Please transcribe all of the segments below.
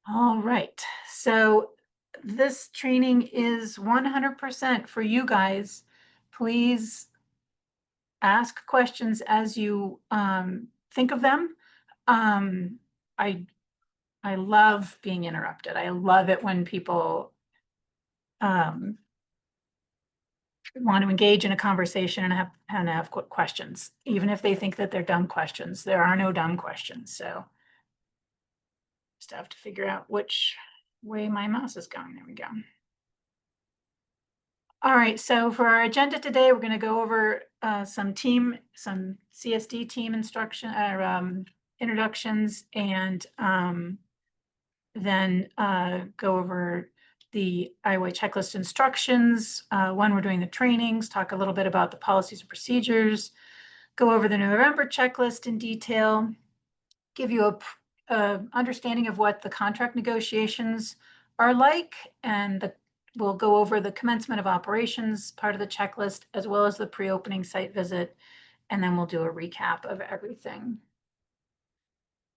All right, so this training is 100% for you guys. Please ask questions as you think of them. Um, I I love being interrupted. I love it when people um, want to engage in a conversation and have questions, even if they think that they're dumb questions. There are no dumb questions, so just have to figure out which way my mouse is going. There we go. All right, so for our agenda today, we're going to go over some CSD team instruction or introductions, and then go over the IOA checklist instructions when we're doing the trainings, talk a little bit about the policies and procedures, go over the November checklist in detail, give you a understanding of what the contract negotiations are like, and we'll go over the commencement of operations part of the checklist, as well as the pre-opening site visit, and then we'll do a recap of everything.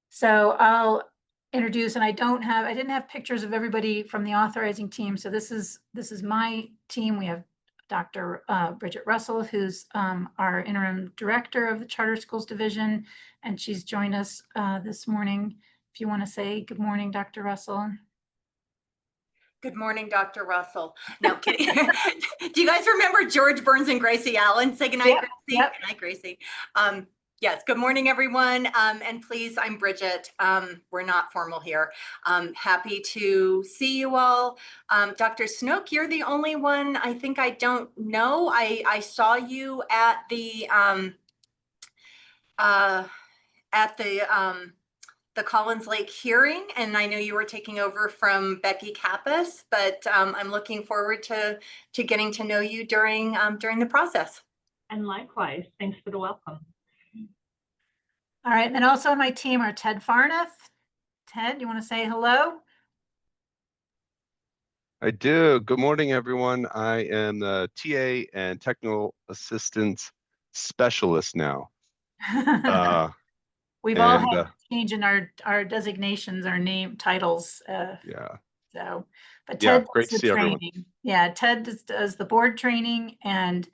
So I'll introduce, and I didn't have pictures of everybody from the authorizing team. So this is my team. We have Dr. Bridget Russell, who's our interim director of the Charter Schools Division, and she's joined us this morning. If you want to say good morning, Dr. Russell. Good morning, Dr. Russell. No kidding. Do you guys remember George Burns and Gracie Allen? Say goodnight, Gracie. Yep. Good night, Gracie. Yes, good morning, everyone. And please, I'm Bridget. We're not formal here. Happy to see you all. Dr. Snook, you're the only one I think I don't know. I saw you at the Collins Lake hearing, and I know you were taking over from Becky Kappas, but I'm looking forward to getting to know you during the process. And likewise, thanks for the welcome. All right, and then also on my team are Ted Farnath. Ted, you want to say hello? I do. Good morning, everyone. I am the TA and technical assistance specialist now. We've all had change in our designations, our name titles. Yeah. So, but Ted great does to see everyone. Yeah, Ted does the board training, and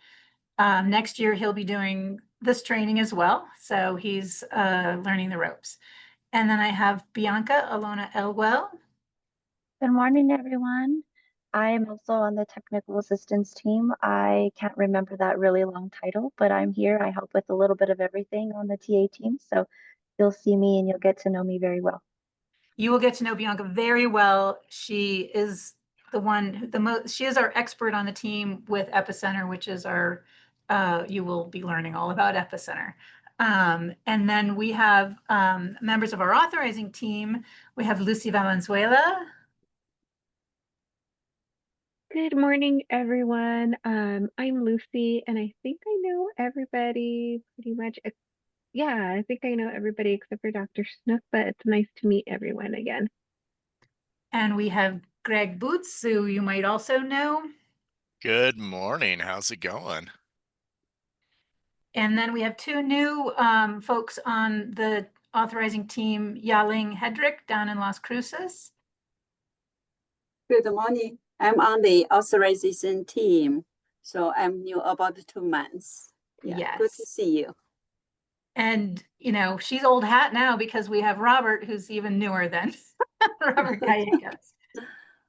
next year he'll be doing this training as well. So he's learning the ropes. And then I have Bianca Alona Elwell. Good morning, everyone. I am also on the technical assistance team. I can't remember that really long title, but I'm here. I help with a little bit of everything on the TA team. So you'll see me and you'll get to know me very well. You will get to know Bianca very well. She is she is our expert on the team with Epicenter, which is our, you will be learning all about Epicenter. And then we have members of our authorizing team. We have Lucy Valenzuela. Good morning, everyone. I'm Lucy, and I think I know everybody pretty much. Yeah, I think I know everybody except for Dr. Snook, but it's nice to meet everyone again. And we have Greg Boots, who you might also know. Good morning. How's it going? And then we have two new folks on the authorizing team, Yaling Hedrick down in Las Cruces. Good morning. I'm on the authorization team, so I'm new about 2 months. Yeah, yes. Good to see you. And, you know, she's old hat now because we have Robert, who's even newer than Robert Gallegos.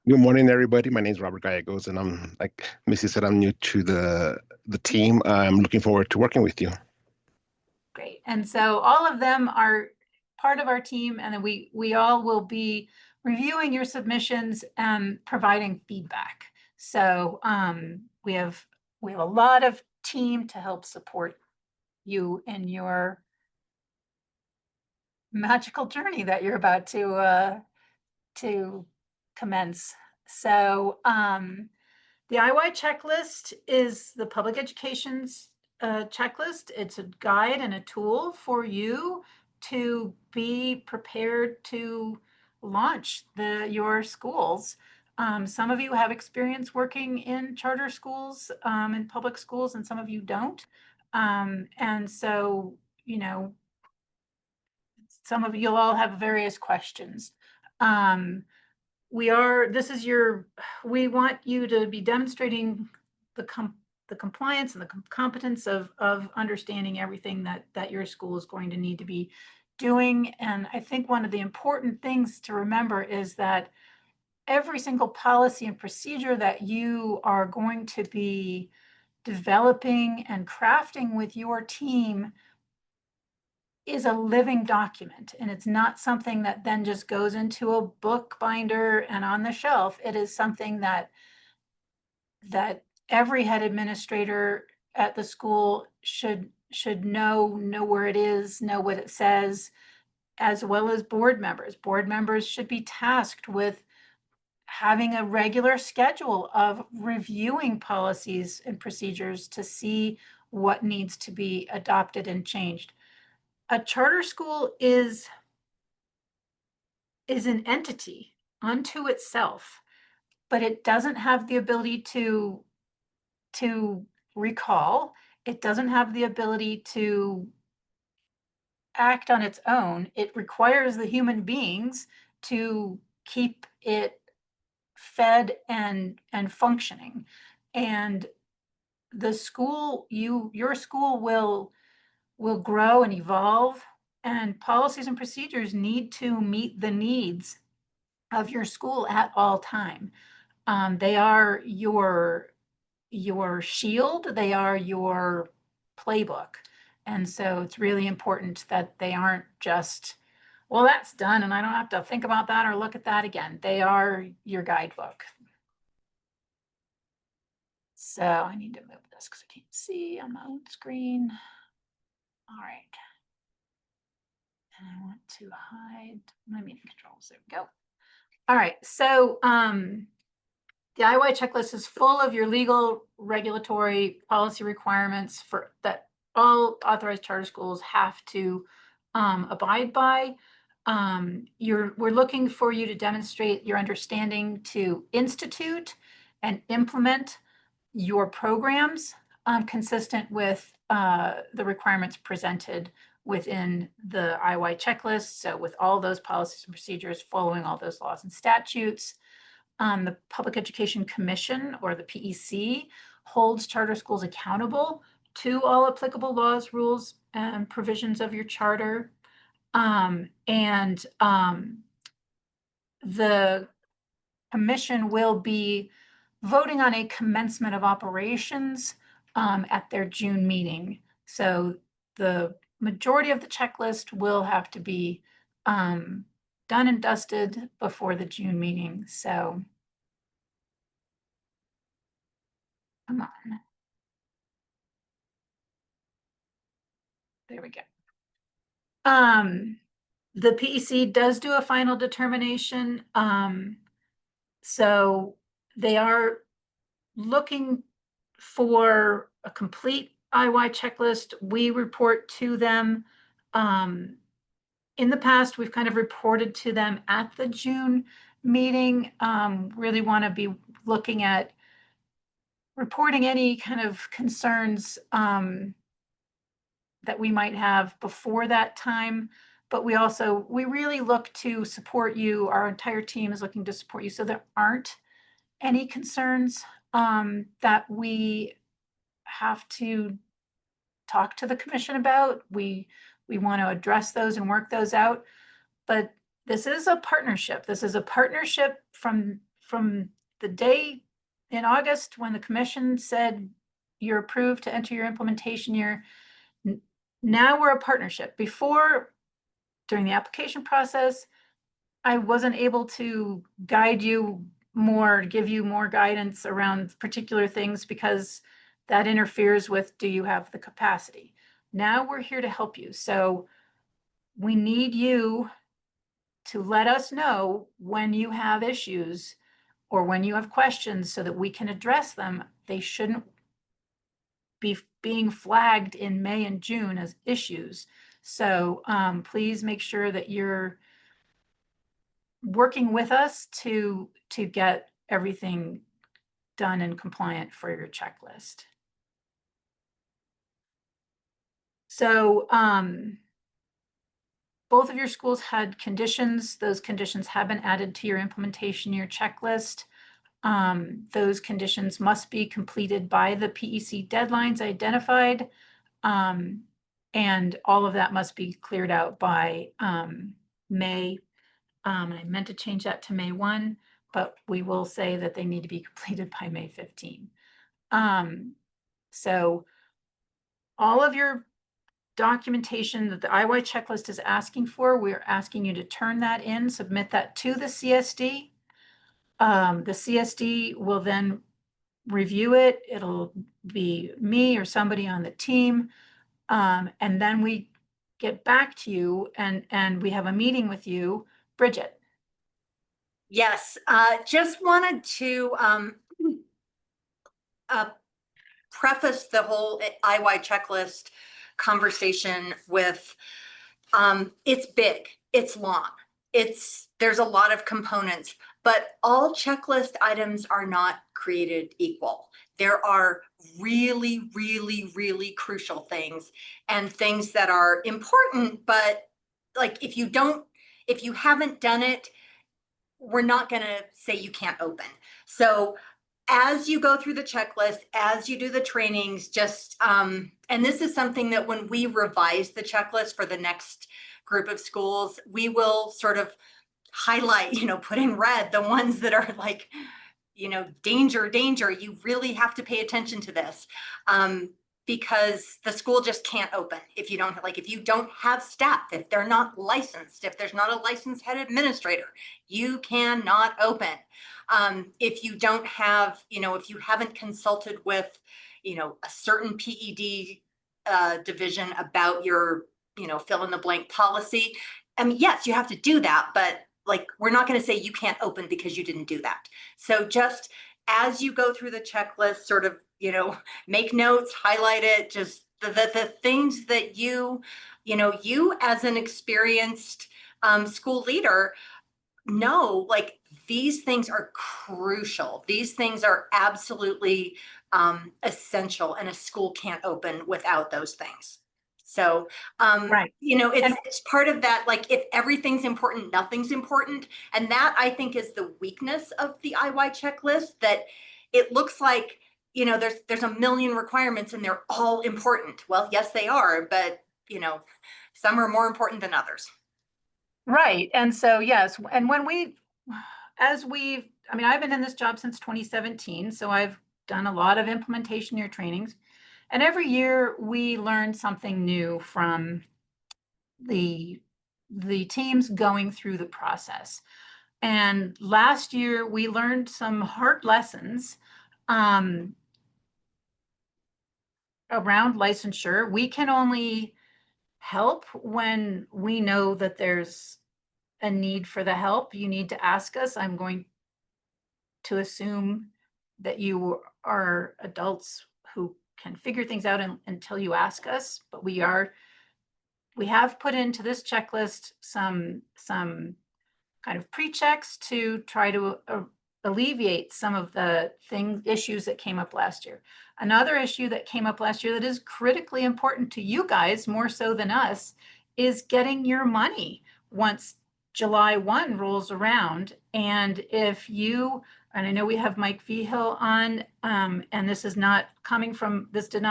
Good morning, everybody. My name is Robert Gallegos, and I'm, like Missy said, I'm new to the team. I'm looking forward to working with you. Great. And so all of them are part of our team, and then we all will be reviewing your submissions and providing feedback. So we have a lot of team to help support you in your magical journey that you're about to commence. So the IY checklist is the public education's checklist. It's a guide and a tool for you to be prepared to launch your schools. Some of you have experience working in charter schools, in public schools, and some of you don't. And so, you know, some of you'll all have various questions. We want you to be demonstrating the compliance and the competence of understanding everything that your school is going to need to be doing. And I think one of the important things to remember is that every single policy and procedure that you are going to be developing and crafting with your team is a living document, and it's not something that then just goes into a book binder and on the shelf. It is something that every head administrator at the school should know where it is, know what it says, as well as board members. Board members should be tasked with having a regular schedule of reviewing policies and procedures to see what needs to be adopted and changed. A charter school is an entity unto itself, but it doesn't have the ability to recall. It doesn't have the ability to act on its own. It requires the human beings to keep it fed and functioning. And the school, your school will grow and evolve, and policies and procedures need to meet the needs of your school at all time. They are your shield, they are your playbook. And so it's really important that they aren't just, well, that's done and I don't have to think about that or look at that again. They are your guidebook. So I need to move this because I can't see on my own screen. All right. And I want to hide my meeting controls. There we go. All right. So the IY checklist is full of your legal, regulatory, policy requirements for that all authorized charter schools have to abide by. We're looking for you to demonstrate your understanding to institute and implement your programs consistent with the requirements presented within the IY checklist. So with all those policies and procedures, following all those laws and statutes. The Public Education Commission, or the PEC, holds charter schools accountable to all applicable laws, rules, and provisions of your charter. The commission will be voting on a commencement of operations at their June meeting. So the majority of the checklist will have to be done and dusted before the June meeting. So come on. There we go. The PEC does do a final determination. So they are looking for a complete IY checklist. We report to them. In the past, we've kind of reported to them at the June meeting. Really want to be looking at reporting any kind of concerns that we might have before that time. But we really look to support you. Our entire team is looking to support you. So there aren't any concerns that we have to talk to the commission about. We want to address those and work those out. But this is a partnership. This is a partnership from the day in August when the commission said you're approved to enter your implementation year. Now we're a partnership. Before, during the application process, I wasn't able to guide you more, give you more guidance around particular things because that interferes with, do you have the capacity? Now we're here to help you. So we need you to let us know when you have issues or when you have questions so that we can address them. They shouldn't be being flagged in May and June as issues. So please make sure that you're working with us to get everything done and compliant for your checklist. So both of your schools had conditions. Those conditions have been added to your implementation, your checklist. Those conditions must be completed by the PEC deadlines identified. And all of that must be cleared out by May. I meant to change that to May 1, but we will say that they need to be completed by May 15. So all of your documentation that the IY checklist is asking for, we're asking you to turn that in, submit that to the CSD. The CSD will then review it. It'll be me or somebody on the team. And then we get back to you and we have a meeting with you, Bridget. Yes, just wanted to preface the whole IY checklist conversation with it's big, it's long, there's a lot of components, but all checklist items are not created equal. There are really, really, really crucial things and things that are important, but like if you haven't done it, we're not going to say you can't open. So as you go through the checklist, as you do the trainings, just, and this is something that when we revise the checklist for the next group of schools, we will sort of highlight, put in red the ones that are like, danger, danger, you really have to pay attention to this. Because the school just can't open if you don't have staff, if they're not licensed, if there's not a licensed head administrator, you cannot open. If you don't have, if you haven't consulted with, a certain PED division about your, fill in the blank policy. I mean, yes, you have to do that, but like, we're not going to say you can't open because you didn't do that. So just as you go through the checklist, sort of, make notes, highlight it, just the things that you as an experienced school leader know, like these things are crucial. These things are absolutely essential, and a school can't open without those things. So, Right. it's part of that, like if everything's important, nothing's important. And that I think is the weakness of the IY checklist, that it looks like, there's a million requirements and they're all important. Well, yes, they are, but some are more important than others. Right. And so, yes. And when I've been in this job since 2017, so I've done a lot of implementation year trainings. And every year we learn something new from the teams going through the process. And last year we learned some hard lessons around licensure. We can only help when we know that there's a need for the help. You need to ask us. I'm going to assume that you are adults who can figure things out until you ask us, but we have put into this checklist some kind of pre-checks to try to alleviate some of the issues that came up last year. Another issue that came up last year that is critically important to you guys, more so than us, is getting your money once July 1 rolls around. And and I know we have Mike Vigil on, and this did not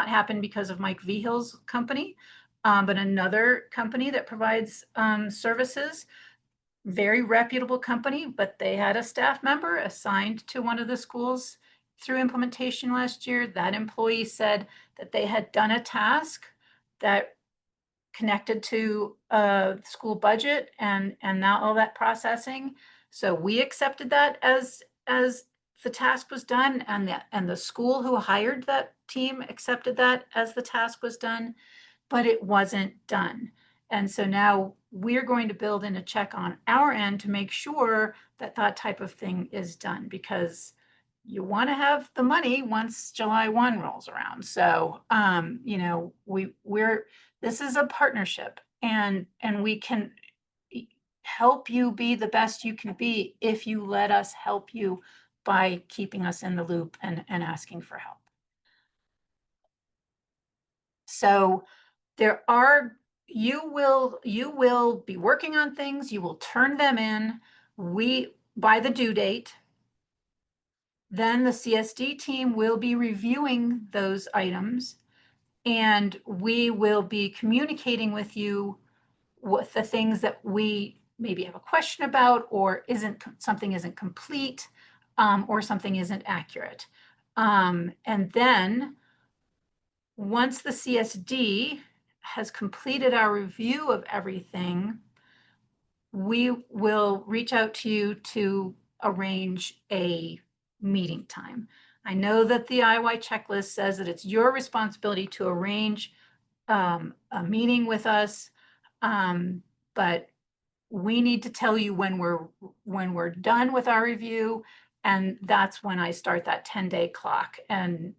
happen because of Mike Vigil's company, but another company that provides services, very reputable company, but they had a staff member assigned to one of the schools through implementation last year. That employee said that they had done a task that connected to school budget and now all that processing. So we accepted that as the task was done, and the school who hired that team accepted that as the task was done, but it wasn't done. And so now we're going to build in a check on our end to make sure that that type of thing is done, because you want to have the money once July 1 rolls around. So, this is a partnership, and we can help you be the best you can be if you let us help you by keeping us in the loop and asking for help. So there are, you will be working on things, you will turn them in, by the due date. Then the CSD team will be reviewing those items, and we will be communicating with you with the things that we maybe have a question about, or something isn't complete, or something isn't accurate. And then once the CSD has completed our review of everything, we will reach out to you to arrange a meeting time. I know that the IY checklist says that it's your responsibility to arrange a meeting with us, but we need to tell you when we're done with our review, and that's when I start that 10-day clock. And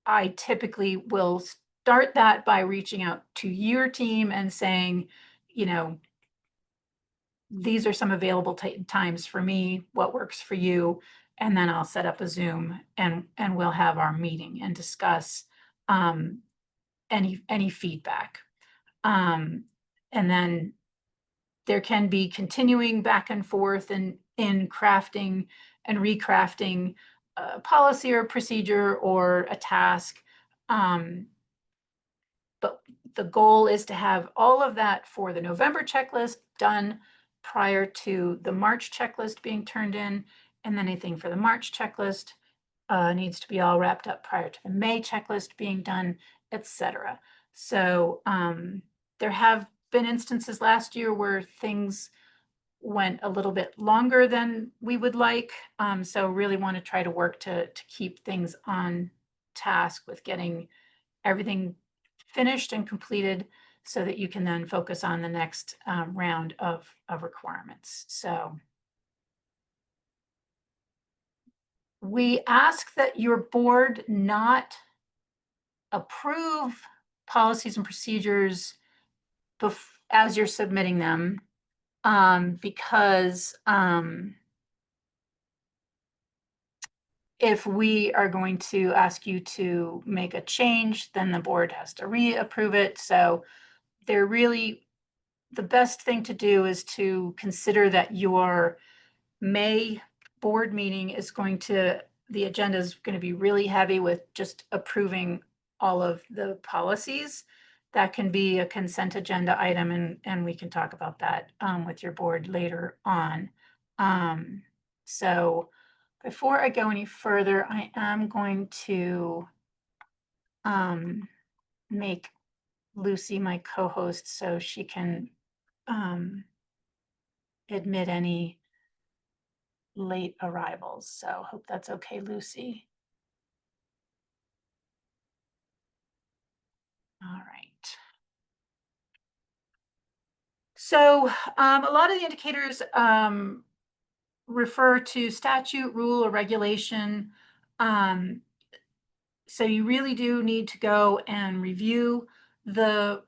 I typically will start that by reaching out to your team and saying, these are some available times for me, what works for you, and then I'll set up a Zoom and we'll have our meeting and discuss any feedback. And then there can be continuing back and forth in crafting and recrafting a policy or a procedure or a task. But the goal is to have all of that for the November checklist done prior to the March checklist being turned in, and then anything for the March checklist needs to be all wrapped up prior to the May checklist being done, etc. So there have been instances last year where things went a little bit longer than we would like. So really want to try to work to keep things on task with getting everything finished and completed so that you can then focus on the next round of requirements. So we ask that your board not approve policies and procedures as you're submitting them, because if we are going to ask you to make a change, then the board has to reapprove it. So the best thing to do is to consider that your May board meeting the agenda is going to be really heavy with just approving all of the policies. That can be a consent agenda item, and we can talk about that with your board later on. So before I go any further, I am going to make Lucy my co-host so she can admit any late arrivals. So hope that's okay, Lucy. All right. So a lot of the indicators refer to statute, rule, or regulation. So you really do need to go and review the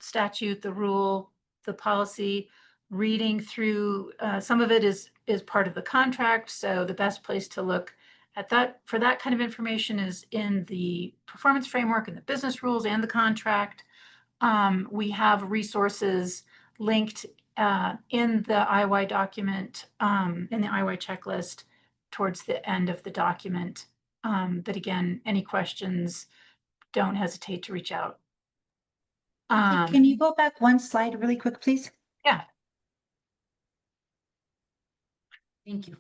statute, the rule, the policy, reading through. Some of it is part of the contract. So the best place to look at that for that kind of information is in the performance framework and the business rules and the contract. We have resources linked in the IY document, in the IY checklist towards the end of the document. But again, any questions, don't hesitate to reach out. Can you go back one slide really quick, please? Yeah. Thank you.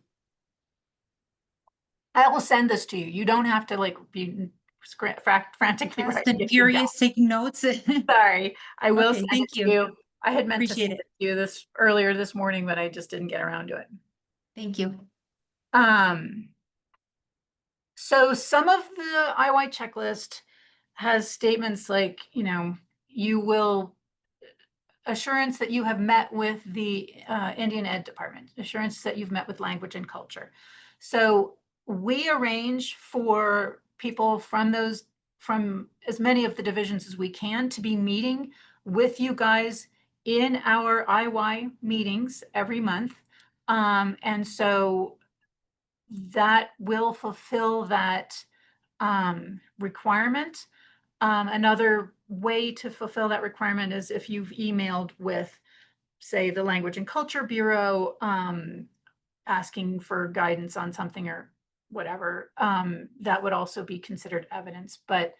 I will send this to you. You don't have to be frantically Fast writing and it furious, taking notes. Sorry, I will Okay, send thank it to you. you. I had meant to Appreciate send it. it to you earlier this morning, but I just didn't get around to it. Thank you. So some of the IY checklist has statements like, you will assurance that you have met with the Indian Ed Department, assurance that you've met with language and culture. So we arrange for people from as many of the divisions as we can to be meeting with you guys in our IY meetings every month. And so that will fulfill that requirement. Another way to fulfill that requirement is if you've emailed with, say, the Language and Culture Bureau, asking for guidance on something or whatever, that would also be considered evidence. But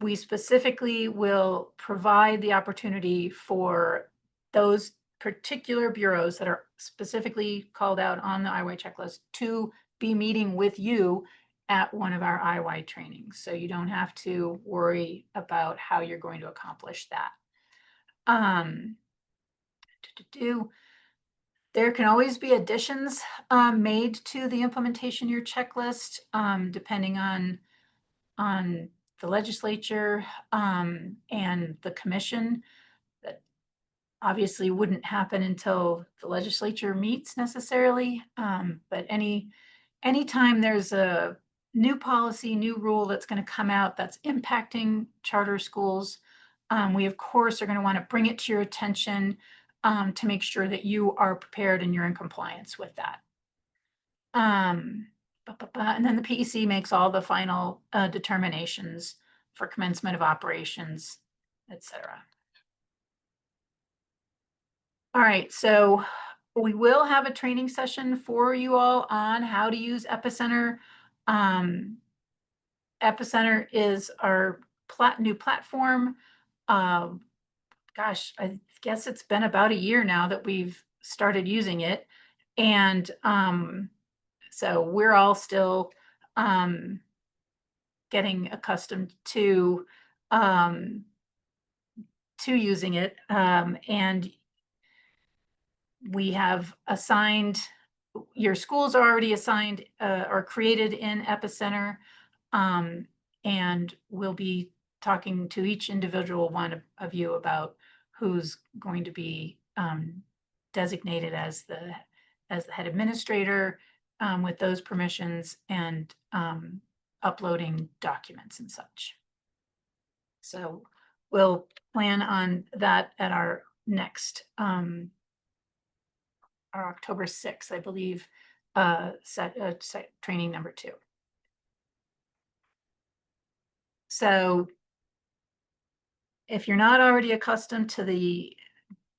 we specifically will provide the opportunity for those particular bureaus that are specifically called out on the IY checklist to be meeting with you at one of our IY trainings. So you don't have to worry about how you're going to accomplish that. There can always be additions made to the implementation year checklist, depending on the legislature and the commission. That obviously wouldn't happen until the legislature meets necessarily, but anytime there's a new policy, new rule that's going to come out that's impacting charter schools, we of course are going to want to bring it to your attention to make sure that you are prepared and you're in compliance with that. And then the PEC makes all the final determinations for commencement of operations, etc. All right, so we will have a training session for you all on how to use Epicenter. Epicenter is our new platform. Gosh, I guess it's been about a year now that we've started using it. And so we're all still getting accustomed to using it. And we have assigned, your schools are already assigned or created in Epicenter. And we'll be talking to each individual one of you about who's going to be designated as the head administrator with those permissions and uploading documents and such. So we'll plan on that at our next, our October 6th, I believe, training number 2. So if you're not already accustomed to the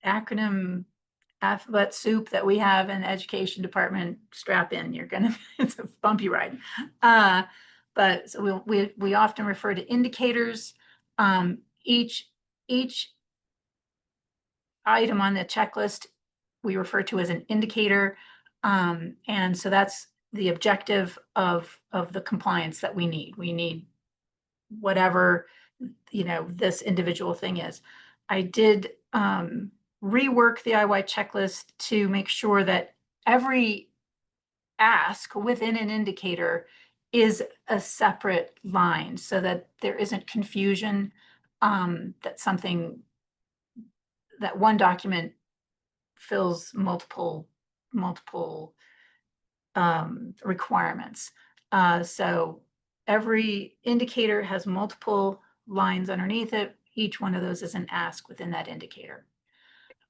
acronym alphabet soup that we have in the education department, strap in, you're gonna, it's a bumpy ride. But so we often refer to indicators. Each item on the checklist we refer to as an indicator. And so that's the objective of the compliance that we need. We need whatever, this individual thing is. I did rework the IY checklist to make sure that every ask within an indicator is a separate line so that there isn't confusion, that one document fills multiple requirements. So every indicator has multiple lines underneath it. Each one of those is an ask within that indicator.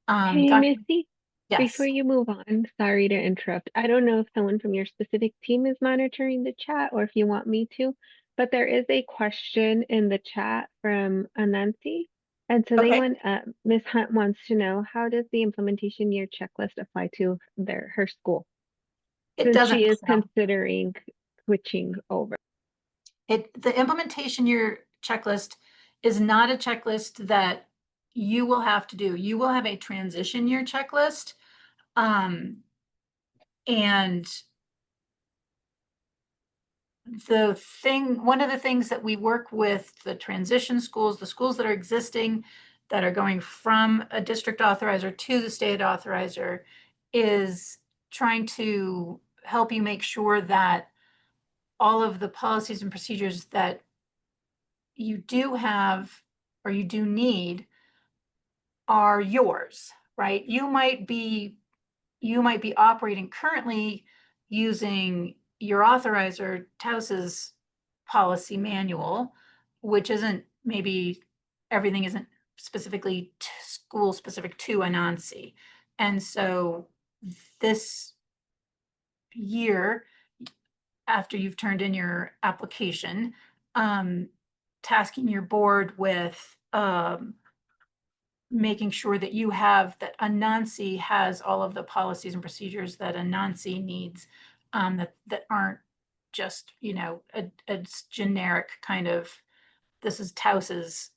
Hey, Missy, yes. Before you move on, sorry to interrupt. I don't know if someone from your specific team is monitoring the chat or if you want me to, but there is a question in the chat from Anansi. And so Ms. Hunt wants to know, how does the implementation year checklist apply to her school? Since she is considering switching over. The implementation year checklist is not a checklist that you will have to do. You will have a transition year checklist. And one of the things that we work with the transition schools, the schools that are existing, that are going from a district authorizer to the state authorizer, is trying to help you make sure that all of the policies and procedures that you do have or you do need are yours, right? You might be operating currently using your authorizer, Taus's policy manual, which isn't, maybe everything isn't specifically school specific to Anansi. And so this year, after you've turned in your application, tasking your board with making sure that you have, that Anansi has all of the policies and procedures that Anansi needs, that aren't just, a generic kind of, this is Taus's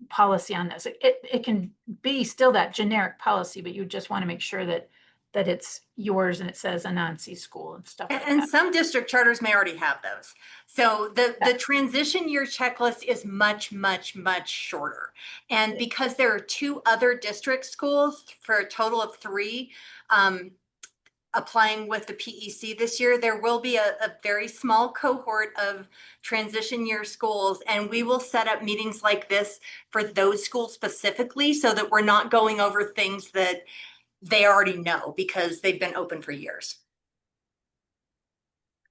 policy on this. It can be still that generic policy, but you just want to make sure that it's yours and it says Anansi school and stuff like And that. some district charters may already have those. So the transition year checklist is much, much, much shorter. And because there are 2 other district schools for a total of 3 applying with the PEC this year, there will be a very small cohort of transition year schools. And we will set up meetings like this for those schools specifically so that we're not going over things that they already know because they've been open for years.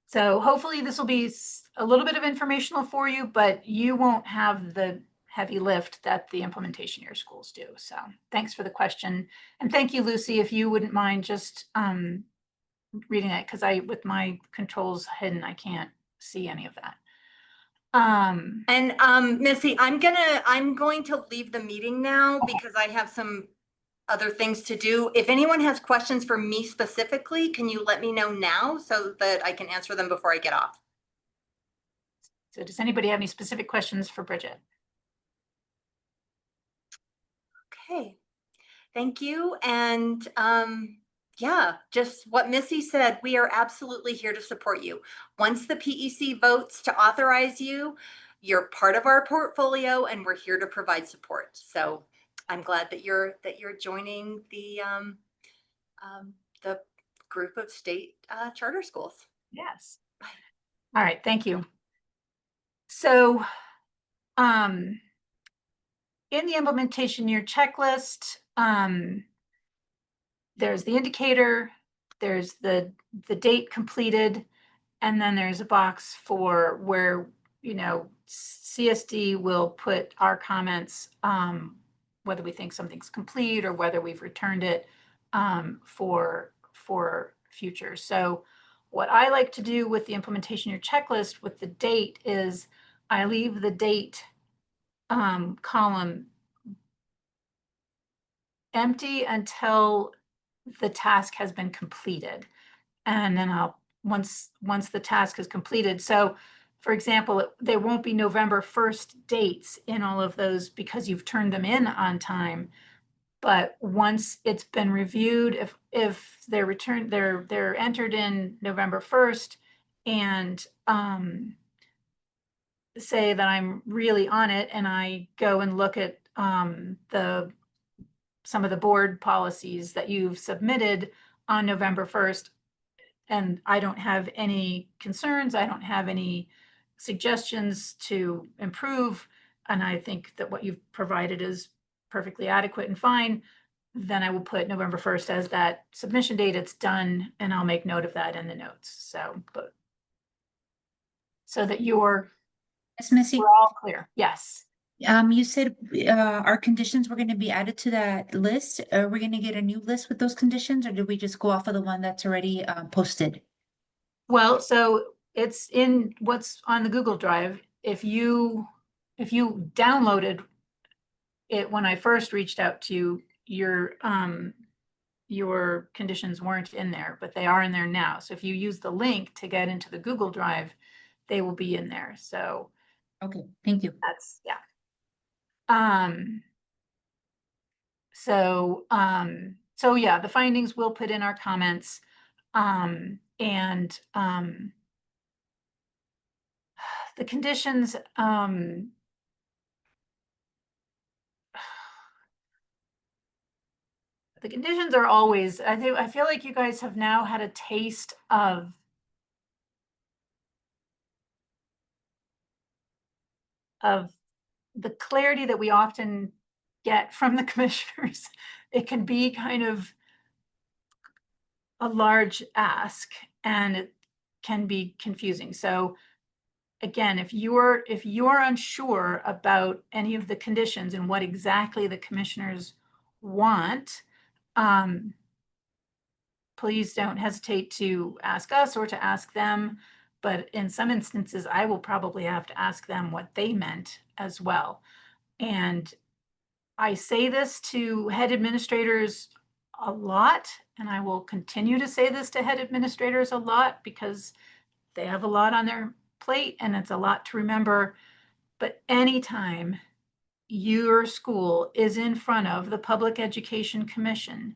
So hopefully this will be a little bit of informational for you, but you won't have the heavy lift that the implementation year schools do. So thanks for the question. And thank you, Lucy, if you wouldn't mind just reading that, because with my controls hidden, I can't see any of that. And Missy, I'm going to leave the meeting now because I have some other things to do. If anyone has questions for me specifically, can you let me know now so that I can answer them before I get off? So does anybody have any specific questions for Bridget? Okay, thank you. And yeah, just what Missy said, we are absolutely here to support you. Once the PEC votes to authorize you, you're part of our portfolio and we're here to provide support. So I'm glad that you're joining the group of state charter schools. Yes. All right, thank you. So in the implementation year checklist, there's the indicator, there's the date completed, and then there's a box for where, CSD will put our comments, whether we think something's complete or whether we've returned it, for future. So what I like to do with the implementation year checklist with the date is I leave the date column empty until the task has been completed. And then once the task is completed. So for example, there won't be November 1st dates in all of those because you've turned them in on time. But once it's been reviewed, if they're returned, they're entered in November 1st and say that I'm really on it and I go and look at some of the board policies that you've submitted on November 1st, and I don't have any concerns, I don't have any suggestions to improve, and I think that what you've provided is perfectly adequate and fine, then I will put November 1st as that submission date. It's done, and I'll make note of that in the notes. So that Yes, Missy. we're all clear. Yes. You said our conditions were going to be added to that list. Are we going to get a new list with those conditions, or did we just go off of the one that's already posted? Well, so it's in what's on the Google Drive. If you downloaded it when I first reached out to you, your conditions weren't in there, but they are in there now. So if you use the link to get into the Google Drive, they will be in there. So Okay, thank you. that's, yeah. So yeah, the findings we'll put in our comments. The conditions, the conditions are always, I feel like you guys have now had a taste of the clarity that we often get from the commissioners. It can be kind of a large ask and it can be confusing. So again, if you're unsure about any of the conditions and what exactly the commissioners want, please don't hesitate to ask us or to ask them. but in some instances, I will probably have to ask them what they meant as well. And I say this to head administrators a lot, and I will continue to say this to head administrators a lot because they have a lot on their plate and it's a lot to remember. But anytime your school is in front of the Public Education Commission,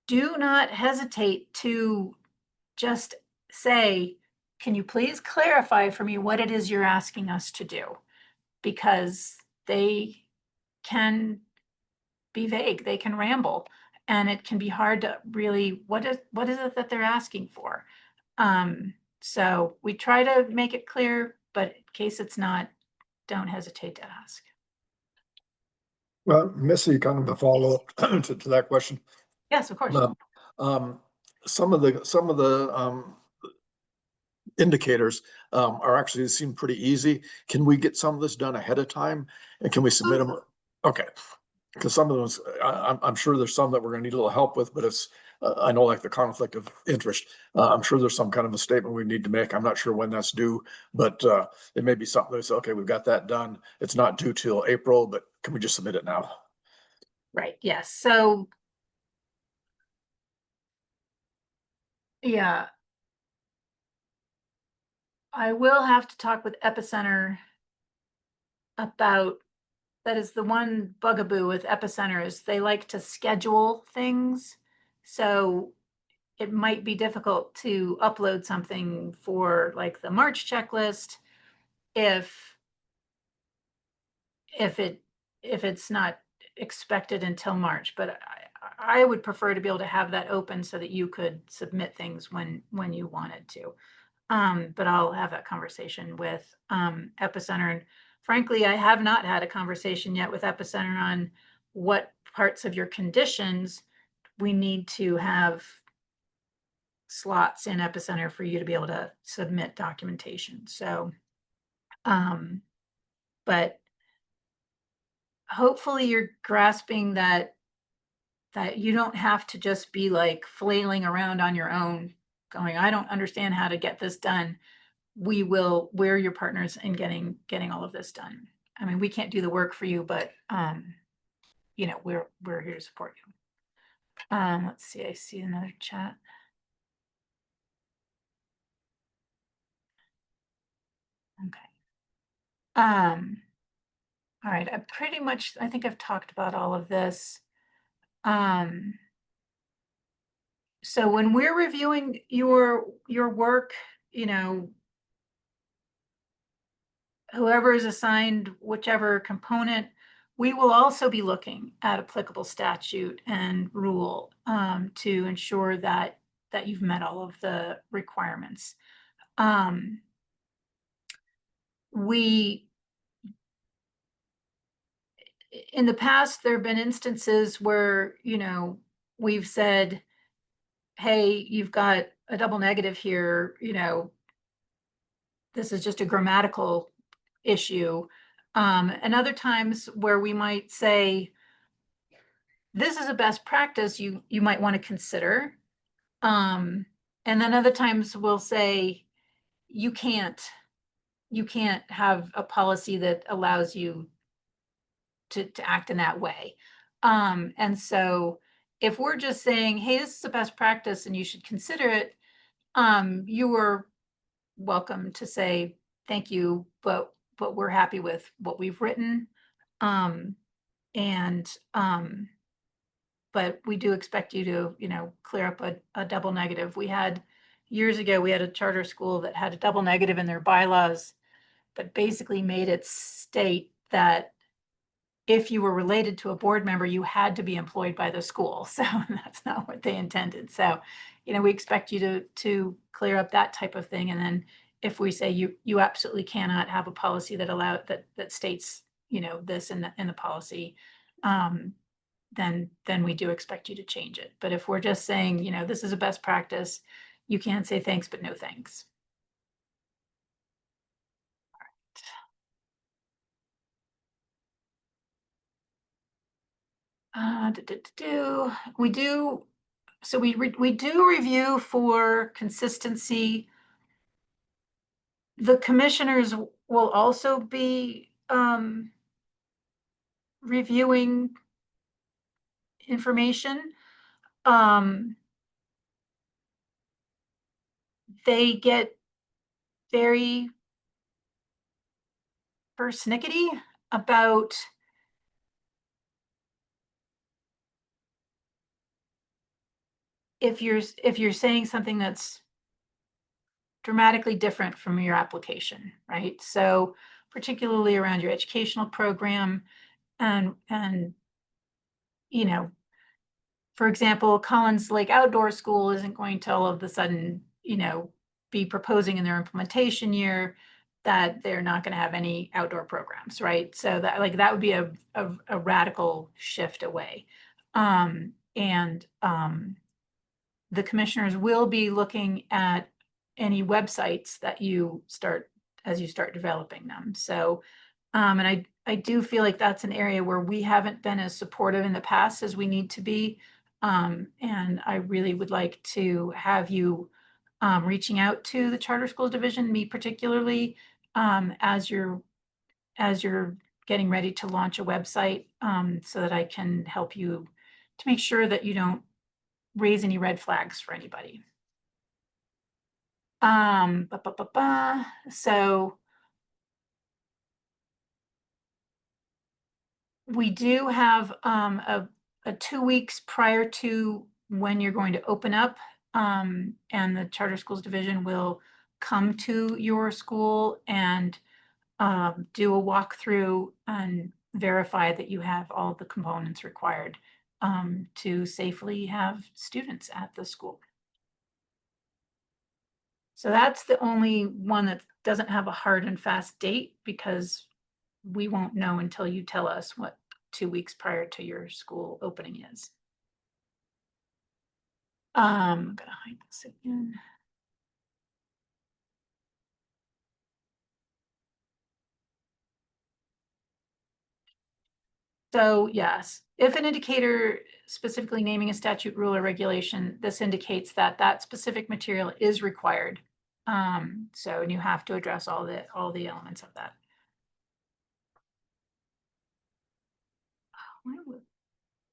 do not hesitate to just say, can you please clarify for me what it is you're asking us to do? Because they can be vague, they can ramble, and it can be hard to really, what is it that they're asking for? So we try to make it clear, but in case it's not, don't hesitate to ask. Well, Missy, kind of a follow-up to that question. Yes, of course. Some of the indicators are actually seem pretty easy. Can we get some of this done ahead of time? And can we submit them? Okay. Because some of those, I'm sure there's some that we're gonna need a little help with, but it's, I know like the conflict of interest. I'm sure there's some kind of a statement we need to make. I'm not sure when that's due, but it may be something that's, okay, we've got that done. It's not due till April, but can we just submit it now? Right, yes. So yeah, I will have to talk with Epicenter about, that is the one bugaboo with Epicenter is they like to schedule things. So it might be difficult to upload something for like the March checklist if it's not expected until March. But I would prefer to be able to have that open so that you could submit things when you wanted to. But I'll have that conversation with Epicenter. And frankly, I have not had a conversation yet with Epicenter on what parts of your conditions we need to have slots in Epicenter for you to be able to submit documentation. So, but hopefully you're grasping that you don't have to just be like flailing around on your own going, I don't understand how to get this done. We're your partners in getting all of this done. I mean, we can't do the work for you, but you know, we're here to support you. Let's see, I see another chat. Okay. All right, I think I've talked about all of this. So when we're reviewing your work, you know, whoever is assigned whichever component, we will also be looking at applicable statute and rule to ensure that you've met all of the requirements. In the past, there have been instances where, you know, we've said, hey, you've got a double negative here, you know, this is just a grammatical issue. And other times where we might say, this is a best practice you might want to consider. And then other times we'll say, you can't have a policy that allows you to act in that way. And so if we're just saying, hey, this is a best practice and you should consider it, you are welcome to say, thank you, but we're happy with what we've written. But we do expect you to, you know, clear up a double negative. Years ago, we had a charter school that had a double negative in their bylaws, but basically made it state that if you were related to a board member, you had to be employed by the school. So that's not what they intended. So, you know, we expect you to clear up that type of thing. And then if we say you absolutely cannot have a policy that states, you know, this in the policy, then we do expect you to change it. But if we're just saying, you know, this is a best practice, you can say thanks, but no thanks. We do so we do review for consistency. The commissioners will also be reviewing information. They get very persnickety about if you're saying something that's dramatically different from your application, right? So particularly around your educational program and you know, for example, Collins Lake Outdoor School isn't going to all of a sudden, be proposing in their implementation year that they're not going to have any outdoor programs, right? So that would be a radical shift away. The commissioners will be looking at any websites that you start as you start developing them. So, and I do feel like that's an area where we haven't been as supportive in the past as we need to be. And I really would like to have you reaching out to the Charter Schools Division, me particularly, as you're getting ready to launch a website, so that I can help you to make sure that you don't raise any red flags for anybody. So we do have a 2 weeks prior to when you're going to open up, and the Charter Schools Division will come to your school and do a walkthrough and verify that you have all the components required to safely have students at the school. So that's the only one that doesn't have a hard and fast date, because we won't know until you tell us what 2 weeks prior to your school opening is. I'm gonna hide this again. So yes, if an indicator specifically naming a statute, rule, or regulation, this indicates that that specific material is required. So, and you have to address all the elements of that. Why would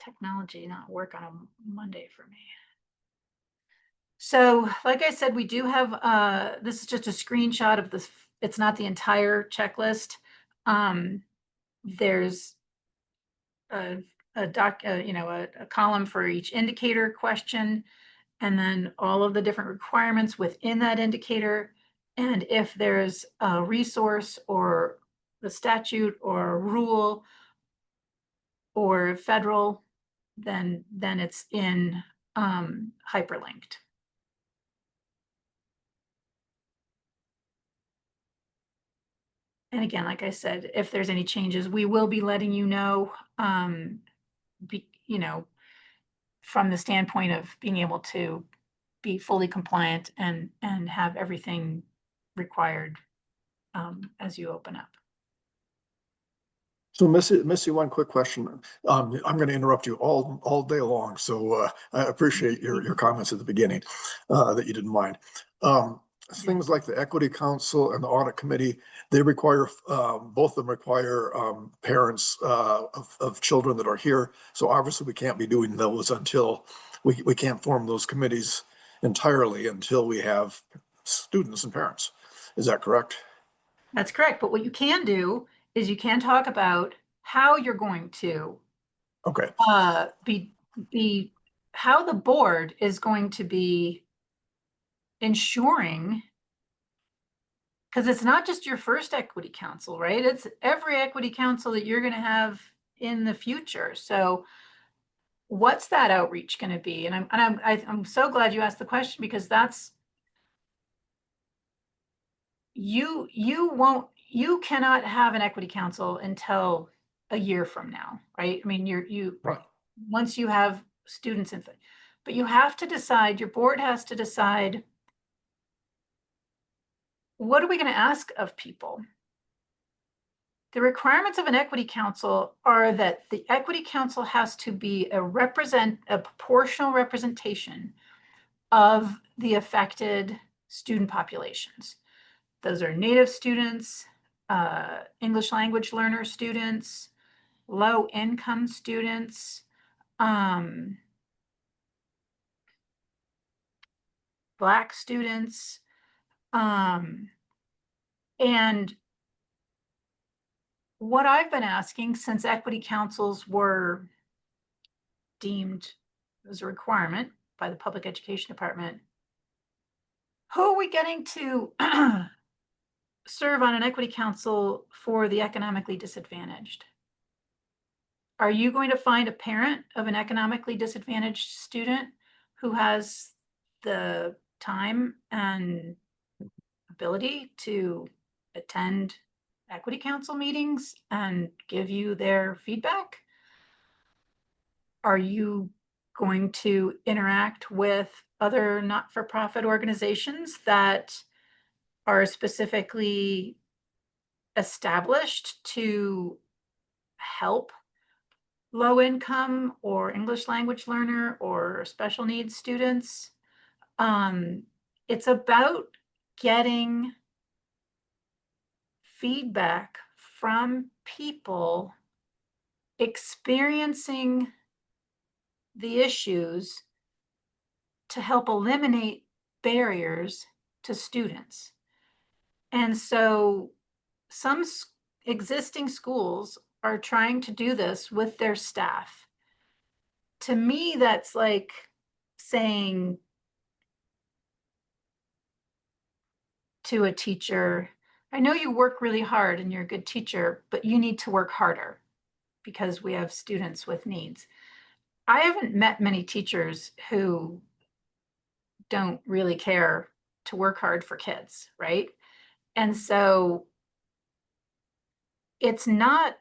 technology not work on a Monday for me? So, like I said, we do have, this is just a screenshot of this. It's not the entire checklist. There's a column for each indicator question, and then all of the different requirements within that indicator. And if there's a resource or the statute or rule or federal, then it's in hyperlinked. And again, like I said, if there's any changes, we will be letting you know, from the standpoint of being able to be fully compliant and have everything required as you open up. So Missy, one quick question. I'm going to interrupt you all day long. So I appreciate your comments at the beginning that you didn't mind. Things like the Equity Council and the Audit Committee, they require, both of them require parents of children that are here. So obviously we can't be doing those until we can't form those committees entirely until we have students and parents. Is that correct? That's correct. But what you can do is you can talk about how you're going to okay. Be how the board is going to be ensuring, because it's not just your first equity council, right? It's every equity council that you're going to have in the future. So what's that outreach going to be? And I'm so glad you asked the question, because that's you cannot have an equity council until a year from now, right? I mean, Right. Once you have students in, but you have to decide, your board has to decide, what are we going to ask of people? The requirements of an equity council are that the equity council has to be a proportional representation of the affected student populations. Those are Native students, English language learner students, low income students, Black students, and what I've been asking since equity councils were deemed as a requirement by the Public Education Department, who are we getting to serve on an equity council for the economically disadvantaged? Are you going to find a parent of an economically disadvantaged student who has the time and ability to attend equity council meetings and give you their feedback? Are you going to interact with other not-for-profit organizations that are specifically established to help low income or English language learner or special needs students? It's about getting feedback from people experiencing the issues to help eliminate barriers to students. And so some existing schools are trying to do this with their staff. To me, that's like saying to a teacher, I know you work really hard and you're a good teacher, but you need to work harder because we have students with needs. I haven't met many teachers who don't really care to work hard for kids, right? And so it's not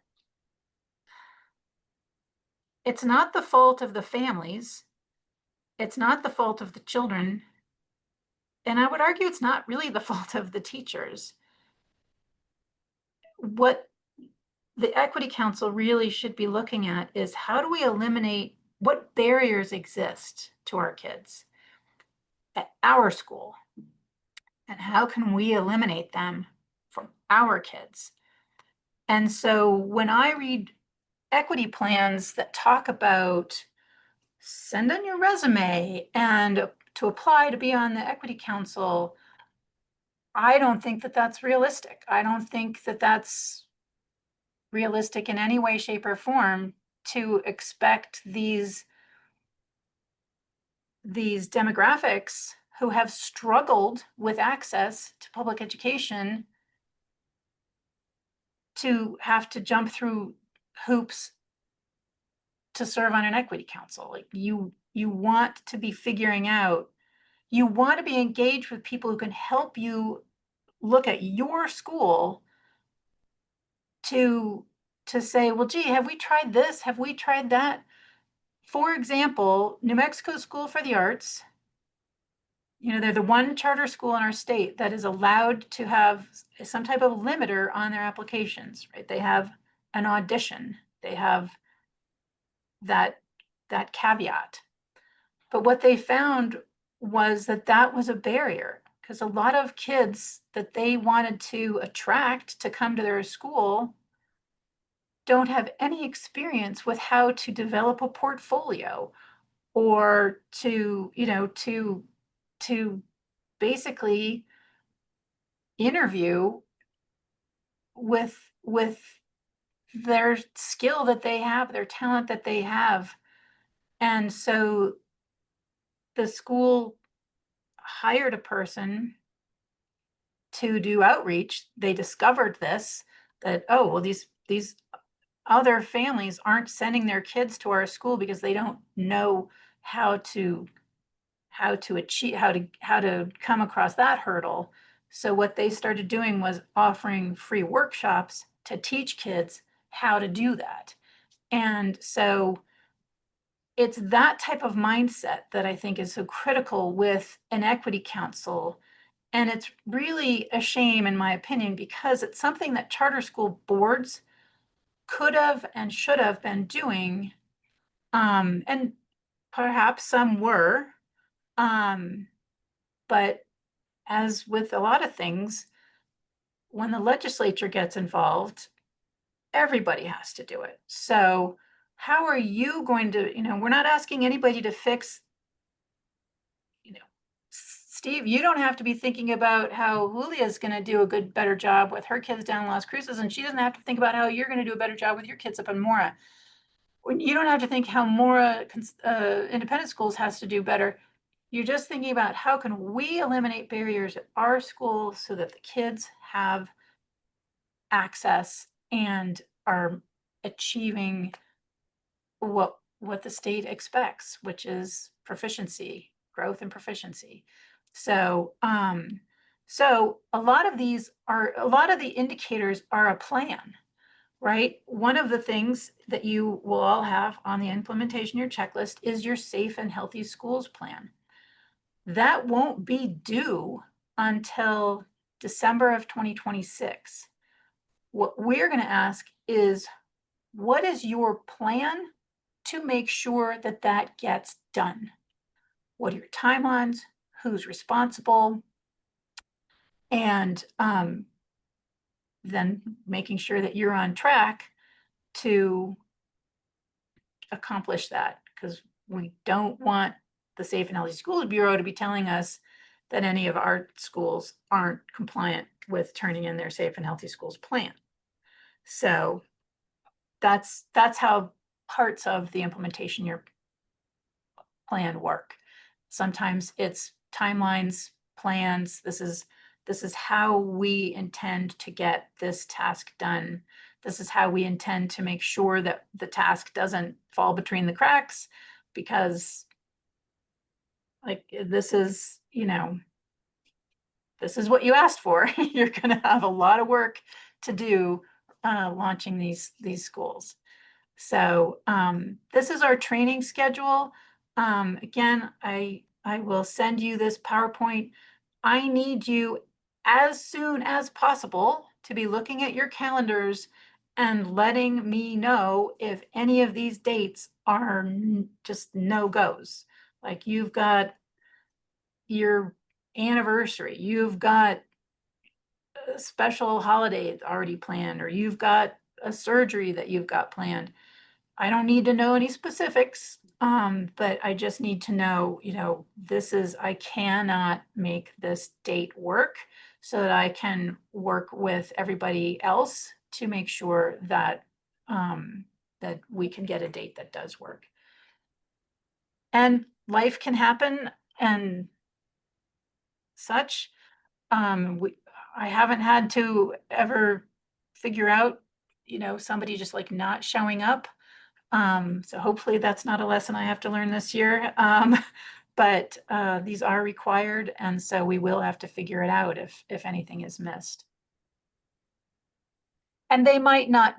the fault of the families. It's not the fault of the children. And I would argue it's not really the fault of the teachers. What the Equity Council really should be looking at is how do we eliminate what barriers exist to our kids at our school? And how can we eliminate them from our kids? And so when I read equity plans that talk about send in your resume and to apply to be on the Equity Council, I don't think that that's realistic. I don't think that that's realistic in any way, shape, or form to expect these demographics who have struggled with access to public education to have to jump through hoops to serve on an equity council. Like you want to be figuring out, you want to be engaged with people who can help you look at your school to say, well, gee, have we tried this? Have we tried that? For example, New Mexico School for the Arts, they're the one charter school in our state that is allowed to have some type of limiter on their applications, right? They have an audition. They have that caveat. But what they found was that was a barrier because a lot of kids that they wanted to attract to come to their school don't have any experience with how to develop a portfolio or to basically interview with their skill that they have, their talent that they have. And so the school hired a person to do outreach. They discovered this, that, oh, well, these other families aren't sending their kids to our school because they don't know how to achieve, how to come across that hurdle. So what they started doing was offering free workshops to teach kids how to do that. And so it's that type of mindset that I think is so critical with an equity council. And it's really a shame, in my opinion, because it's something that charter school boards could have and should have been doing. And perhaps some were. But as with a lot of things, when the legislature gets involved, everybody has to do it. So how are you going to, we're not asking anybody to fix, Steve, you don't have to be thinking about how Julia's going to do a better job with her kids down in Las Cruces, and she doesn't have to think about how you're going to do a better job with your kids up in Mora. You don't have to think how Mora independent schools has to do better. You're just thinking about how can we eliminate barriers at our schools so that the kids have access and are achieving what the state expects, which is proficiency, growth and proficiency. So so a lot of the indicators are a plan, right? One of the things that you will all have on the implementation of your checklist is your safe and healthy schools plan. That won't be due until December of 2026. What we're going to ask is, what is your plan to make sure that that gets done? What are your timelines? Who's responsible? And then making sure that you're on track to accomplish that, because we don't want the Safe and Healthy Schools Bureau to be telling us that any of our schools aren't compliant with turning in their Safe and Healthy Schools plan. So that's how parts of the implementation year plan work. Sometimes it's timelines, plans. This is how we intend to get this task done. This is how we intend to make sure that the task doesn't fall between the cracks, because like this is what you asked for. You're going to have a lot of work to do launching these schools. So this is our training schedule. Again, I will send you this PowerPoint. I need you as soon as possible to be looking at your calendars and letting me know if any of these dates are just no-goes. Like you've got your anniversary, you've got a special holiday already planned, or you've got a surgery that you've got planned. I don't need to know any specifics, but I just need to know, I cannot make this date work, so that I can work with everybody else to make sure that, that we can get a date that does work. And life can happen and such. I haven't had to ever figure out, somebody just like not showing up. So hopefully that's not a lesson I have to learn this year. But these are required, and so we will have to figure it out if anything is missed. And they might not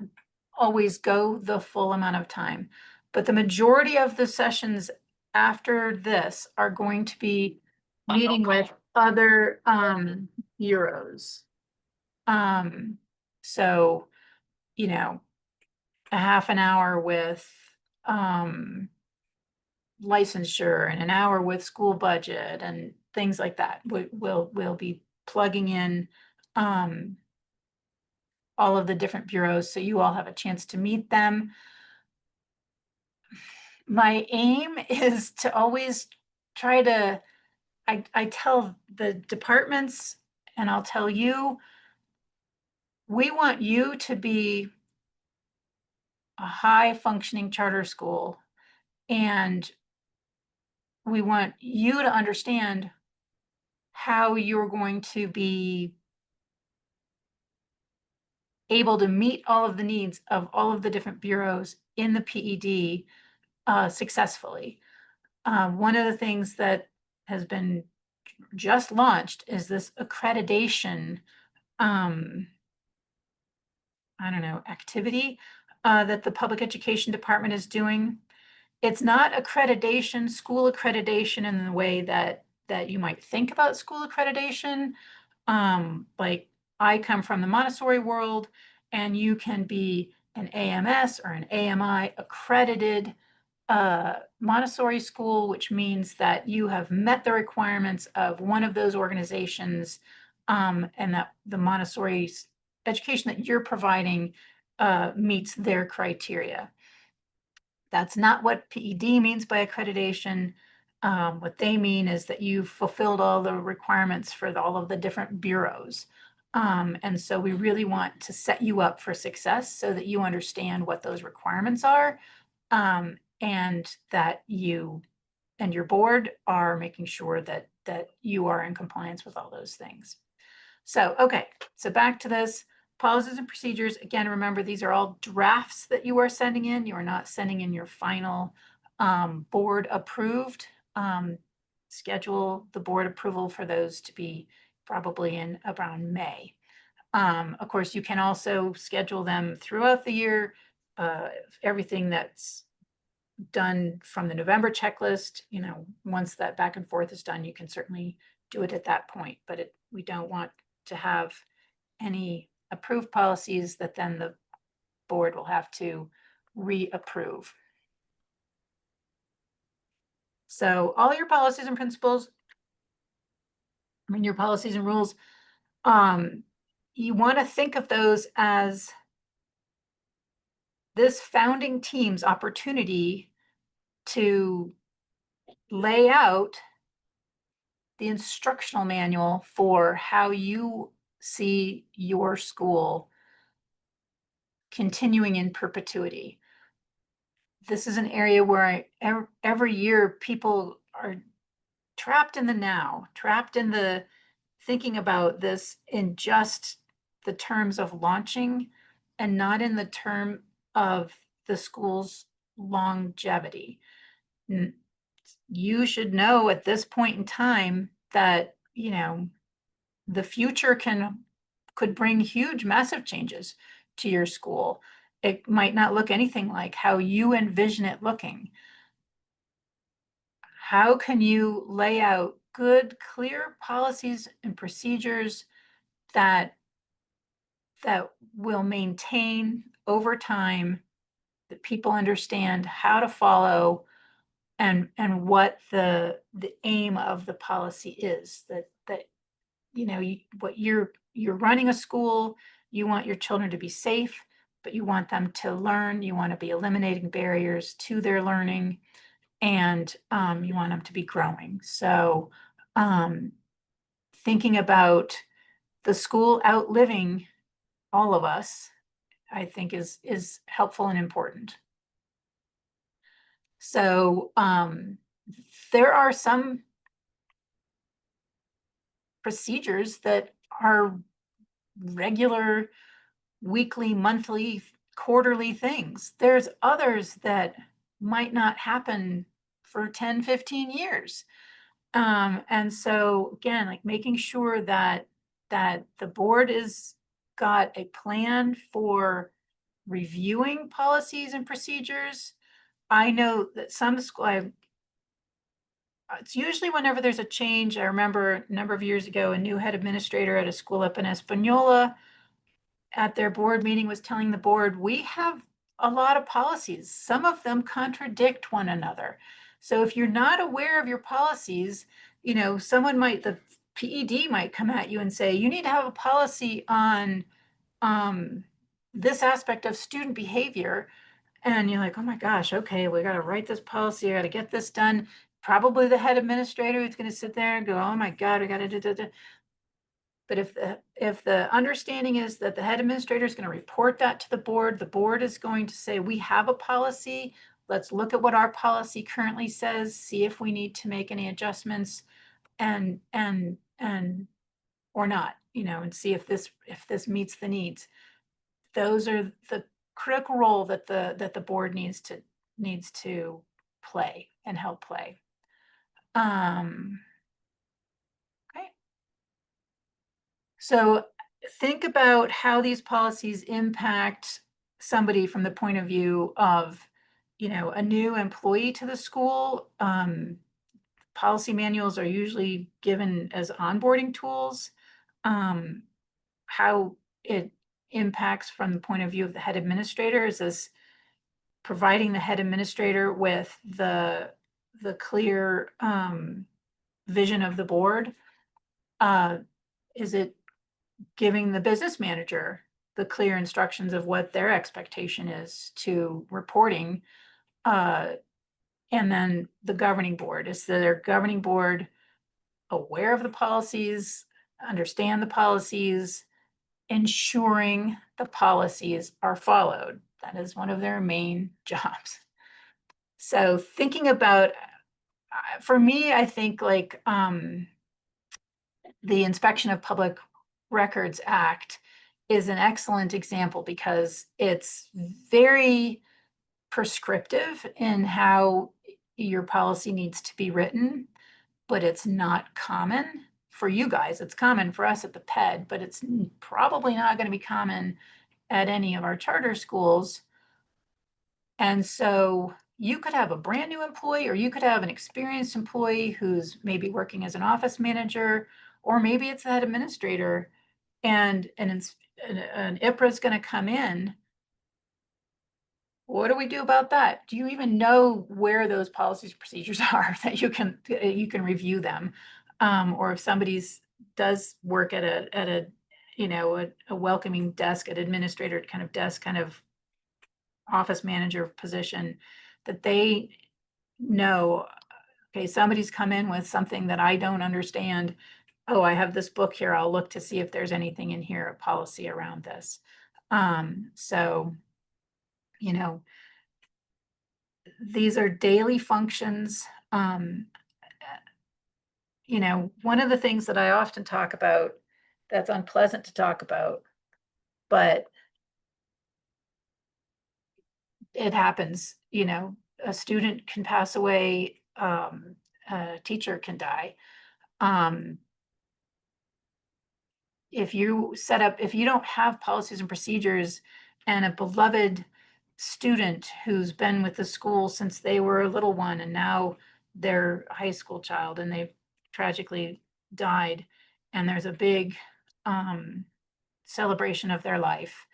always go the full amount of time, but the majority of the sessions after this are going to be meeting with other bureaus. So, a half an hour with licensure and an hour with school budget and things like that. We'll be plugging in all of the different bureaus, so you all have a chance to meet them. My aim is to always try to, I tell the departments, and I'll tell you, we want you to be a high functioning charter school, and we want you to understand how you're going to be able to meet all of the needs of all of the different bureaus in the PED successfully. One of the things that has been just launched is this accreditation, activity that the public education department is doing. It's not accreditation, school accreditation in the way that that you might think about school accreditation. Like I come from the Montessori world, and you can be an AMS or an AMI accredited Montessori school, which means that you have met the requirements of one of those organizations, and that the Montessori education that you're providing meets their criteria. That's not what PED means by accreditation. What they mean is that you've fulfilled all the requirements for all of the different bureaus. And so we really want to set you up for success so that you understand what those requirements are, and that you and your board are making sure that you are in compliance with all those things. So, okay, so back to this. Policies and procedures, again, remember, these are all drafts that you are sending in. You are not sending in your final board approved. Schedule the board approval for those to be probably in around May. Of course, you can also schedule them throughout the year. Everything that's done from the November checklist, you know, once that back and forth is done, you can certainly do it at that point, but we don't want to have any approved policies that then the board will have to reapprove. So all your policies and principles, I mean, your policies and rules, you want to think of those as this founding team's opportunity to lay out the instructional manual for how you see your school continuing in perpetuity. This is an area where every year people are trapped in the now, trapped in the thinking about this in just the terms of launching and not in the term of the school's longevity. You should know at this point in time that, you know, the future could bring huge, massive changes to your school. It might not look anything like how you envision it looking. How can you lay out good, clear policies and procedures that will maintain over time, that people understand how to follow, and what the aim of the policy is, that you know, what you're running a school, you want your children to be safe, but you want them to learn, you want to be eliminating barriers to their learning, and you want them to be growing. So thinking about the school outliving all of us, I think is helpful and important. So there are some procedures that are regular weekly, monthly, quarterly things. There's others that might not happen for 10, 15 years. And so again, like making sure that the board is got a plan for reviewing policies and procedures. I know that some school, it's usually whenever there's a change. I remember a number of years ago, a new head administrator at a school up in Espanola at their board meeting was telling the board, we have a lot of policies. Some of them contradict one another. So if you're not aware of your policies, you know, the PED might come at you and say, you need to have a policy on this aspect of student behavior. And you're like, oh my gosh, okay, we got to write this policy. I got to get this done. Probably the head administrator is going to sit there and go, oh my God, we got to do. But if the understanding is that the head administrator is going to report that to the board is going to say, we have a policy. Let's look at what our policy currently says, see if we need to make any adjustments and or not, you know, and see if this meets the needs. Those are the critical role that the board needs to play and help play. Okay. So think about how these policies impact somebody from the point of view of, you know, a new employee to the school. policy manuals are usually given as onboarding tools. How it impacts from the point of view of the head administrator is this providing the head administrator with the clear vision of the board. Is it giving the business manager the clear instructions of what their expectation is to reporting? And then the governing board, is their governing board aware of the policies, understand the policies, ensuring the policies are followed? That is one of their main jobs. So thinking about, for me, I think like the Inspection of Public Records Act is an excellent example because it's very prescriptive in how your policy needs to be written, but it's not common for you guys. It's common for us at the PED, but it's probably not going to be common at any of our charter schools. And so you could have a brand new employee, or you could have an experienced employee who's maybe working as an office manager, or maybe it's the head administrator, and an IPRA is going to come in. What do we do about that? Do you even know where those policies procedures are that you can review them? Or if somebody's does work at a a welcoming desk, an administrator kind of desk, kind of office manager position, that they know, okay, somebody's come in with something that I don't understand. Oh, I have this book here. I'll look to see if there's anything in here, a policy around this. So, these are daily functions. One of the things that I often talk about that's unpleasant to talk about, but it happens, a student can pass away, a teacher can die. If you don't have policies and procedures, and a beloved student who's been with the school since they were a little one, and now they're a high school child and they've tragically died, and there's a big celebration of their life,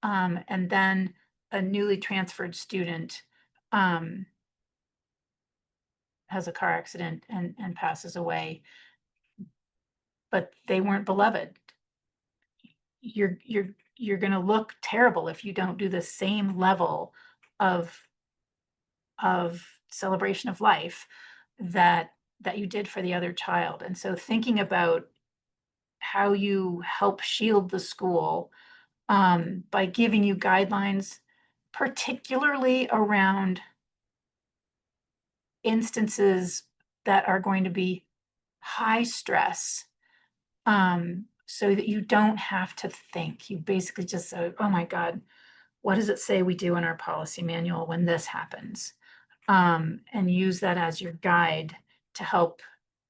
and then a newly transferred student has a car accident and passes away, but they weren't beloved. You're going to look terrible if you don't do the same level of celebration of life that you did for the other child. And so thinking about how you help shield the school by giving you guidelines, particularly around instances that are going to be high stress, so that you don't have to think. You basically just say, oh my God, what does it say we do in our policy manual when this happens? And use that as your guide to help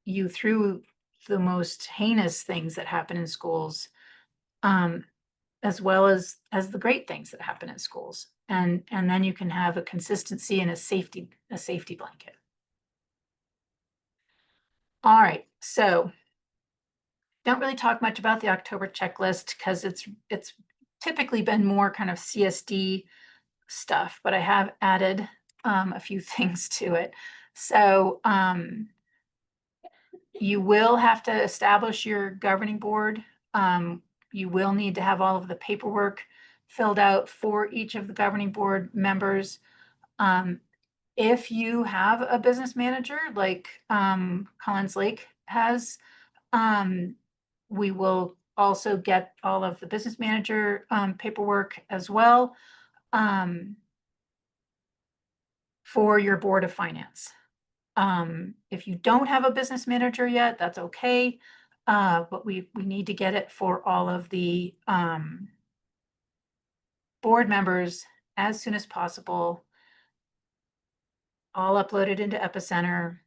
you through the most heinous things that happen in schools, as well as the great things that happen in schools. And then you can have a consistency and a safety blanket. All right, so don't really talk much about the October checklist because it's typically been more kind of CSD stuff, but I have added a few things to it. So you will have to establish your governing board. You will need to have all of the paperwork filled out for each of the governing board members. If you have a business manager like Collins Lake has, we will also get all of the business manager paperwork as well for your board of finance. If you don't have a business manager yet, that's okay, but we need to get it for all of the board members as soon as possible, all uploaded into Epicenter.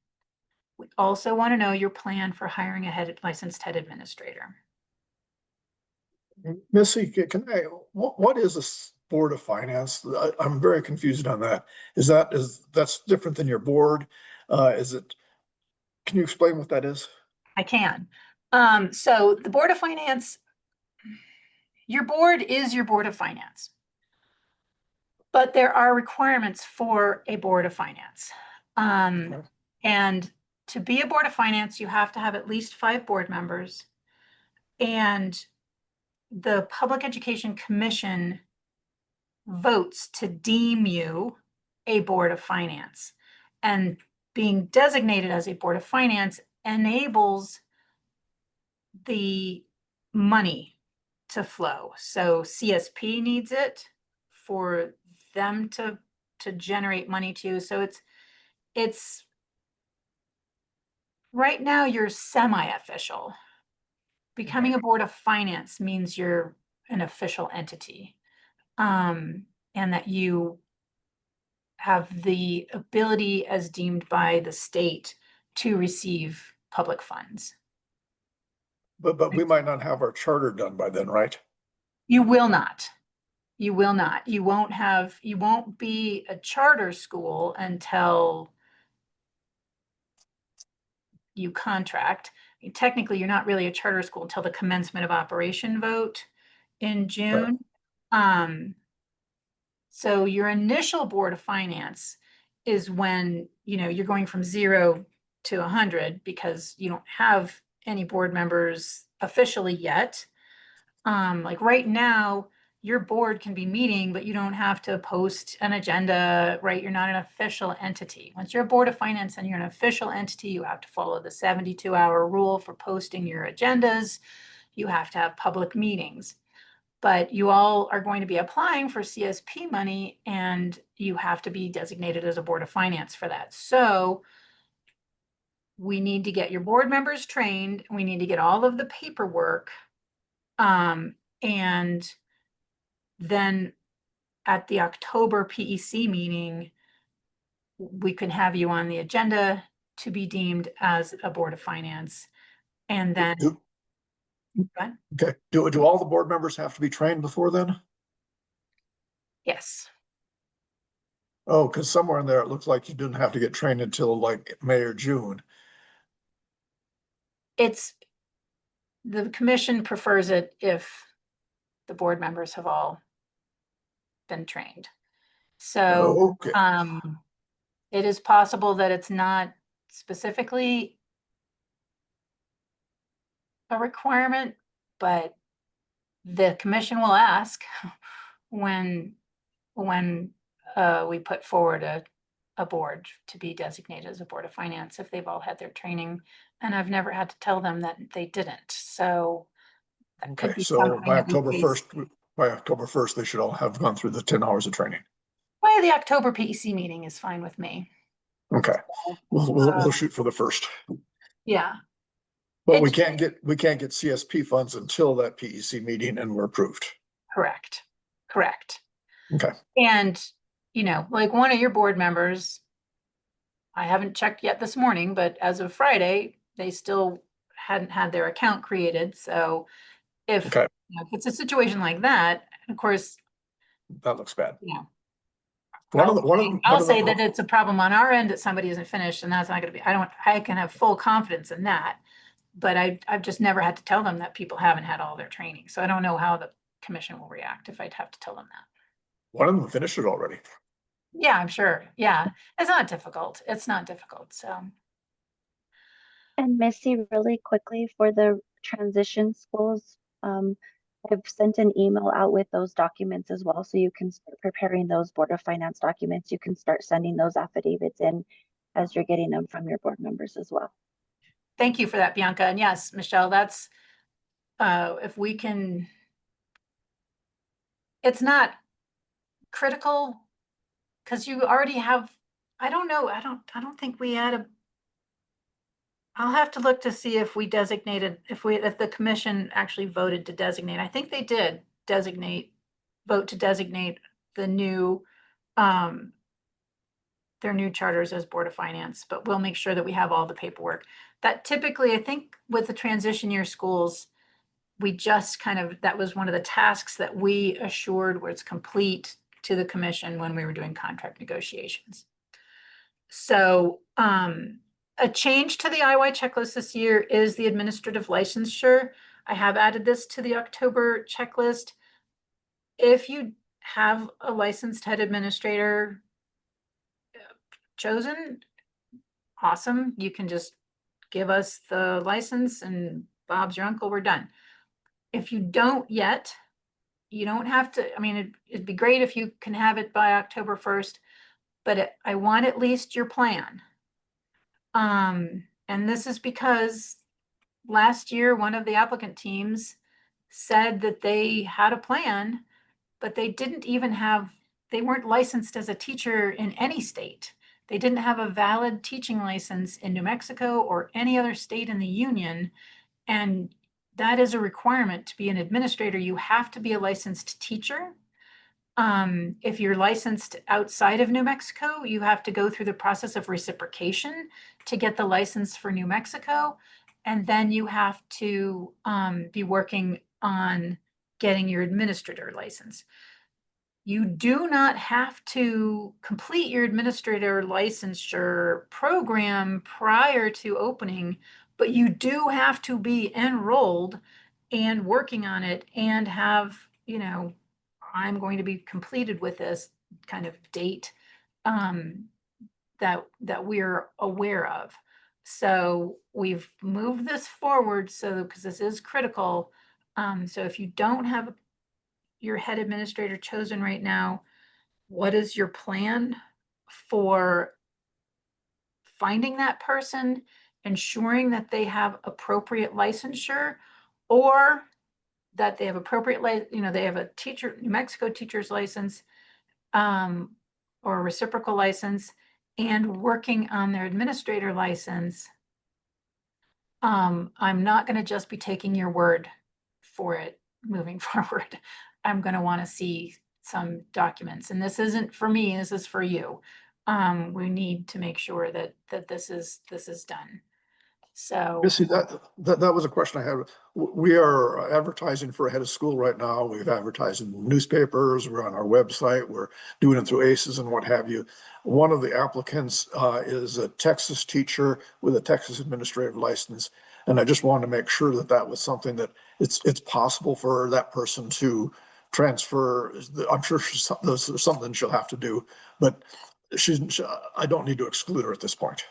We also want to know your plan for hiring a licensed head administrator. Missy, what is a board of finance? I'm very confused on that. That's different than your board? Can Can you explain what that is? I can. So the Board of Finance, your board is your Board of Finance. But there are requirements for a Board of Finance. Okay. And to be a Board of Finance, you have to have at least 5 board members. And the Public Education Commission votes to deem you a Board of Finance. And being designated as a Board of Finance enables the money to flow. So CSP needs it for them to generate money to you. So it's right now you're semi-official. Becoming a Board of Finance means you're an official entity. And that you have the ability as deemed by the state to receive public funds. But we might not have our charter done by then, right? You will not. You will not. You won't be a charter school until you contract. I mean, technically, you're not really a charter school until the commencement of operation vote in June. So your initial Board of Finance is when, you're going from 0 to 100 because you don't have any board members officially yet. Like right now, your board can be meeting, but you don't have to post an agenda, right? You're not an official entity. Once you're a Board of Finance and you're an official entity, you have to follow the 72-hour rule for posting your agendas. You have to have public meetings. But you all are going to be applying for CSP money, and you have to be designated as a Board of Finance for that. So we need to get your board members trained. We need to get all of the paperwork. And then at the October PEC meeting, we can have you on the agenda to be deemed as a Board of Finance. And then, Okay, do all the board members have to be trained before then? yes, Oh, because somewhere in there, it looks like you didn't have to get trained until like May or June. the commission prefers it if the board members have all been trained. So, Okay. it is possible that it's not specifically a requirement, but the commission will ask when we put forward a board to be designated as a Board of Finance if they've all had their training. And I've never had to tell them that they didn't. So that could Okay, be so something by that we October face. 1st, they should all have gone through the 10 hours of training. Well, the October PEC meeting is fine with me. Okay, we'll shoot for the 1st. Yeah. But we can't get CSP funds until that PEC meeting and we're approved. Correct. Okay. And, like one of your board members, I haven't checked yet this morning, but as of Friday, they still hadn't had their account created. So if, Okay. if it's a situation like that, of course, That looks bad. I'll say that it's a problem on our end that somebody isn't finished, and that's not going to be, I can have full confidence in that. But I've just never had to tell them that people haven't had all their training. So I don't know how the commission will react if I'd have to tell them that. One of them finished it already. Yeah, I'm sure. Yeah, it's not difficult. So. And Missy, really quickly for the transition schools, I've sent an email out with those documents as well. So you can start preparing those Board of Finance documents. You can start sending those affidavits in as you're getting them from your board members as well. Thank you for that, Bianca. And yes, Michelle, that's, if we can, it's not critical because you already have, I don't know, I don't think we had I'll have to look to see if we designated, if the commission actually voted to designate. I think they did vote to designate the new, their new charters as Board of Finance, but we'll make sure that we have all the paperwork. That typically, I think with the transition year schools, we just that was one of the tasks that we assured was complete to the commission when we were doing contract negotiations. So, a change to the IY checklist this year is the administrative licensure. I have added this to the October checklist. If you have a licensed head administrator chosen, awesome. You can just give us the license and Bob's your uncle, we're done. If you don't yet, you don't have to, I mean, it'd be great if you can have it by October 1st, but I want at least your plan. And this is because last year, one of the applicant teams said that they had a plan, but they didn't even have, they weren't licensed as a teacher in any state. They didn't have a valid teaching license in New Mexico or any other state in the union. And that is a requirement to be an administrator. You have to be a licensed teacher. If you're licensed outside of New Mexico, you have to go through the process of reciprocation to get the license for New Mexico. And then you have to be working on getting your administrator license. You do not have to complete your administrator licensure program prior to opening, but you do have to be enrolled and working on it and have, you know, I'm going to be completed with this kind of date that we're aware of. So we've moved this forward so because this is critical. So if you don't have your head administrator chosen right now, what is your plan for finding that person, ensuring that they have appropriate licensure, or that they have appropriate, they have a teacher, New Mexico teacher's license, or a reciprocal license, and working on their administrator license. I'm not going to just be taking your word for it moving forward. I'm going to want to see some documents, and this isn't for me, this is for you. We need to make sure that this is done. So Missy, that was a question I had. We are advertising for a head of school right now. We've advertised in newspapers. We're on our website. We're doing it through ACES and what have you. One of the applicants is a Texas teacher with a Texas administrative license. And I just wanted to make sure that that was something that it's possible for that person to transfer. I'm sure there's something she'll have to do, but I don't need to exclude her at this point.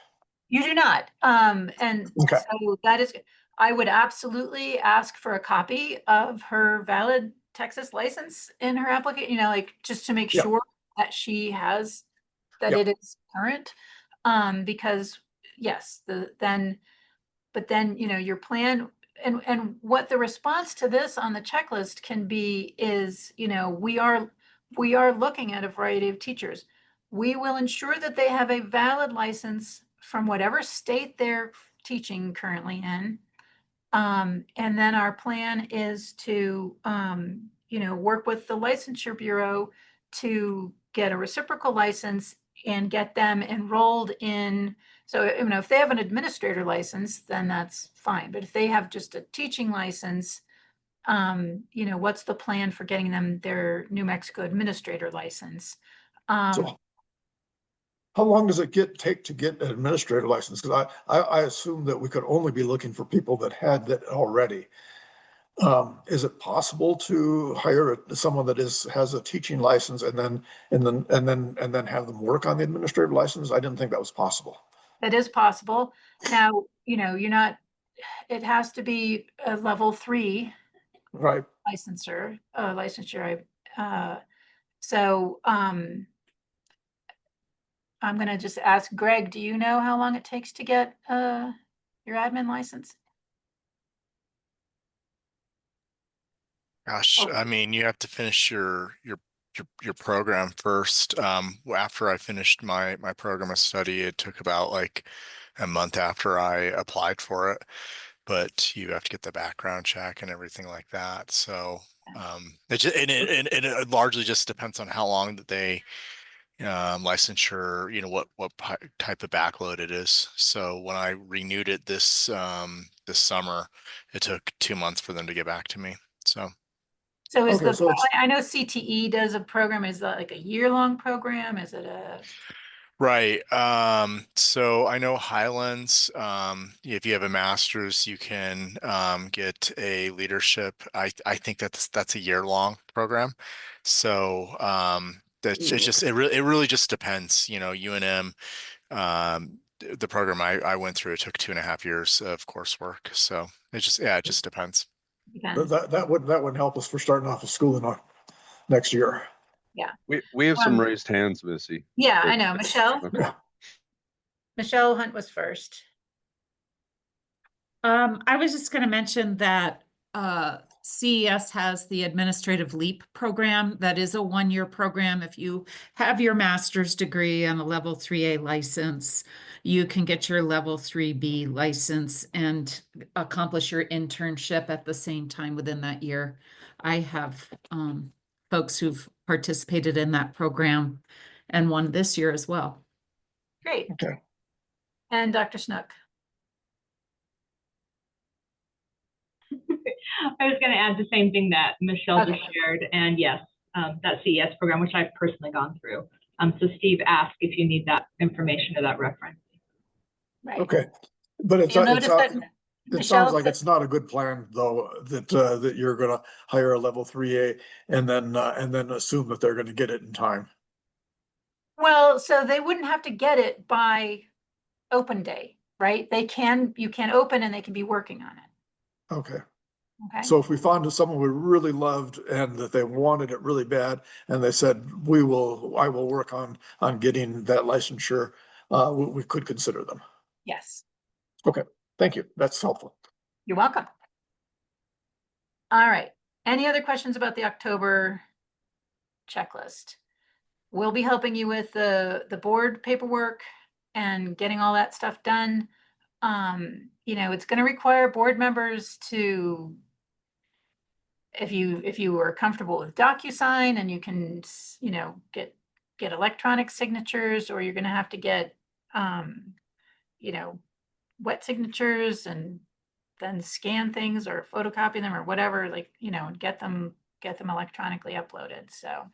you do not. And Okay. so that is, I would absolutely ask for a copy of her valid Texas license in her application, like just to make Yeah. sure that she has, that Yeah. it is current. Because yes, but then, your plan and what the response to this on the checklist can be is, we are looking at a variety of teachers. We will ensure that they have a valid license from whatever state they're teaching currently in. And then our plan is to, work with the licensure bureau to get a reciprocal license and get them enrolled in. So, if they have an administrator license, then that's fine. But if they have just a teaching license, what's the plan for getting them their New Mexico administrator license? So how long does it take to get an administrator license? Because I assume that we could only be looking for people that had that already. Is it possible to hire someone that has a teaching license and then have them work on the administrative license? I didn't think that was possible. That is possible. Now, you're not, it has to be a level 3 Right. licensure. I'm going to just ask Greg, do you know how long it takes to get your admin license? Gosh, I mean, you have to finish your program first. After I finished my program of study, it took about like a month after I applied for it, but you have to get the background check and everything like that. So it largely just depends on how long that they licensure, what type of backload it is. So when I renewed it this summer, it took 2 months for them to get back to me. So is Okay, I know CTE does a program. Is that like a year-long program? Is it a Right. So I know Highlands, if you have a master's, you can get a leadership. I think that's a year-long program. So it's just it really just depends. You know, UNM, the program I went through, it took 2.5 years of coursework. So it just depends. Depends. That wouldn't help us for starting off of school in next year. Yeah. We have some Um, raised hands, Missy. Yeah, But- I know. Michelle? Okay. Yeah. Michelle Hunt was first. I was just going to mention that CES has the Administrative Leap program. That is a 1-year program. If you have your master's degree and a level 3A license, you can get your level 3B license and accomplish your internship at the same time within that year. I have folks who've participated in that program and won this year as well. Great. Okay. And Dr. Snook. I was going to add the same thing that Michelle just Okay. shared, and yes, that CES program, which I've personally gone through. So Steve asked if you need that information or that reference. Right. Okay, but You'll notice that it Michelle sounds like said- it's not a good plan, though, that you're gonna hire a level 3A and then assume that they're gonna get it in time. Well, so they wouldn't have to get it by open day, right? You can open and they can be working on it. Okay, Okay. so if we found someone we really loved and that they wanted it really bad, and they said, I will work on getting that licensure, we could consider them. Yes. Okay, thank you. That's helpful. You're welcome. All right. Any other questions about the October checklist? We'll be helping you with the board paperwork and getting all that stuff done. You know, it's going to require board members to, if you are comfortable with DocuSign and you can, you know, get electronic signatures, or you're going to have to get, you know, wet signatures and then scan things or photocopy them or whatever, like, you know, and get them electronically uploaded. So.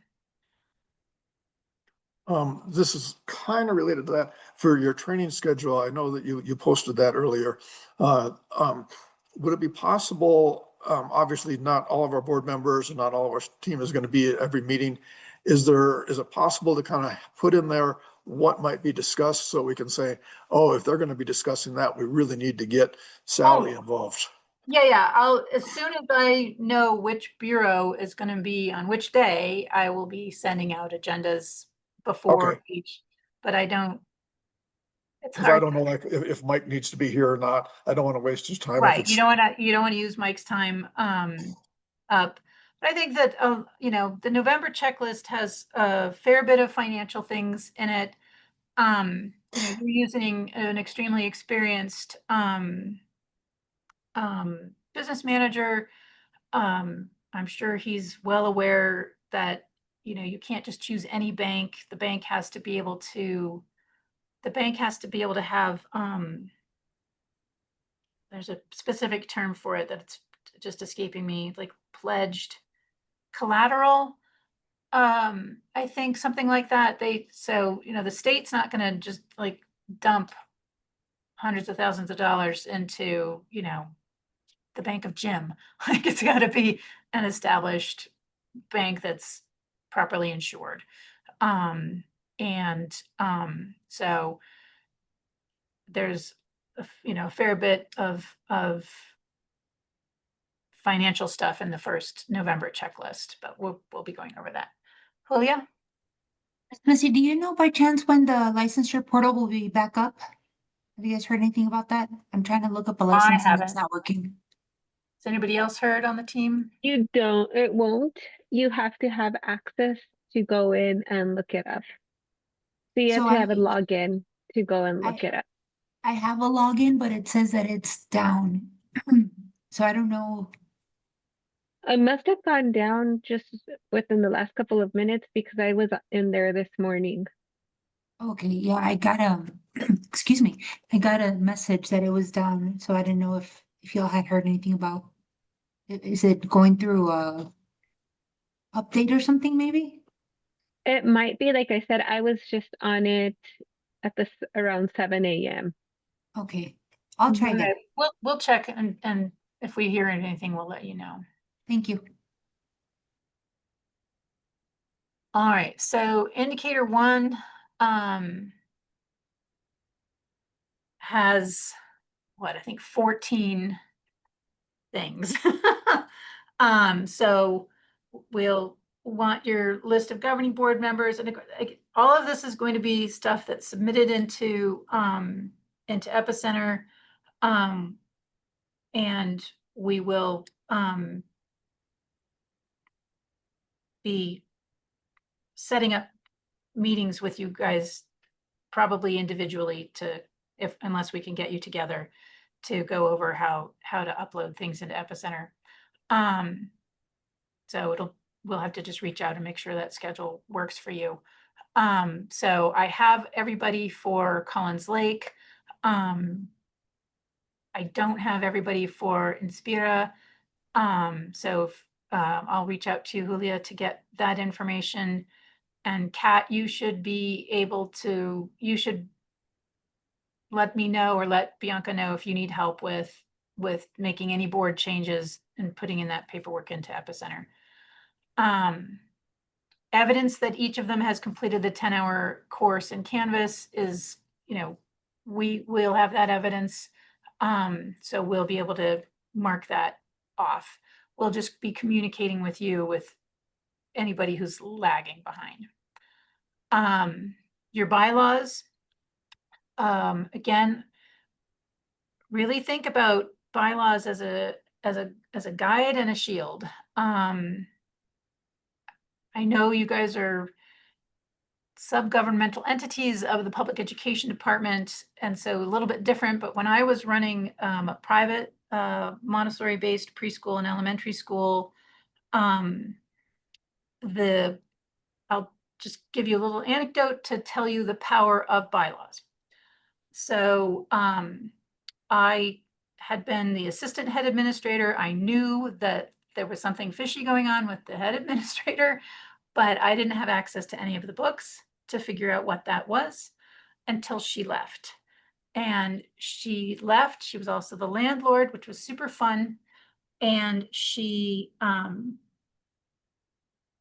This is kind of related to that. For your training schedule, I know that you posted that earlier. Would it be possible, obviously not all of our board members and not all of our team is going to be at every meeting. Is it possible to kind of put in there what might be discussed so we can say, oh, if they're going to be discussing that, we really need to get Sally involved? Yeah. As soon as I know which bureau is going to be on which day, I will be sending out agendas before each, but I don't, it's Because I hard. don't know, like, if Mike needs to be here or not. I don't want to waste his time. If Right. it's, You don't want to use Mike's time up. But I think that, you know, the November checklist has a fair bit of financial things in it. You know, you're using an extremely experienced business manager. I'm sure he's well aware that, you know, you can't just choose any bank. The bank has to be able to have, there's a specific term for it that's just escaping me, like pledged collateral. I think something like that. So, you know, the state's not going to just like dump hundreds of thousands of dollars into, you know, the Bank of Jim. Like, it's got to be an established bank that's properly insured. So there's you know, a fair bit of financial stuff in the first November checklist, but we'll be going over that. Julia? Missy, do you know by chance when the licensure portal will be back up? Have you guys heard anything about that? I'm trying to look up a license and it's haven't. not working. Has anybody else heard on the team? It won't. You have to have access to go in and look it up. So you have So to I have a mean, login to go and look it up. I have a login, but it says that it's down. So I don't know. I must have gone down just within the last couple of minutes because I was in there this morning. Okay, yeah, I got a, excuse me, I got a message that it was down, so I didn't know if y'all had heard anything about, is it going through a update or something maybe? It might be, like I said, I was just on it at this around 7 a.m. Okay, I'll try But that. We'll check, and if we hear anything, we'll let you know. Thank you. All right, so indicator one has what, I think 14 things. So we'll want your list of governing board members, and all of this is going to be stuff that's submitted into Epicenter. And we will be setting up meetings with you guys, probably individually, to, unless we can get you together, to go over how to upload things into Epicenter. So we'll have to just reach out and make sure that schedule works for you. So I have everybody for Collins Lake. I don't have everybody for Inspira. So if, I'll reach out to Julia to get that information. And Kat, you should be able to, you should let me know or let Bianca know if you need help with making any board changes and putting in that paperwork into Epicenter. Evidence that each of them has completed the 10-hour course in Canvas is, we will have that evidence. So we'll be able to mark that off. We'll just be communicating with you with anybody who's lagging behind. Your bylaws, again, really think about bylaws as a guide and a shield. I know you guys are sub-governmental entities of the public education department, and so a little bit different, but when I was running a private Montessori-based preschool and elementary school, I'll just give you a little anecdote to tell you the power of bylaws. So I had been the assistant head administrator. I knew that there was something fishy going on with the head administrator, but I didn't have access to any of the books to figure out what that was until she left. And she left. She was also the landlord, which was super fun. And she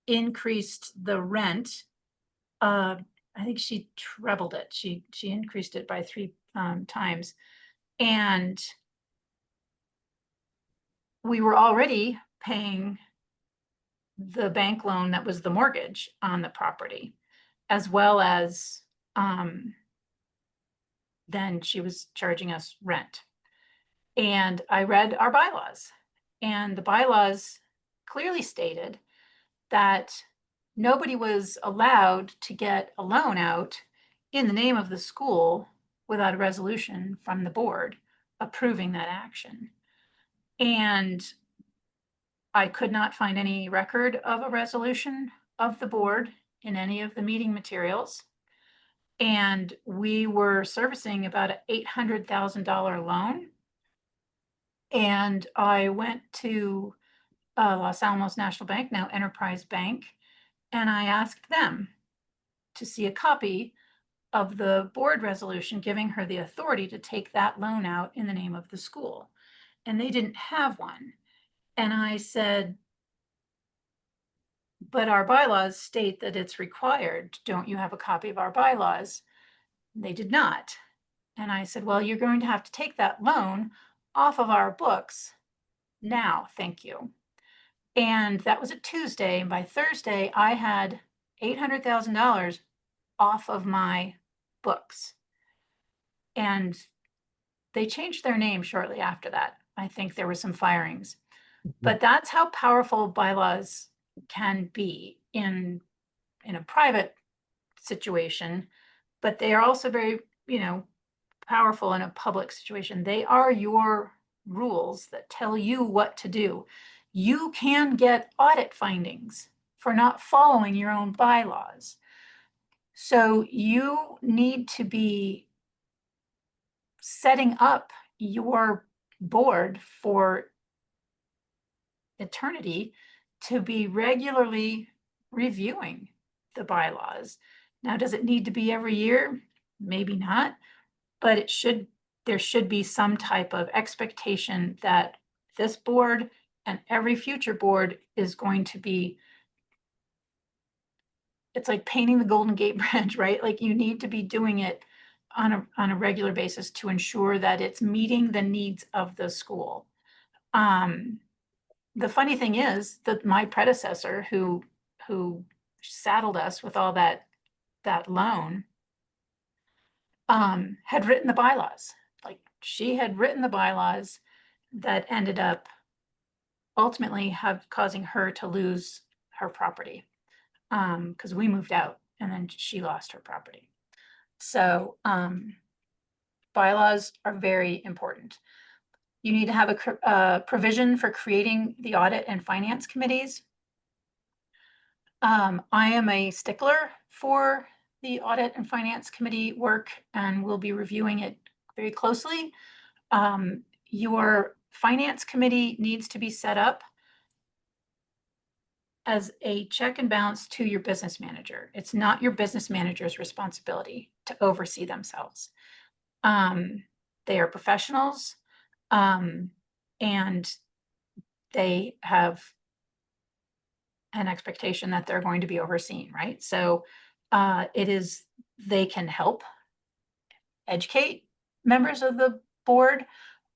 increased the rent. I think she trebled it. She increased it by 3 times. And we were already paying the bank loan that was the mortgage on the property, as well as then she was charging us rent. And I read our bylaws, and the bylaws clearly stated that nobody was allowed to get a loan out in the name of the school without a resolution from the board approving that action. And I could not find any record of a resolution of the board in any of the meeting materials. And we were servicing about an $800,000 loan. And I went to Los Alamos National Bank, now Enterprise Bank, and I asked them to see a copy of the board resolution giving her the authority to take that loan out in the name of the school. And they didn't have one. And I said, but our bylaws state that it's required. Don't you have a copy of our bylaws? They did not. And I said, well, you're going to have to take that loan off of our books now. Thank you. And that was a Tuesday. And by Thursday, I had $800,000 off of my books. And they changed their name shortly after that. I think there were some firings. But that's how powerful bylaws can be in a private situation, but they are also very, powerful in a public situation. They are your rules that tell you what to do. You can get audit findings for not following your own bylaws. So you need to be setting up your board for eternity to be regularly reviewing the bylaws. Now, does it need to be every year? maybe not, but there should be some type of expectation that this board and every future board is going to be, it's like painting the Golden Gate Bridge, right? Like you need to be doing it on a regular basis to ensure that it's meeting the needs of the school. The funny thing is that my predecessor who saddled us with all that loan had written the bylaws. Like she had written the bylaws that ended up ultimately causing her to lose her property. Because we moved out and then she lost her property. So bylaws are very important. You need to have a provision for creating the audit and finance committees. I am a stickler for the audit and finance committee work and will be reviewing it very closely. Your finance committee needs to be set up as a check and balance to your business manager. It's not your business manager's responsibility to oversee themselves. They are professionals, and they have an expectation that they're going to be overseen, right? So they can help educate members of the board,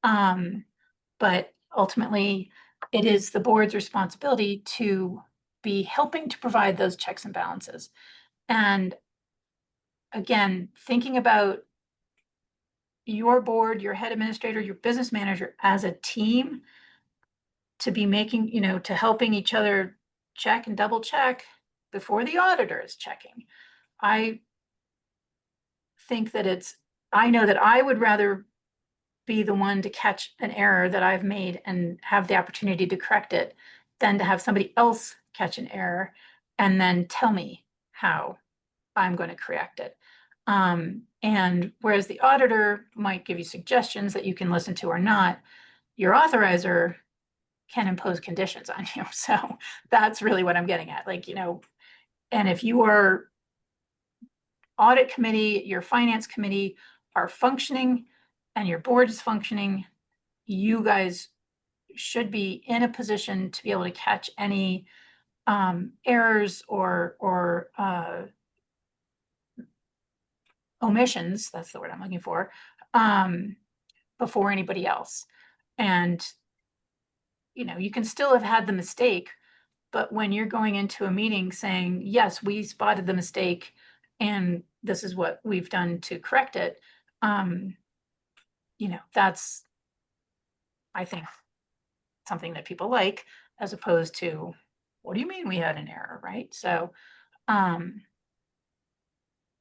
but ultimately it is the board's responsibility to be helping to provide those checks and balances. And again, thinking about your board, your head administrator, your business manager as a team to be making, to helping each other check and double check before the auditor is checking. I think that I know that I would rather be the one to catch an error that I've made and have the opportunity to correct it than to have somebody else catch an error and then tell me how I'm going to correct it. And whereas the auditor might give you suggestions that you can listen to or not, your authorizer can impose conditions on you. So that's really what I'm getting at. Like, and if your audit committee, your finance committee are functioning and your board is functioning, you guys should be in a position to be able to catch any errors or omissions, that's the word I'm looking for, before anybody else. And, you can still have had the mistake, but when you're going into a meeting saying, yes, we spotted the mistake and this is what we've done to correct it, that's, I think, something that people like, as opposed to, what do you mean we had an error, right? So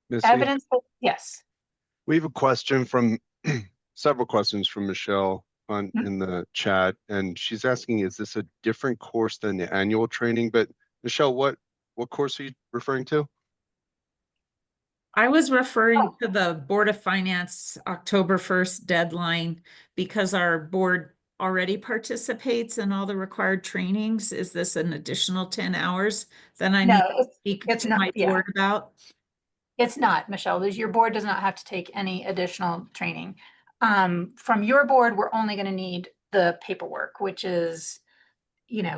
Missy, evidence, yes. we have a question from several questions from Michelle in the chat, and she's asking, is this a different course than the annual training? But Michelle, what course are you referring to? I was referring to the Board of Finance October 1st deadline because our board already participates in all the required trainings. Is this an additional 10 hours that I need to speak to my board about? It's not, Michelle. Your board does not have to take any additional training. From your board, we're only going to need the paperwork, which is,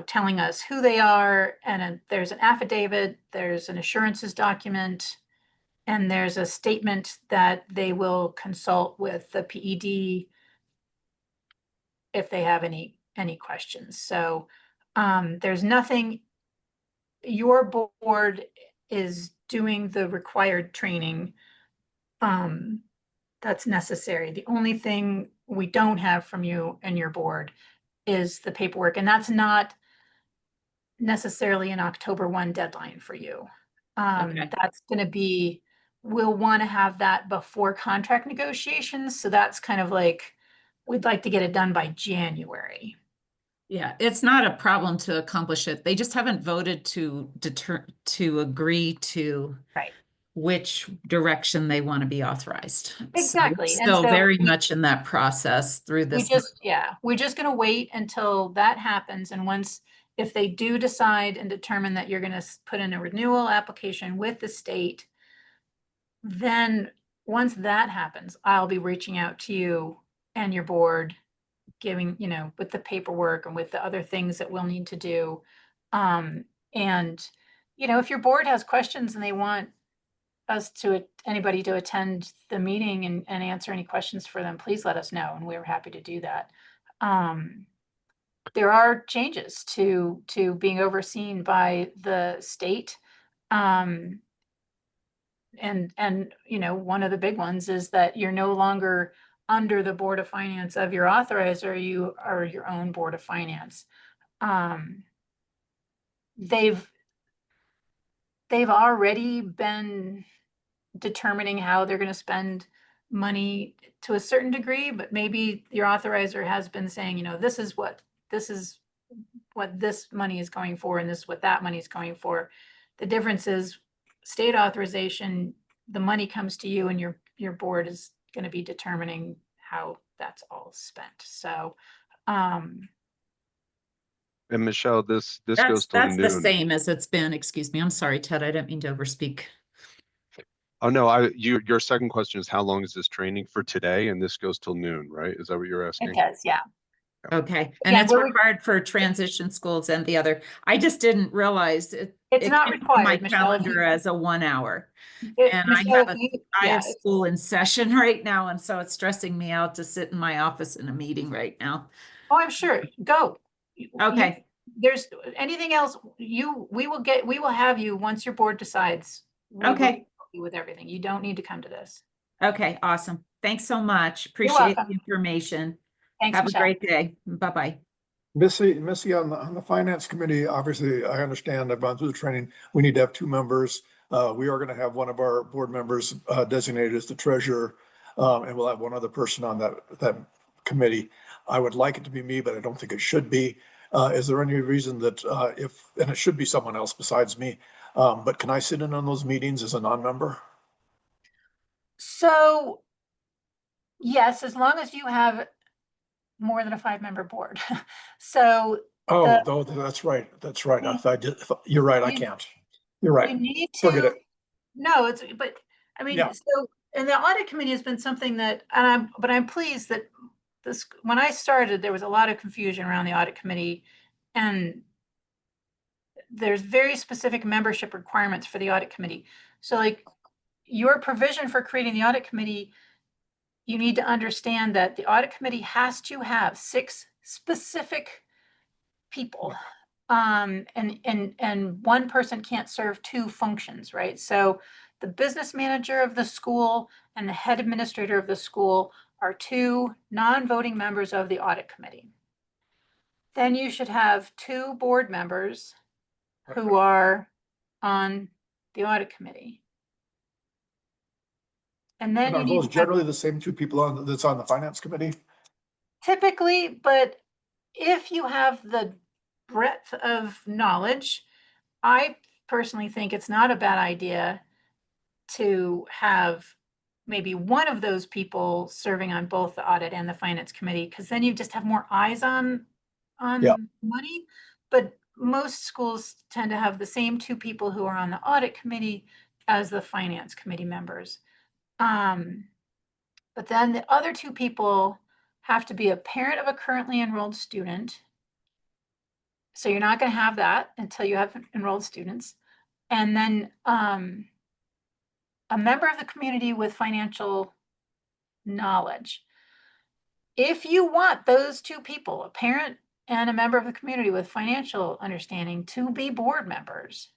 telling us who they are. And there's an affidavit, there's an assurances document, and there's a statement that they will consult with the PED if they have any questions. So there's nothing, your board is doing the required training that's necessary. The only thing we don't have from you and your board is the paperwork, and that's not necessarily an October 1 deadline for you. That's going to be, we'll want to have that before contract negotiations. So that's kind of like, we'd like to get it done by January. Yeah, it's not a problem to accomplish it. They just haven't voted to agree to which direction they want to be authorized. Exactly. So still very much in that process through this. We're just going to wait until that happens. And if they do decide and determine that you're going to put in a renewal application with the state, then once that happens, I'll be reaching out to you and your board, giving, with the paperwork and with the other things that we'll need to do. And, if your board has questions and they want anybody to attend the meeting and answer any questions for them, please let us know, and we're happy to do that. There are changes to being overseen by the state. And one of the big ones is that you're no longer under the Board of Finance of your authorizer, you are your own Board of Finance. They've already been determining how they're going to spend money to a certain degree, but maybe your authorizer has been saying, this is what this money is going for, and this is what that money is going for. The difference is state authorization, the money comes to you, and your board is going to be determining how that's all spent. So, And Michelle, this goes till That's the noon. same as it's been. Excuse me. I'm sorry, Ted. I didn't mean to overspeak. Oh, no, your second question is how long is this training for today? And this goes till noon, right? Is that what you're asking? it does, yeah. Okay, and Yeah, it's required for transition schools and the other. I just didn't realize It's it not came to required, my Michelle. calendar as a 1 hour. And Michelle, I have school in session right now, and so it's stressing me out to sit in my office in a meeting right now. Oh, I'm sure. Go. Okay. There's anything else, we will have you once your board decides. We will Okay. help you with everything. You don't need to come to this. Okay, awesome. Thanks so much. You're Appreciate the welcome. information. Thanks, Have Michelle. a great day. Bye-bye. Missy, on the finance committee, obviously, I understand, I've gone through the training. We need to have 2 members. We are going to have one of our board members designated as the treasurer, and we'll have one other person on that committee. I would like it to be me, but I don't think it should be. Is there any reason that and it should be someone else besides me, but can I sit in on those meetings as a non-member? So, yes, as long as you have more than a 5-member board. So. Oh, that's right. That's right. You're right. I can't. You're right. You need to. Forget it. No, but I mean, Yeah. so, and the audit committee has been something that, but I'm pleased that when I started, there was a lot of confusion around the audit committee, and there's very specific membership requirements for the audit committee. So like your provision for creating the audit committee, you need to understand that the audit committee has to have 6 specific people. And one person can't serve 2 functions, right? So the business manager of the school and the head administrator of the school are 2 non-voting members of the audit committee. Then you should have 2 board members who are on the audit committee. And then And are you need those to have generally the same 2 people that's on the finance committee? typically, but if you have the breadth of knowledge, I personally think it's not a bad idea to have maybe one of those people serving on both the audit and the finance committee, because then you just have more eyes on Yeah. money. But most schools tend to have the same 2 people who are on the audit committee as the finance committee members. But then the other 2 people have to be a parent of a currently enrolled student. So you're not going to have that until you have enrolled students. And then a member of the community with financial knowledge. If you want those 2 people, a parent and a member of the community with financial understanding, to be board members,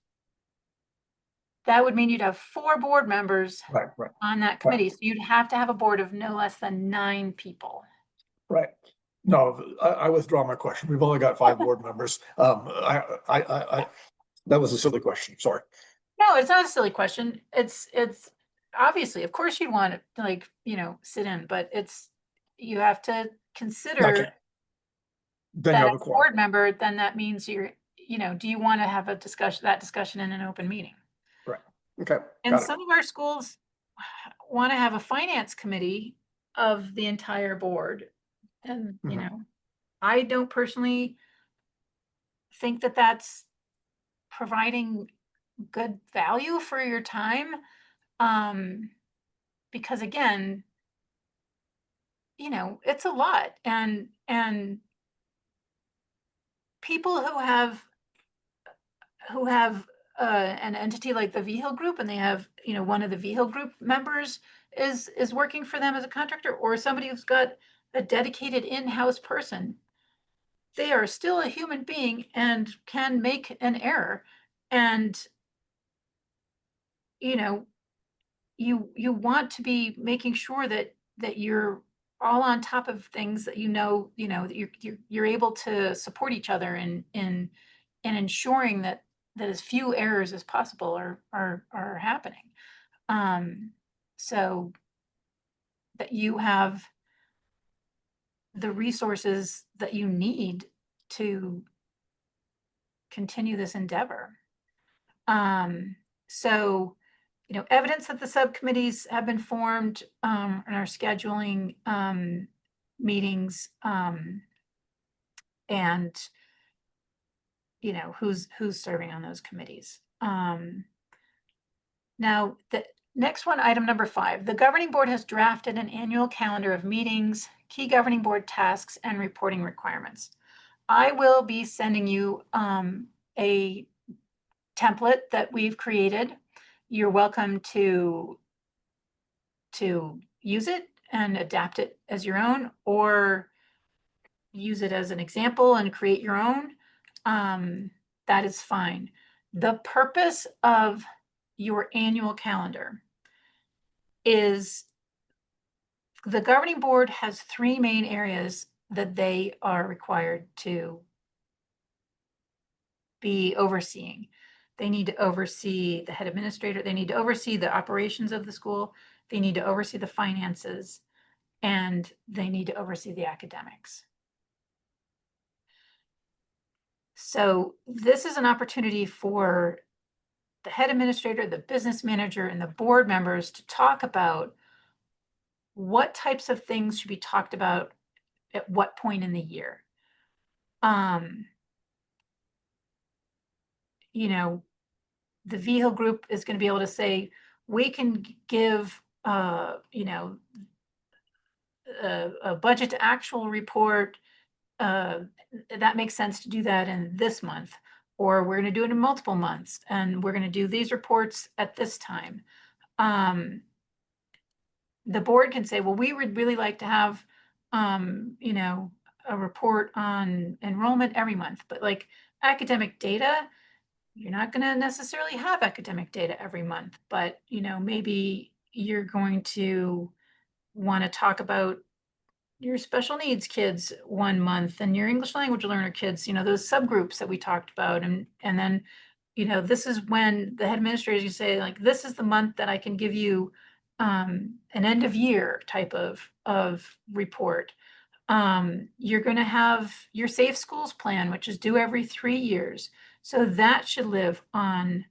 that would mean you'd have 4 board members Right. on that committee. So you'd have to have a board of no less than 9 people. Right. No, I withdraw my question. We've only got 5 board members. That was a silly question. Sorry. No, it's not a silly question. It's obviously, of course you'd want to, sit in, but you have to consider Okay. Then you that have as a a board quorum. member, then that means do you want to have that discussion in an open meeting? Right. Okay. And Got it. some of our schools want to have a finance committee of the entire board. And, I don't personally think that that's providing good value for your time. because again, you know, it's a lot. And people who have an entity like the VHIL group, and they have, you know, one of the VHIL group members is working for them as a contractor, or somebody who's got a dedicated in-house person, they are still a human being and can make an error. And, you know, you want to be making sure that you're all on top of things, that you know, that you're able to support each other in ensuring that as few errors as possible are happening. So that you have the resources that you need to continue this endeavor. So, you know, evidence that the subcommittees have been formed and are scheduling meetings, and, you know, who's serving on those committees. Now, the next one, item number 5, the governing board has drafted an annual calendar of meetings, key governing board tasks, and reporting requirements. I will be sending you a template that we've created. You're welcome to use it and adapt it as your own, or use it as an example and create your own. That is fine. The purpose of your annual calendar is the governing board has 3 main areas that they are required to be overseeing. They need to oversee the head administrator. They need to oversee the operations of the school. They need to oversee the finances, and they need to oversee the academics. So this is an opportunity for the head administrator, the business manager, and the board members to talk about what types of things should be talked about at what point in the year. You know, the VHIL group is going to be able to say, we can give, you know, a budget to actual report. That makes sense to do that in this month, or we're going to do it in multiple months, and we're going to do these reports at this time. The board can say, well, we would really like to have, you know, a report on enrollment every month, but like academic data, you're not going to necessarily have academic data every month, but, you know, maybe you're going to want to talk about your special needs kids one month and your English language learner kids, you know, those subgroups that we talked about. And then, you know, this is when the head administrators, you say, like, this is the month that I can give you an end of year type of report. You're going to have your Safe Schools plan, which is due every 3 years. So that should live on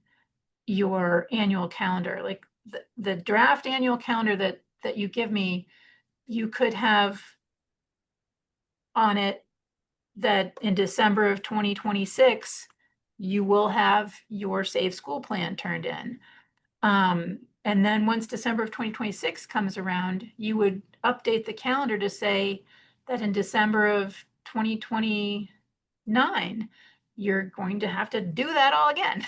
your annual calendar. Like the draft annual calendar that you give me, you could have on it that in December of 2026, you will have your Safe School plan turned in. And then once December of 2026 comes around, you would update the calendar to say that in December of 2029, you're going to have to do that all again.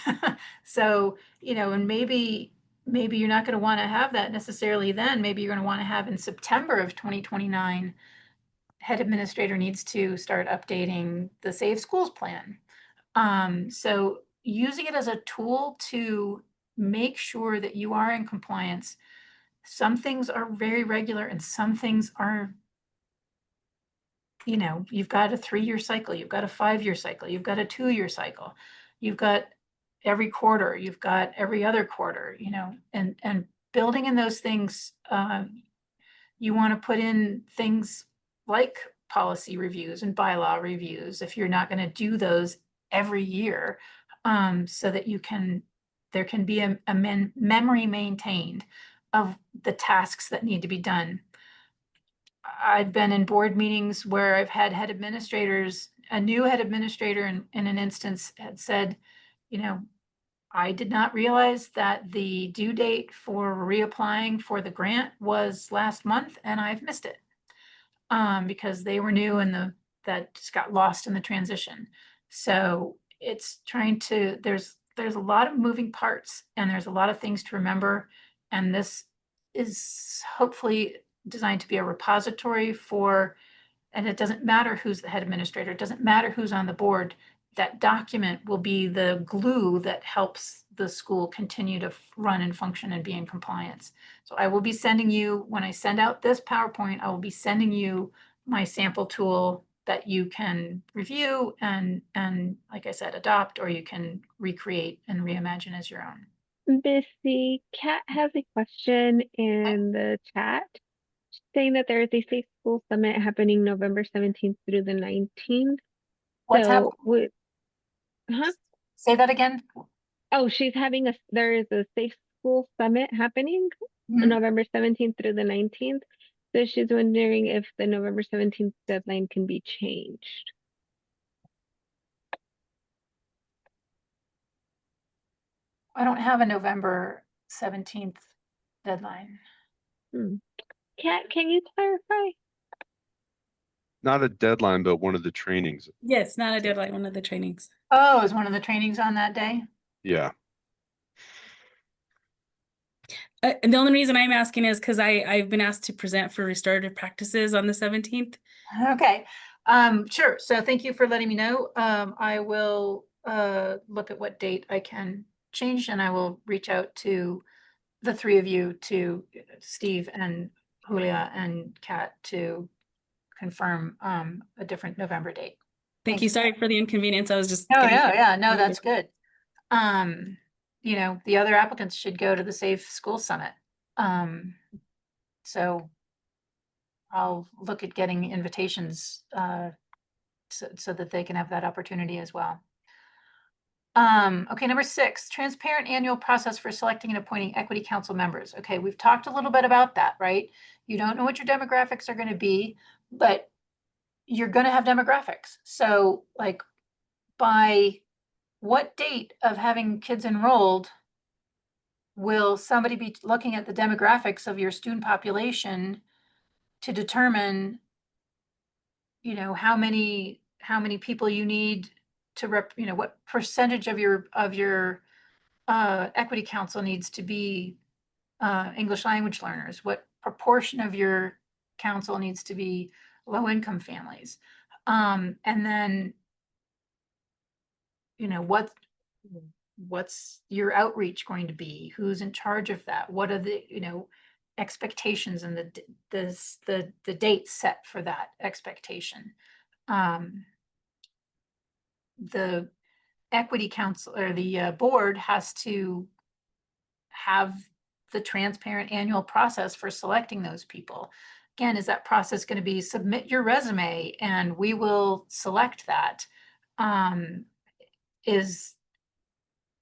So, you know, and maybe you're not going to want to have that necessarily then. Maybe you're going to want to have in September of 2029, head administrator needs to start updating the Safe Schools plan. So using it as a tool to make sure that you are in compliance. Some things are very regular and some things are, you know, you've got a 3-year cycle, you've got a 5-year cycle, you've got a 2-year cycle, you've got every quarter, you've got every other quarter, you know, and building in those things, you want to put in things like policy reviews and bylaw reviews if you're not going to do those every year, so that there can be a memory maintained of the tasks that need to be done. I've been in board meetings where I've had head administrators, a new head administrator in an instance had said, you know, I did not realize that the due date for reapplying for the grant was last month, and I've missed it. Because they were new and that just got lost in the transition. So it's trying to, there's a lot of moving parts and there's a lot of things to remember. And this is hopefully designed to be a repository for, and it doesn't matter who's the head administrator, it doesn't matter who's on the board. That document will be the glue that helps the school continue to run and function and be in compliance. So I will be sending you, when I send out this PowerPoint, I will be sending you my sample tool that you can review and like I said, adopt, or you can recreate and reimagine as your own. Missy, Kat has a question in the chat saying that there is a Safe School Summit happening November 17th through the 19th. What's So would, Say that again. Oh, there is a Safe School Summit happening November 17th through the 19th. So she's wondering if the November 17th deadline can be changed. I don't have a November 17th deadline. Kat, can you clarify? Not a deadline, but one of the trainings. Yes, not a deadline, one of the trainings. Oh, is one of the trainings on that day? Yeah. And the only reason I'm asking is because I've been asked to present for restorative practices on the 17th. Okay, sure. So thank you for letting me know. I will look at what date I can change, and I will reach out to the three of you, to Steve and Julia and Kat, to confirm a different November date. Thank you. Sorry for the inconvenience. I was just Oh, getting. yeah, no, that's good. You know, the other applicants should go to the Safe School Summit. So I'll look at getting invitations so that they can have that opportunity as well. Okay, number 6, transparent annual process for selecting and appointing equity council members. Okay, we've talked a little bit about that, right? You don't know what your demographics are going to be, but you're going to have demographics. So like, by what date of having kids enrolled will somebody be looking at the demographics of your student population to determine, you know, how many people you need to what percentage of your equity council needs to be English language learners, what proportion of your council needs to be low income families, and then, you know, what's your outreach going to be, who's in charge of that, what are the, you know, expectations and the dates set for that expectation. The equity council or the board has to have the transparent annual process for selecting those people. Again, is that process going to be submit your resume and we will select that? Is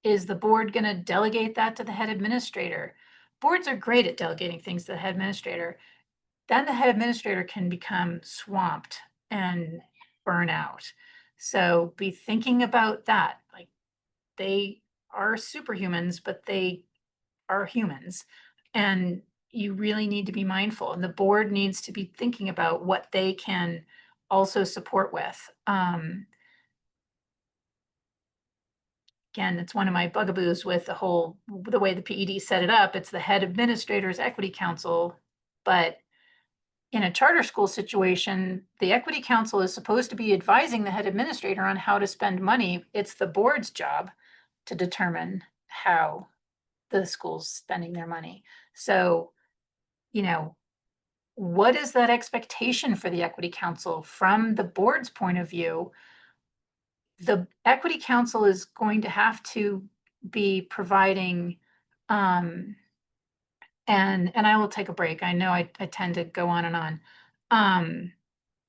the board going to delegate that to the head administrator? Boards are great at delegating things to the head administrator. Then the head administrator can become swamped and burn out. So be thinking about that. Like, they are superhumans, but they are humans. And you really need to be mindful. And the board needs to be thinking about what they can also support with. Again, it's one of my bugaboos with the way the PED set it up. It's the head administrator's equity council, but in a charter school situation, the equity council is supposed to be advising the head administrator on how to spend money. It's the board's job to determine how the school's spending their money. So, you know, what is that expectation for the equity council from the board's point of view? The equity council is going to have to be providing, and I will take a break. I know I tend to go on and on.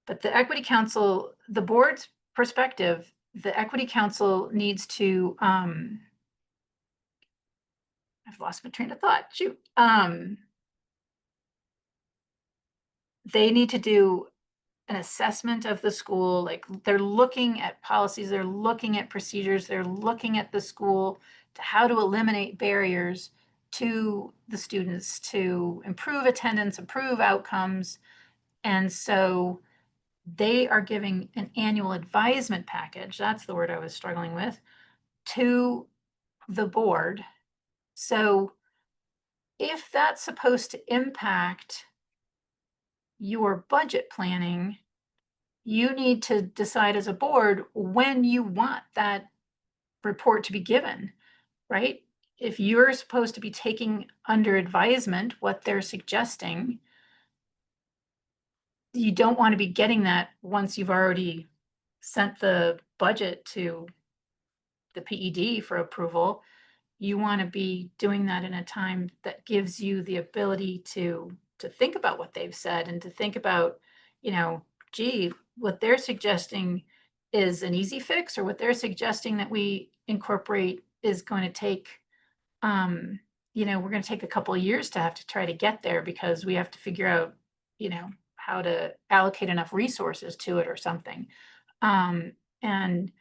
But the equity council, the board's perspective, the equity council needs to, I've lost my train of thought, shoot. They need to do an assessment of the school. Like, they're looking at policies, they're looking at procedures, they're looking at the school how to eliminate barriers to the students to improve attendance, improve outcomes. And so they are giving an annual advisement package, that's the word I was struggling with, to the board. So if that's supposed to impact your budget planning, you need to decide as a board when you want that report to be given, right? If you're supposed to be taking under advisement what they're suggesting, you don't want to be getting that once you've already sent the budget to the PED for approval. You want to be doing that in a time that gives you the ability to think about what they've said and to think about, you know, gee, what they're suggesting is an easy fix, or what they're suggesting that we incorporate is going to take, you know, we're going to take a couple of years to have to try to get there because we have to figure out, you know, how to allocate enough resources to it or something. And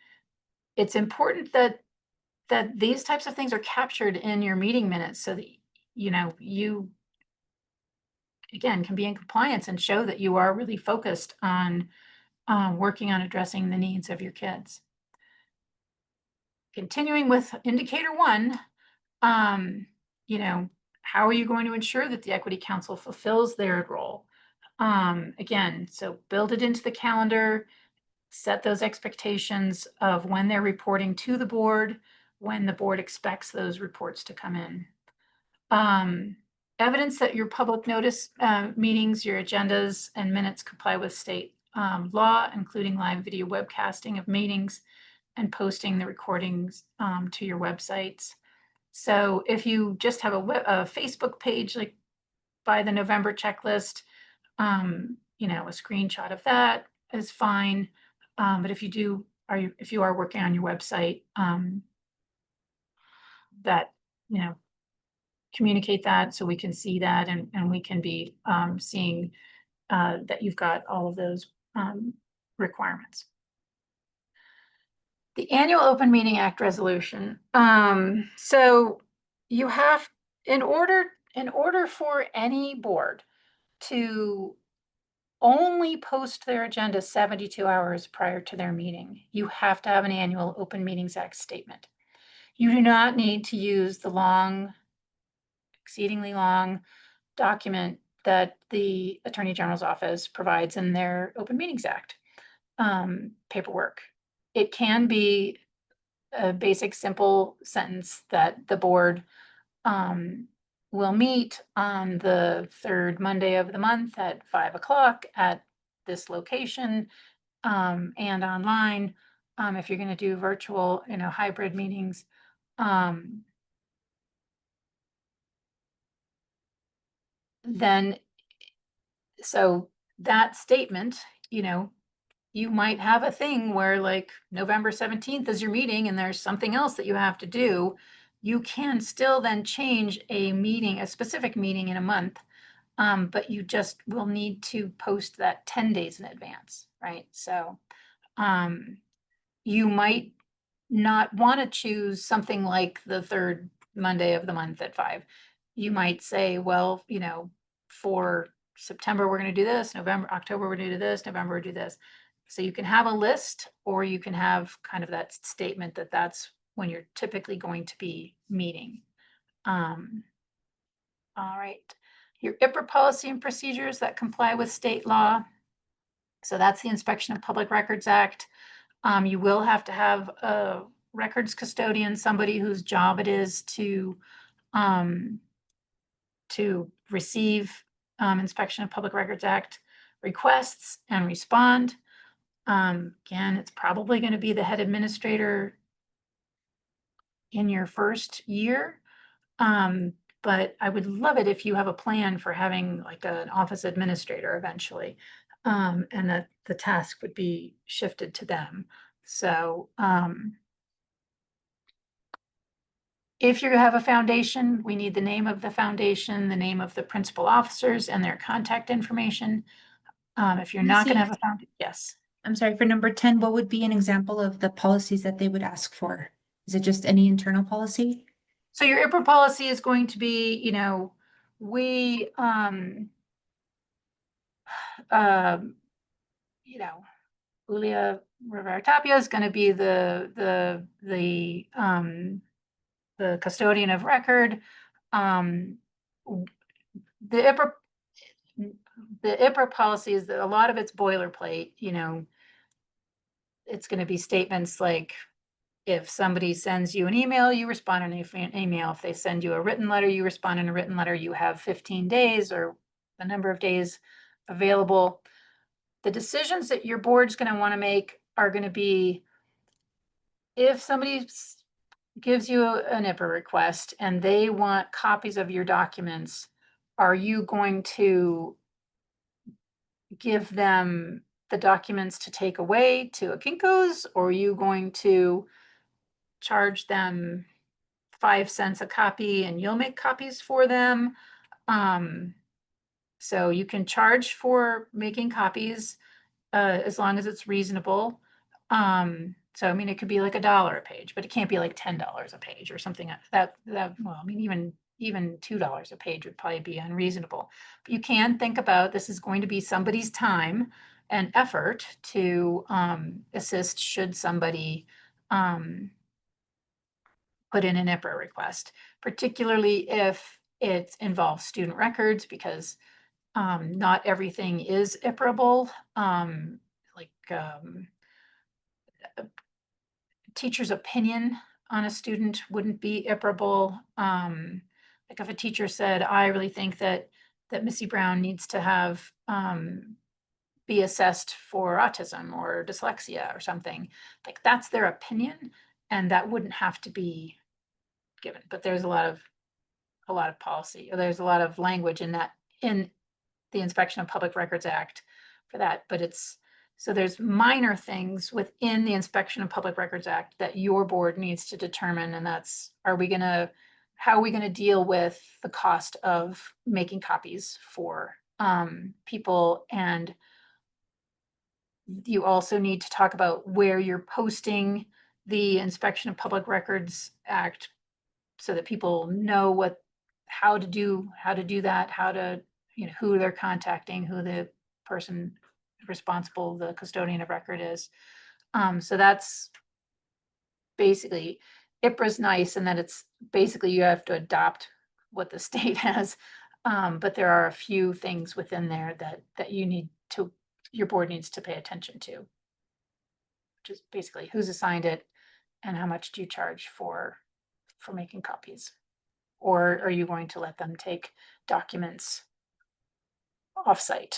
it's important that these types of things are captured in your meeting minutes so that, you know, you again can be in compliance and show that you are really focused on working on addressing the needs of your kids. Continuing with indicator 1, you know, how are you going to ensure that the Equity Council fulfills their role? Again, so build it into the calendar, set those expectations of when they're reporting to the board, when the board expects those reports to come in. Evidence that your public notice meetings, your agendas and minutes comply with state law, including live video webcasting of meetings and posting the recordings to your websites. So if you just have a Facebook page, like by the November checklist, you know, a screenshot of that is fine. But if you are working on your website, that, you know, communicate that so we can see that and we can be seeing that you've got all of those requirements. The annual Open Meeting Act resolution. So you have, in order for any board to only post their agenda 72 hours prior to their meeting, you have to have an annual Open Meetings Act statement. You do not need to use the long, exceedingly long document that the Attorney General's office provides in their Open Meetings Act paperwork. It can be a basic, simple sentence that the board will meet on the third Monday of the month at 5 o'clock at this location and online. If you're going to do virtual, you know, hybrid meetings. Then, so that statement, you know, you might have a thing where like November 17th is your meeting and there's something else that you have to do. You can still then change a meeting, a specific meeting in a month, but you just will need to post that 10 days in advance, right? So you might not want to choose something like the third Monday of the month at 5. You might say, well, you know, for September, we're going to do this, November, October, we're going to do this, November, do this. So you can have a list, or you can have kind of that statement that that's when you're typically going to be meeting. All right. Your IPRA policy and procedures that comply with state law. So that's the Inspection of Public Records Act. You will have to have a records custodian, somebody whose job it is to receive Inspection of Public Records Act requests and respond. Again, it's probably going to be the head administrator in your first year. But I would love it if you have a plan for having like an office administrator eventually, and that the task would be shifted to them. So if you have a foundation, we need the name of the foundation, the name of the principal officers and their contact information. If you're not going to have a foundation, yes. I'm sorry, for number 10, what would be an example of the policies that they would ask for? Is it just any internal policy? So your IPRA policy is going to be, we, you know, Julia Rivera Tapia is going to be the custodian of record. The IPRA, policy is that a lot of it's boilerplate, it's going to be statements like, if somebody sends you an email, you respond in an email. If they send you a written letter, you respond in a written letter. You have 15 days or the number of days available. The decisions that your board's going to want to make are going to be, if somebody gives you an IPA request and they want copies of your documents, are you going to give them the documents to take away to a Kinko's, or are you going to charge them 5 cents a copy and you'll make copies for them? So you can charge for making copies as long as it's reasonable. So I mean, it could be like $1 a page, but it can't be like $10 a page or something well, I mean, even $2 a page would probably be unreasonable. But you can think about, this is going to be somebody's time and effort to assist should somebody put in an IPRA request, particularly if it involves student records, because not everything is IPRA-able. Teacher's opinion on a student wouldn't be IPRA-able. Like if a teacher said, I really think that Missy Brown needs to have be assessed for autism or dyslexia or something, like that's their opinion, and that wouldn't have to be given. But there's a lot of policy, or there's a lot of language in the Inspection of Public Records Act for that. But so there's minor things within the Inspection of Public Records Act that your board needs to determine, and that's, how are we going to deal with the cost of making copies for people? And you also need to talk about where you're posting the Inspection of Public Records Act, so that people know how to do that, who they're contacting, who the person responsible, the custodian of record is. So that's basically, IPRA's nice in that it's basically, you have to adopt what the state has. But there are a few things within there that your board needs to pay attention to, which is basically who's assigned it and how much do you charge for making copies? Or are you going to let them take documents offsite?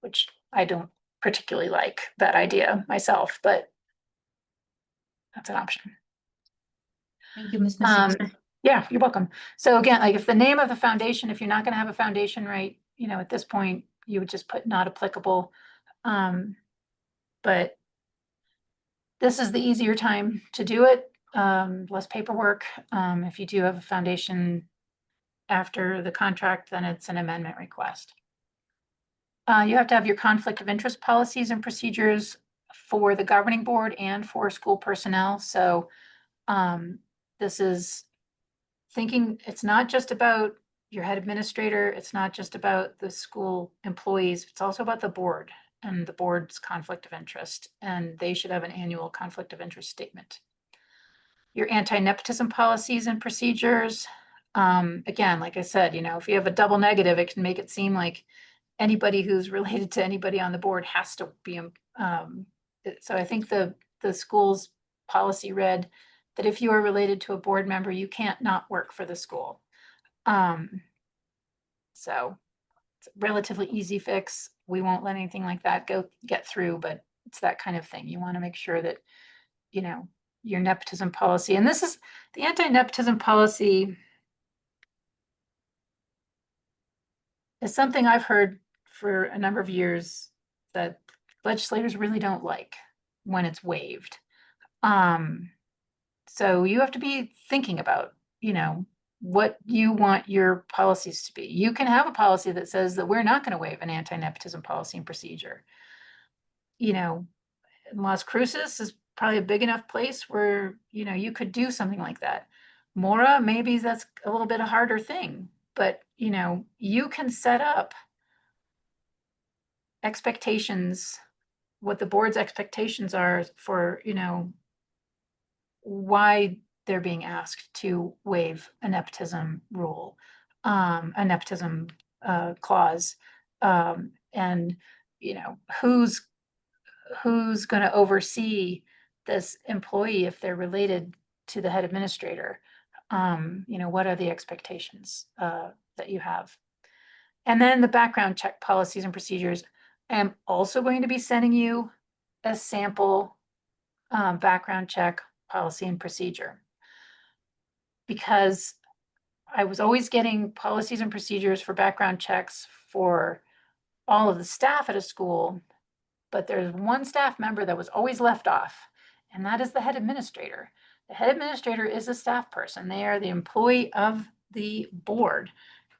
Which I don't particularly like that idea myself, but that's an option. Thank you, Ms. Missy. Yeah, you're welcome. So again, like if the name of the foundation, if you're not going to have a foundation, right, at this point, you would just put not applicable. But this is the easier time to do it, less paperwork. If you do have a foundation after the contract, then it's an amendment request. You have to have your conflict of interest policies and procedures for the governing board and for school personnel. So this is thinking, it's not just about your head administrator, it's not just about the school employees, it's also about the board and the board's conflict of interest, and they should have an annual conflict of interest statement. Your anti-nepotism policies and procedures. Again, like I said, if you have a double negative, it can make it seem like anybody who's related to anybody on the board has to be. So I think the school's policy read that if you are related to a board member, you can't not work for the school. So it's a relatively easy fix. We won't let anything like that get through, but it's that kind of thing. You want to make sure that, your nepotism policy, and this is the anti-nepotism policy, is something I've heard for a number of years that legislators really don't like when it's waived. So you have to be thinking about, what you want your policies to be. You can have a policy that says that we're not going to waive an anti-nepotism policy and procedure. Las Cruces is probably a big enough place where, you know, you could do something like that. Mora, maybe that's a little bit a harder thing, but you know, you can set up expectations, what the board's expectations are for, you know, why they're being asked to waive a nepotism rule, a nepotism clause, and you know, who's going to oversee this employee if they're related to the head administrator. You know, what are the expectations that you have? And then the background check policies and procedures. I'm also going to be sending you a sample background check policy and procedure, because I was always getting policies and procedures for background checks for all of the staff at a school, but there's one staff member that was always left off, and that is the head administrator. The head administrator is a staff person. They are the employee of the board.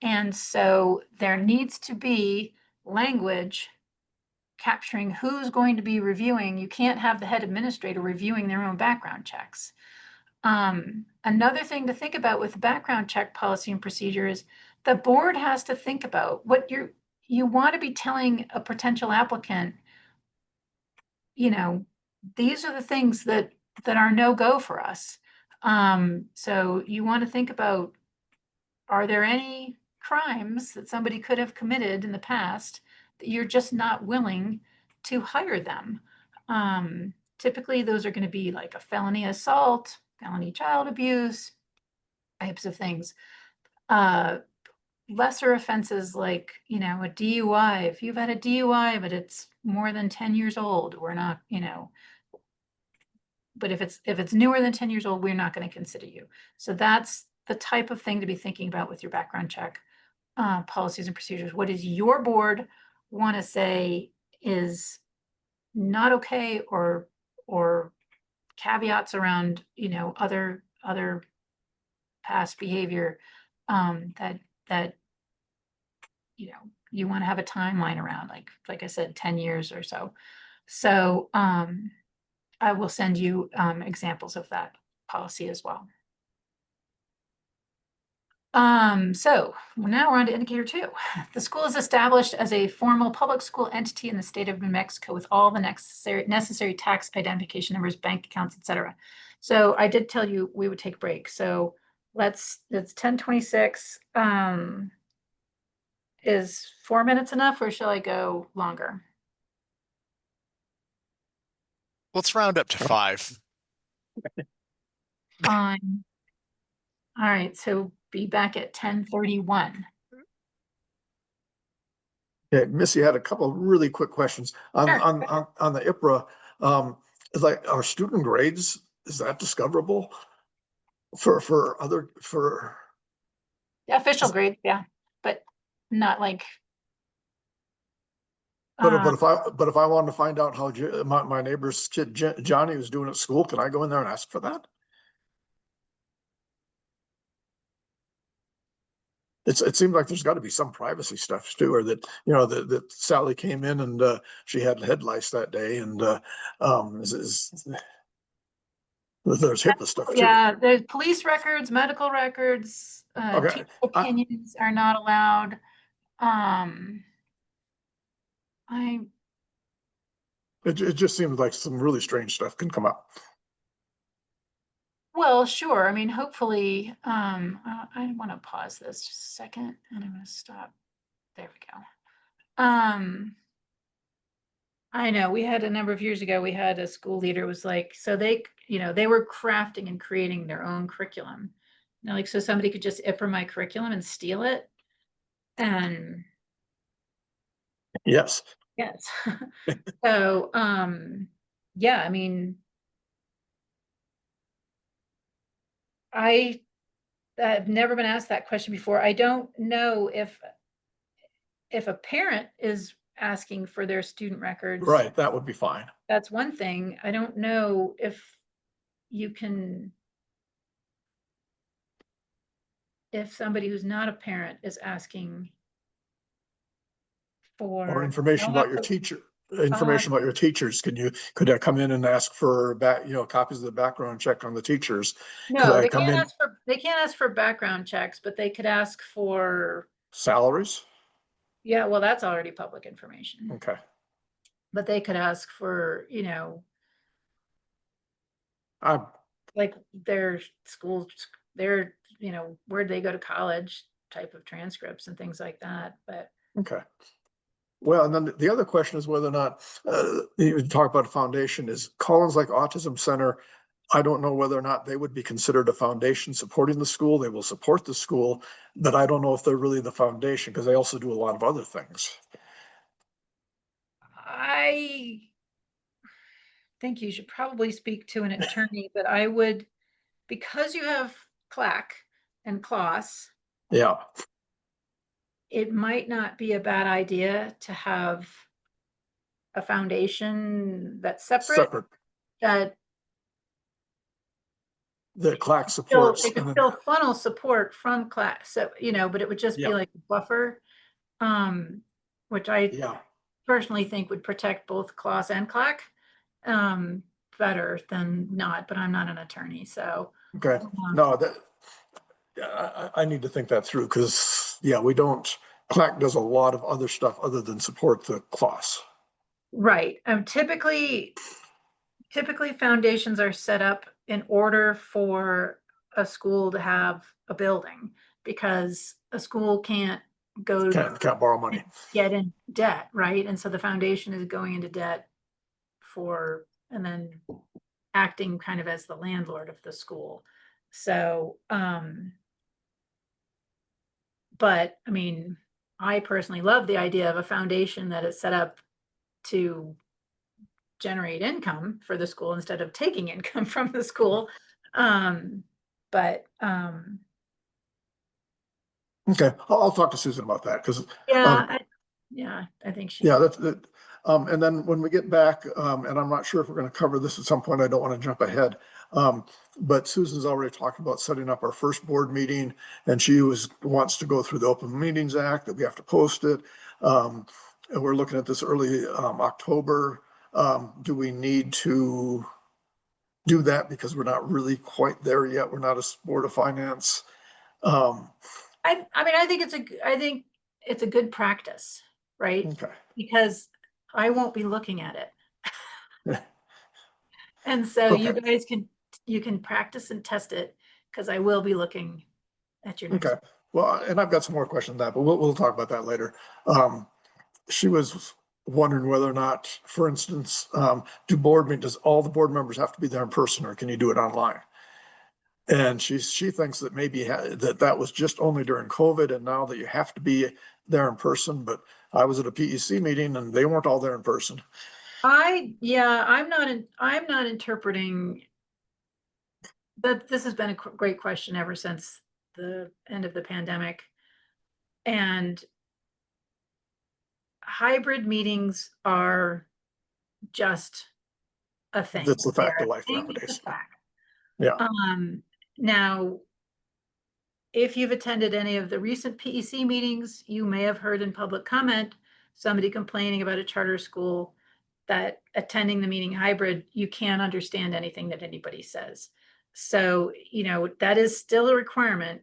And so there needs to be language capturing who's going to be reviewing. You can't have the head administrator reviewing their own background checks. Another thing to think about with background check policy and procedure is the board has to think about what you want to be telling a potential applicant, you know, these are the things that are no-go for us. So you want to think about, are there any crimes that somebody could have committed in the past that you're just not willing to hire them? Typically, those are going to be like a felony assault, felony child abuse, types of things. Lesser offenses like, you know, a DUI. If you've had a DUI, but it's more than 10 years old, we're not, you know, but if it's newer than 10 years old, we're not going to consider you. So that's the type of thing to be thinking about with your background check policies and procedures. What does your board want to say is not okay, or caveats around, you know, other past behavior that you know, you want to have a timeline around, like I said, 10 years or so. So I will send you examples of that policy as well. So now we're on to indicator 2. The school is established as a formal public school entity in the state of New Mexico with all the necessary tax identification numbers, bank accounts, etc. So I did tell you we would take a break. So it's 10:26. Is 4 minutes enough, or shall I go longer? Let's round up to 5. Fine. All right, so be back at 10:31. Yeah, Missy had a couple of really quick questions on Sure. on the IPRA. Like, our student grades, is that discoverable for Official grade, yeah, but not like. But if I wanted to find out how my neighbor's kid Johnny was doing at school, can I go in there and ask for that? It seems like there's got to be some privacy stuff too, or that, you know, that Sally came in and she had head lice that day, and there's HIPAA stuff too. Yeah, there's police records, medical records, Okay. teacher opinions are not allowed. It just seems like some really strange stuff can come up. Well, sure. I mean, hopefully, I want to pause this just a second, and I'm going to stop. There we go. I know we had a number of years ago, we had a school leader was like, so they, you know, they were crafting and creating their own curriculum. You know, like, so somebody could just IPRA my curriculum and steal it. And yes. Yes. So, yeah, I mean, I've never been asked that question before. I don't know if a parent is asking for their student records. Right, that would be fine. That's one thing. I don't know if you can, if somebody who's not a parent is asking for Or information about your teacher. information about your teachers? Could I come in and ask for copies of the background check on the teachers? Could No, I they come can't in ask for, they can't ask for background checks, but they could ask for, salaries? yeah, well, that's already public information. Okay. But they could ask for, I'm like their schools, their, where'd they go to college type of transcripts and things like that, but. okay. Well, and then the other question is whether or not, you talk about a foundation, is Collins Lake Autism Center, I don't know whether or not they would be considered a foundation supporting the school. They will support the school, but I don't know if they're really the foundation because they also do a lot of other things. I think you should probably speak to an attorney, but I would, because you have clack and class, Yeah, it might not be a bad idea to have a foundation that's separate, separate. that The CLAC still, supports. it could and then- still funnel support from class, so, but it would just be Yeah. like a buffer, which I Yeah, personally think would protect both class and clack, better than not, but I'm not an attorney, so. okay. No, yeah, I need to think that through because, yeah, CLAC does a lot of other stuff other than support the class. Right, typically foundations are set up in order for a school to have a building, because a school can't go Can't borrow money. get in debt, right? And so the foundation is going into debt and then acting kind of as the landlord of the school. So, but I mean, I personally love the idea of a foundation that is set up to generate income for the school instead of taking income from the school. But Okay, I'll talk to Susan about that because yeah, I think she. yeah, that's it. And then when we get back, and I'm not sure if we're going to cover this at some point, I don't want to jump ahead. But Susan's already talked about setting up our first board meeting, and she wants to go through the Open Meetings Act, that we have to post it. And we're looking at this early October. Do we need to do that because we're not really quite there yet? We're not a Board of Finance. I mean, I think it's a good practice, right? Okay. Because I won't be looking at it. And so Okay. you guys can practice and test it, because I will be looking at your next. Okay. Well, and I've got some more questions on that, but we'll talk about that later. She was wondering whether or not, for instance, does all the board members have to be there in person, or can you do it online? And she thinks that maybe that was just only during COVID, and now that you have to be there in person. But I was at a PEC meeting and they weren't all there in person. I'm not interpreting, but this has been a great question ever since the end of the pandemic. And hybrid meetings are just a thing. That's the fact They're of a life thing, nowadays. it's a fact. Yeah. Now, if you've attended any of the recent PEC meetings, you may have heard in public comment somebody complaining about a charter school that attending the meeting hybrid, you can't understand anything that anybody says. So, that is still a requirement,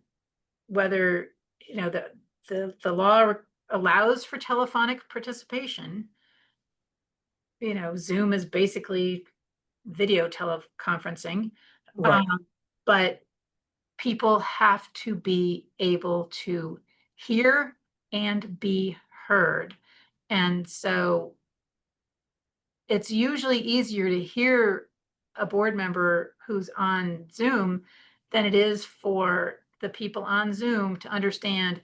whether, the law allows for telephonic participation. Zoom is basically video teleconferencing. Right. But people have to be able to hear and be heard. And so it's usually easier to hear a board member who's on Zoom than it is for the people on Zoom to understand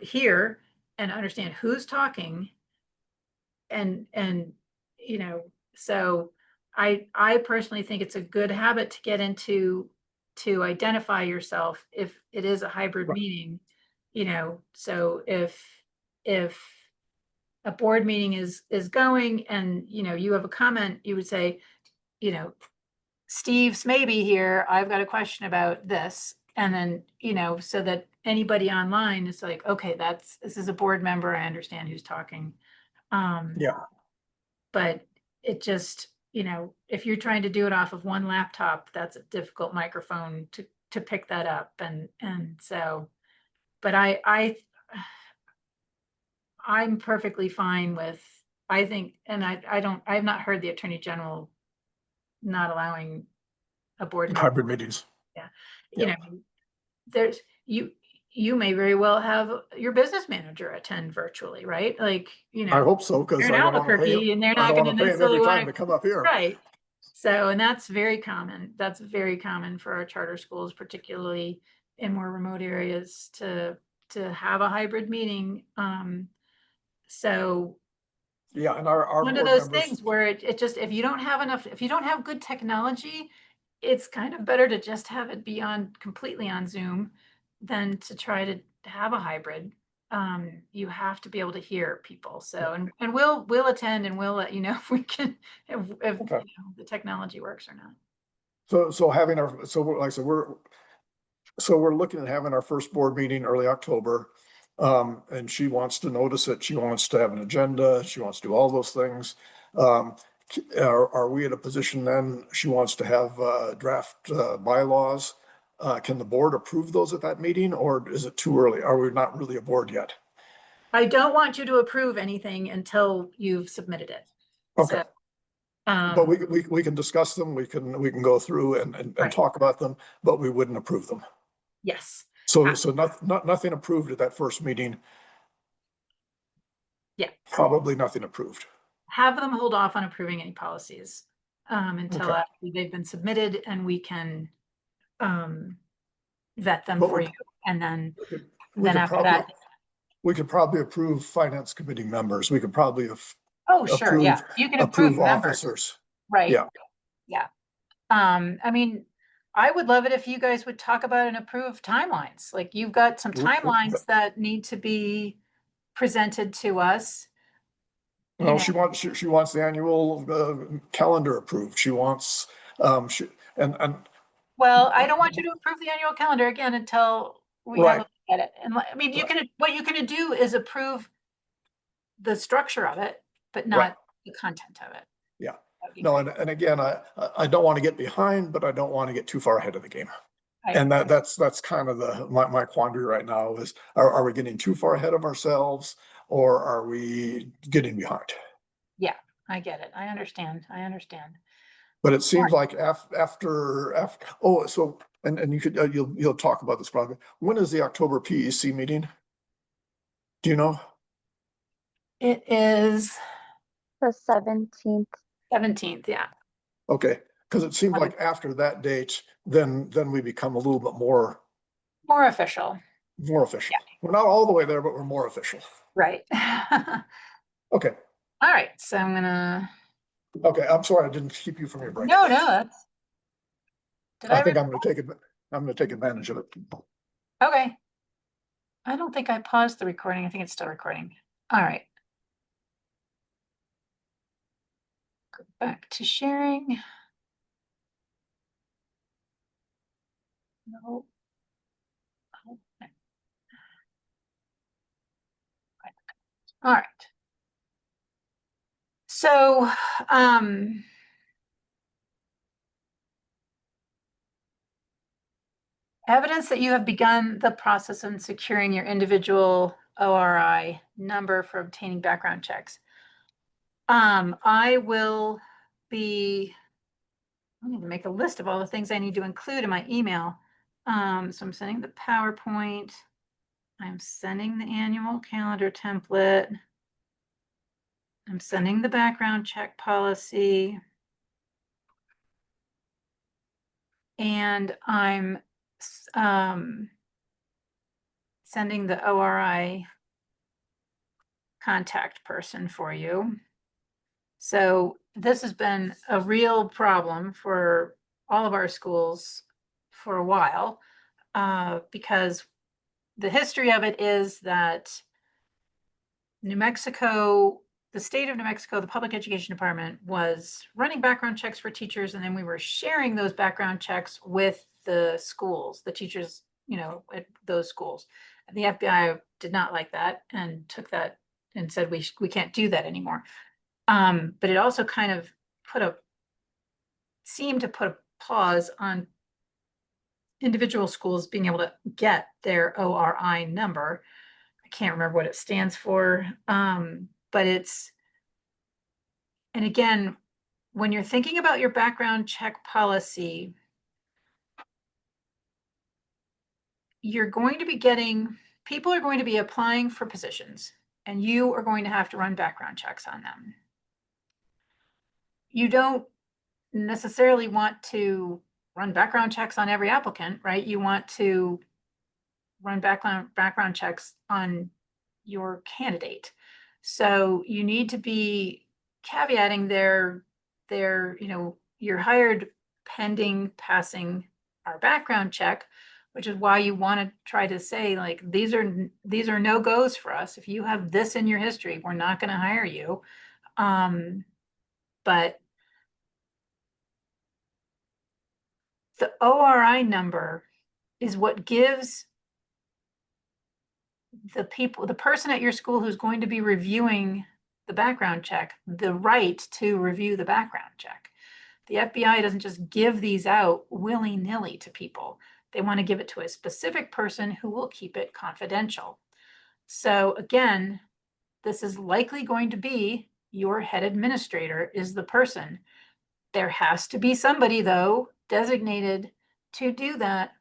hear and understand who's talking. And so I personally think it's a good habit to get into, to identify yourself if it is a hybrid Right. meeting. So if a board meeting is going and you have a comment, you would say, Steve's maybe here, I've got a question about this. And then, so that anybody online is like, okay, this is a board member, I understand who's talking. Yeah. but it just, you know, if you're trying to do it off of one laptop, that's a difficult microphone to pick that up. And so, but I'm perfectly fine with, I think, and I have not heard the Attorney General not allowing a board meeting. Hybrid meetings. Yeah. Yeah. You know, there's, you may very well have your business manager attend virtually, right? Like, you I know, hope so, because they're I in don't want to pay, Albuquerque and they're I not don't gonna want to pay them necessarily every time want to to, come up here. right? So, and that's very common. That's very common for our charter schools, particularly in more remote areas, to have a hybrid meeting. So Yeah, and our one of board those members, things where it just, if you don't have enough, if you don't have good technology, it's kind of better to just have it be on completely on Zoom than to try to have a hybrid. You have to be able to hear people. So, and we'll attend and we'll let you know if we can, if Okay. you know, the technology works or not. so having our, so like I said, we're looking at having our first board meeting early October. And she wants to notice it. She wants to have an agenda. She wants to do all those things. Are we at a position then, she wants to have draft bylaws? Can the board approve those at that meeting, or is it too early? Are we not really a board yet? I don't want you to approve anything until you've submitted it. Okay. So, But we can discuss them. We can go through and Right. talk about them, but we wouldn't approve them. yes. So nothing approved at that first meeting. Yeah. Probably nothing approved. Have them hold off on approving any policies until Okay. after they've been submitted and we can vet them But for we- you. And then We could after probably, that, we could probably approve finance committee members. We could probably oh, sure, yeah, approve, you can approve members, officers. right? Yeah. Yeah. I mean, I would love it if you guys would talk about and approve timelines. Like you've got some timelines that need to be presented to us. You Well, know, she wants the annual calendar approved. She wants, and well, I don't want you to approve the annual calendar again until we have a Right. look at it. And I mean, you can, what you can do is approve the structure of it, but not the content of it. Yeah. That'd be No, great. and again, I don't want to get behind, but I don't want to get too far ahead of the game. I And agree. that's kind of my quandary right now is, are we getting too far ahead of ourselves, or are we getting behind? Yeah, I get it. I understand. I understand. But it seems like after, oh, so, and you could, you'll talk about this probably. When is the October PEC meeting? Do you know? It is The 17th. 17th, yeah. Okay, because it seems like after that date, then we become a little bit more Official. official. We're not all the way there, but we're more official. Right. Okay, All right, so I'm gonna, okay, I'm sorry, I didn't keep you from your break. no, that's. Did I I think already? I'm gonna take advantage of it. Okay. I don't think I paused the recording. I think it's still recording. All right. Go back to sharing. No. Oh, all right. So, evidence that you have begun the process of securing your individual ORI number for obtaining background checks. I will be, I need to make a list of all the things I need to include in my email. So I'm sending the PowerPoint. I'm sending the annual calendar template. I'm sending the background check policy. And I'm sending the ORI contact person for you. So this has been a real problem for all of our schools for a while, because the history of it is that New Mexico, the state of New Mexico, the public education department was running background checks for teachers, and then we were sharing those background checks with the schools, the teachers, you know, at those schools. And the FBI did not like that and took that and said we can't do that anymore. But it also kind of seemed to put a pause on individual schools being able to get their ORI number. I can't remember what it stands for, but and again, when you're thinking about your background check policy, you're going to be people are going to be applying for positions, and you are going to have to run background checks on them. You don't necessarily want to run background checks on every applicant, right? You want to run background checks on your candidate. So you need to be caveating you're hired pending passing our background check, which is why you want to try to say, like, these are no-goes for us. If you have this in your history, we're not going to hire you. But the ORI number is what gives the person at your school who's going to be reviewing the background check the right to review the background check. The FBI doesn't just give these out willy-nilly to people. They want to give it to a specific person who will keep it confidential. So again, this is likely going to be your head administrator is the person. There has to be somebody, though, designated to do that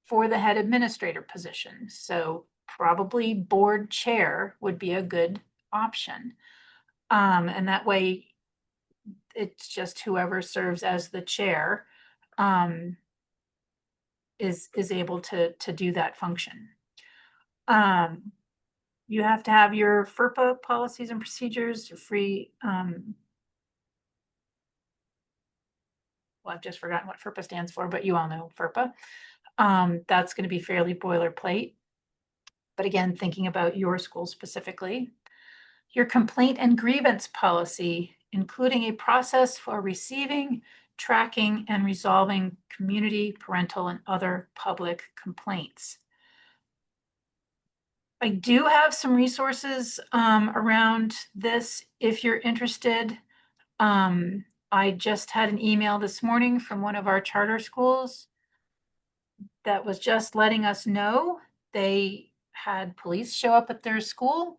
for the head administrator position. So probably board chair would be a good option. And that way it's just whoever serves as the chair is able to do that function. You have to have your FERPA policies and procedures, free. Well, I've just forgotten what FERPA stands for, but you all know FERPA. That's going to be fairly boilerplate. But again, thinking about your school specifically. Your complaint and grievance policy, including a process for receiving, tracking, and resolving community, parental, and other public complaints. I do have some resources around this if you're interested. I just had an email this morning from one of our charter schools that was just letting us know they had police show up at their school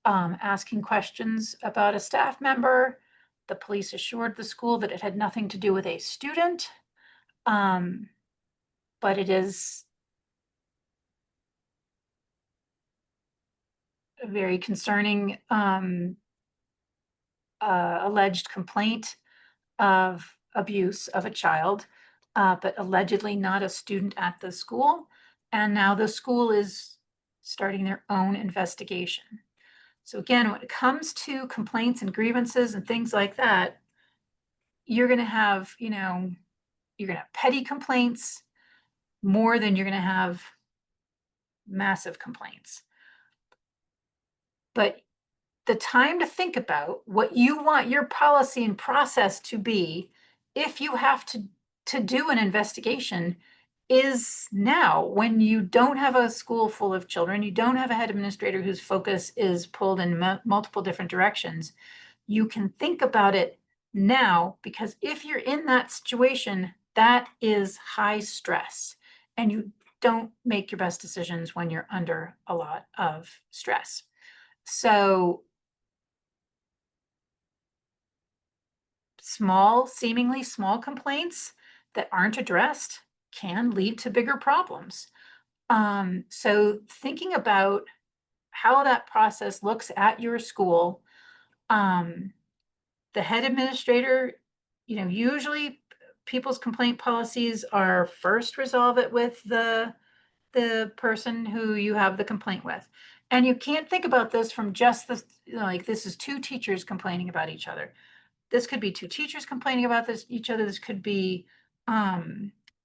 asking questions about a staff member. The police assured the school that it had nothing to do with a student, but it is a very concerning alleged complaint of abuse of a child, but allegedly not a student at the school. And now the school is starting their own investigation. So again, when it comes to complaints and grievances and things like that, you're going to have, you're going to have petty complaints more than you're going to have massive complaints. But the time to think about what you want your policy and process to be if you have to do an investigation is now, when you don't have a school full of children, you don't have a head administrator whose focus is pulled in multiple different directions. You can think about it now, because if you're in that situation, that is high stress, and you don't make your best decisions when you're under a lot of stress. So seemingly small complaints that aren't addressed can lead to bigger problems. So thinking about how that process looks at your school, the head administrator, usually people's complaint policies are first resolve it with the person who you have the complaint with. And you can't think about this from just this is two teachers complaining about each other. This could be two teachers complaining about each other. This could be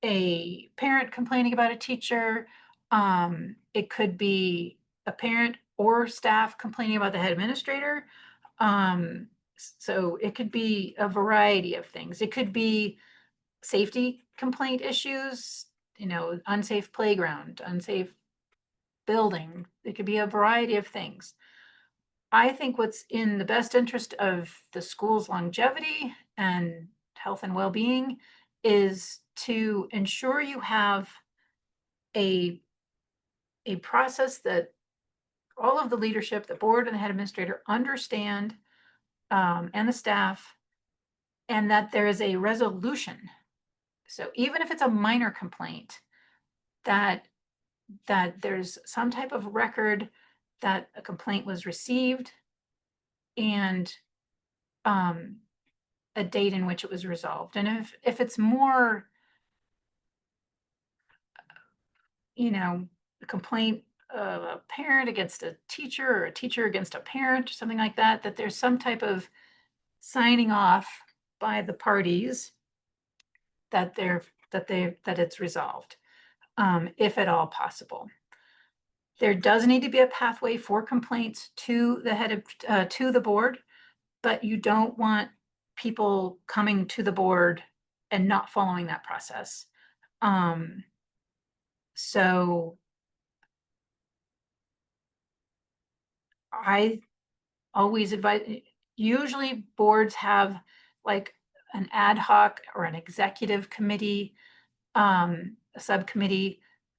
a parent complaining about a teacher. It could be a parent or staff complaining about the head administrator. So it could be a variety of things. It could be safety complaint issues, unsafe playground, unsafe building. It could be a variety of things. I think what's in the best interest of the school's longevity and health and well-being is to ensure you have a process that all of the leadership, the board and the head administrator understand, and the staff, and that there is a resolution. So even if it's a minor complaint, that there's some type of record that a complaint was received and a date in which it was resolved. And if it's more, a complaint of a parent against a teacher or a teacher against a parent or something like that, that there's some type of signing off by the parties that it's resolved, if at all possible. There does need to be a pathway for complaints to the head of, to the board, but you don't want people coming to the board and not following that process. So I always advise, usually boards have like an ad hoc or an executive committee, a subcommittee.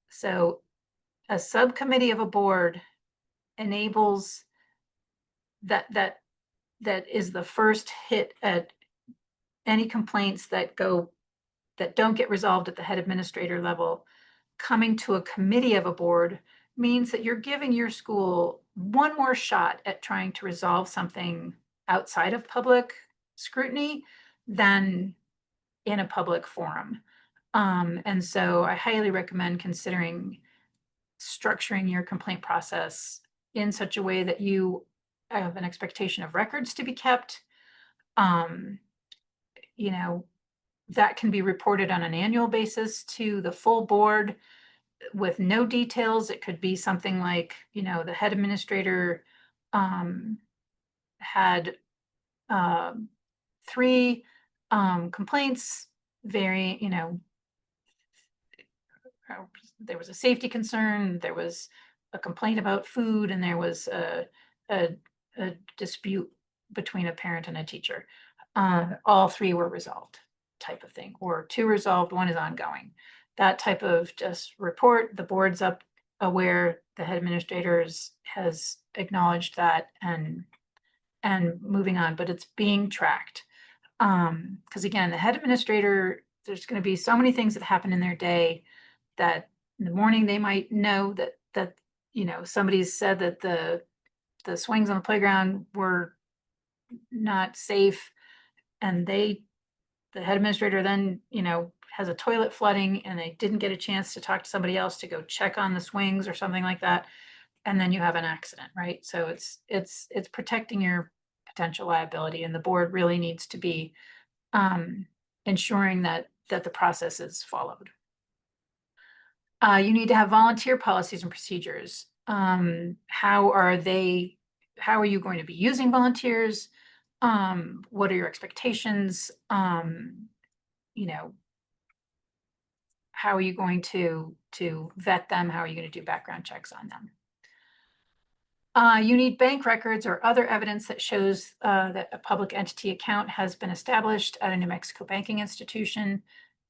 So a subcommittee of a board enables that is the first hit at any complaints that don't get resolved at the head administrator level. Coming to a committee of a board means that you're giving your school one more shot at trying to resolve something outside of public scrutiny than in a public forum. And so I highly recommend considering structuring your complaint process in such a way that you have an expectation of records to be kept. That can be reported on an annual basis to the full board with no details. It could be something like, the head administrator had 3 complaints, there was a safety concern, there was a complaint about food, and there was a dispute between a parent and a teacher. All 3 were resolved, type of thing, or 2 resolved, 1 is ongoing. That type of just report, the board's aware, the head administrator has acknowledged that and moving on, but it's being tracked. Because again, the head administrator, there's going to be so many things that happen in their day that in the morning they might know that somebody's said that the swings on the playground were not safe, and the head administrator then has a toilet flooding and they didn't get a chance to talk to somebody else to go check on the swings or something like that, and then you have an accident, right? So it's protecting your potential liability, and the board really needs to be ensuring that the process is followed. You need to have volunteer policies and procedures. How are you going to be using volunteers? What are your expectations? How are you going to vet them? How are you going to do background checks on them? You need bank records or other evidence that shows that a public entity account has been established at a New Mexico banking institution.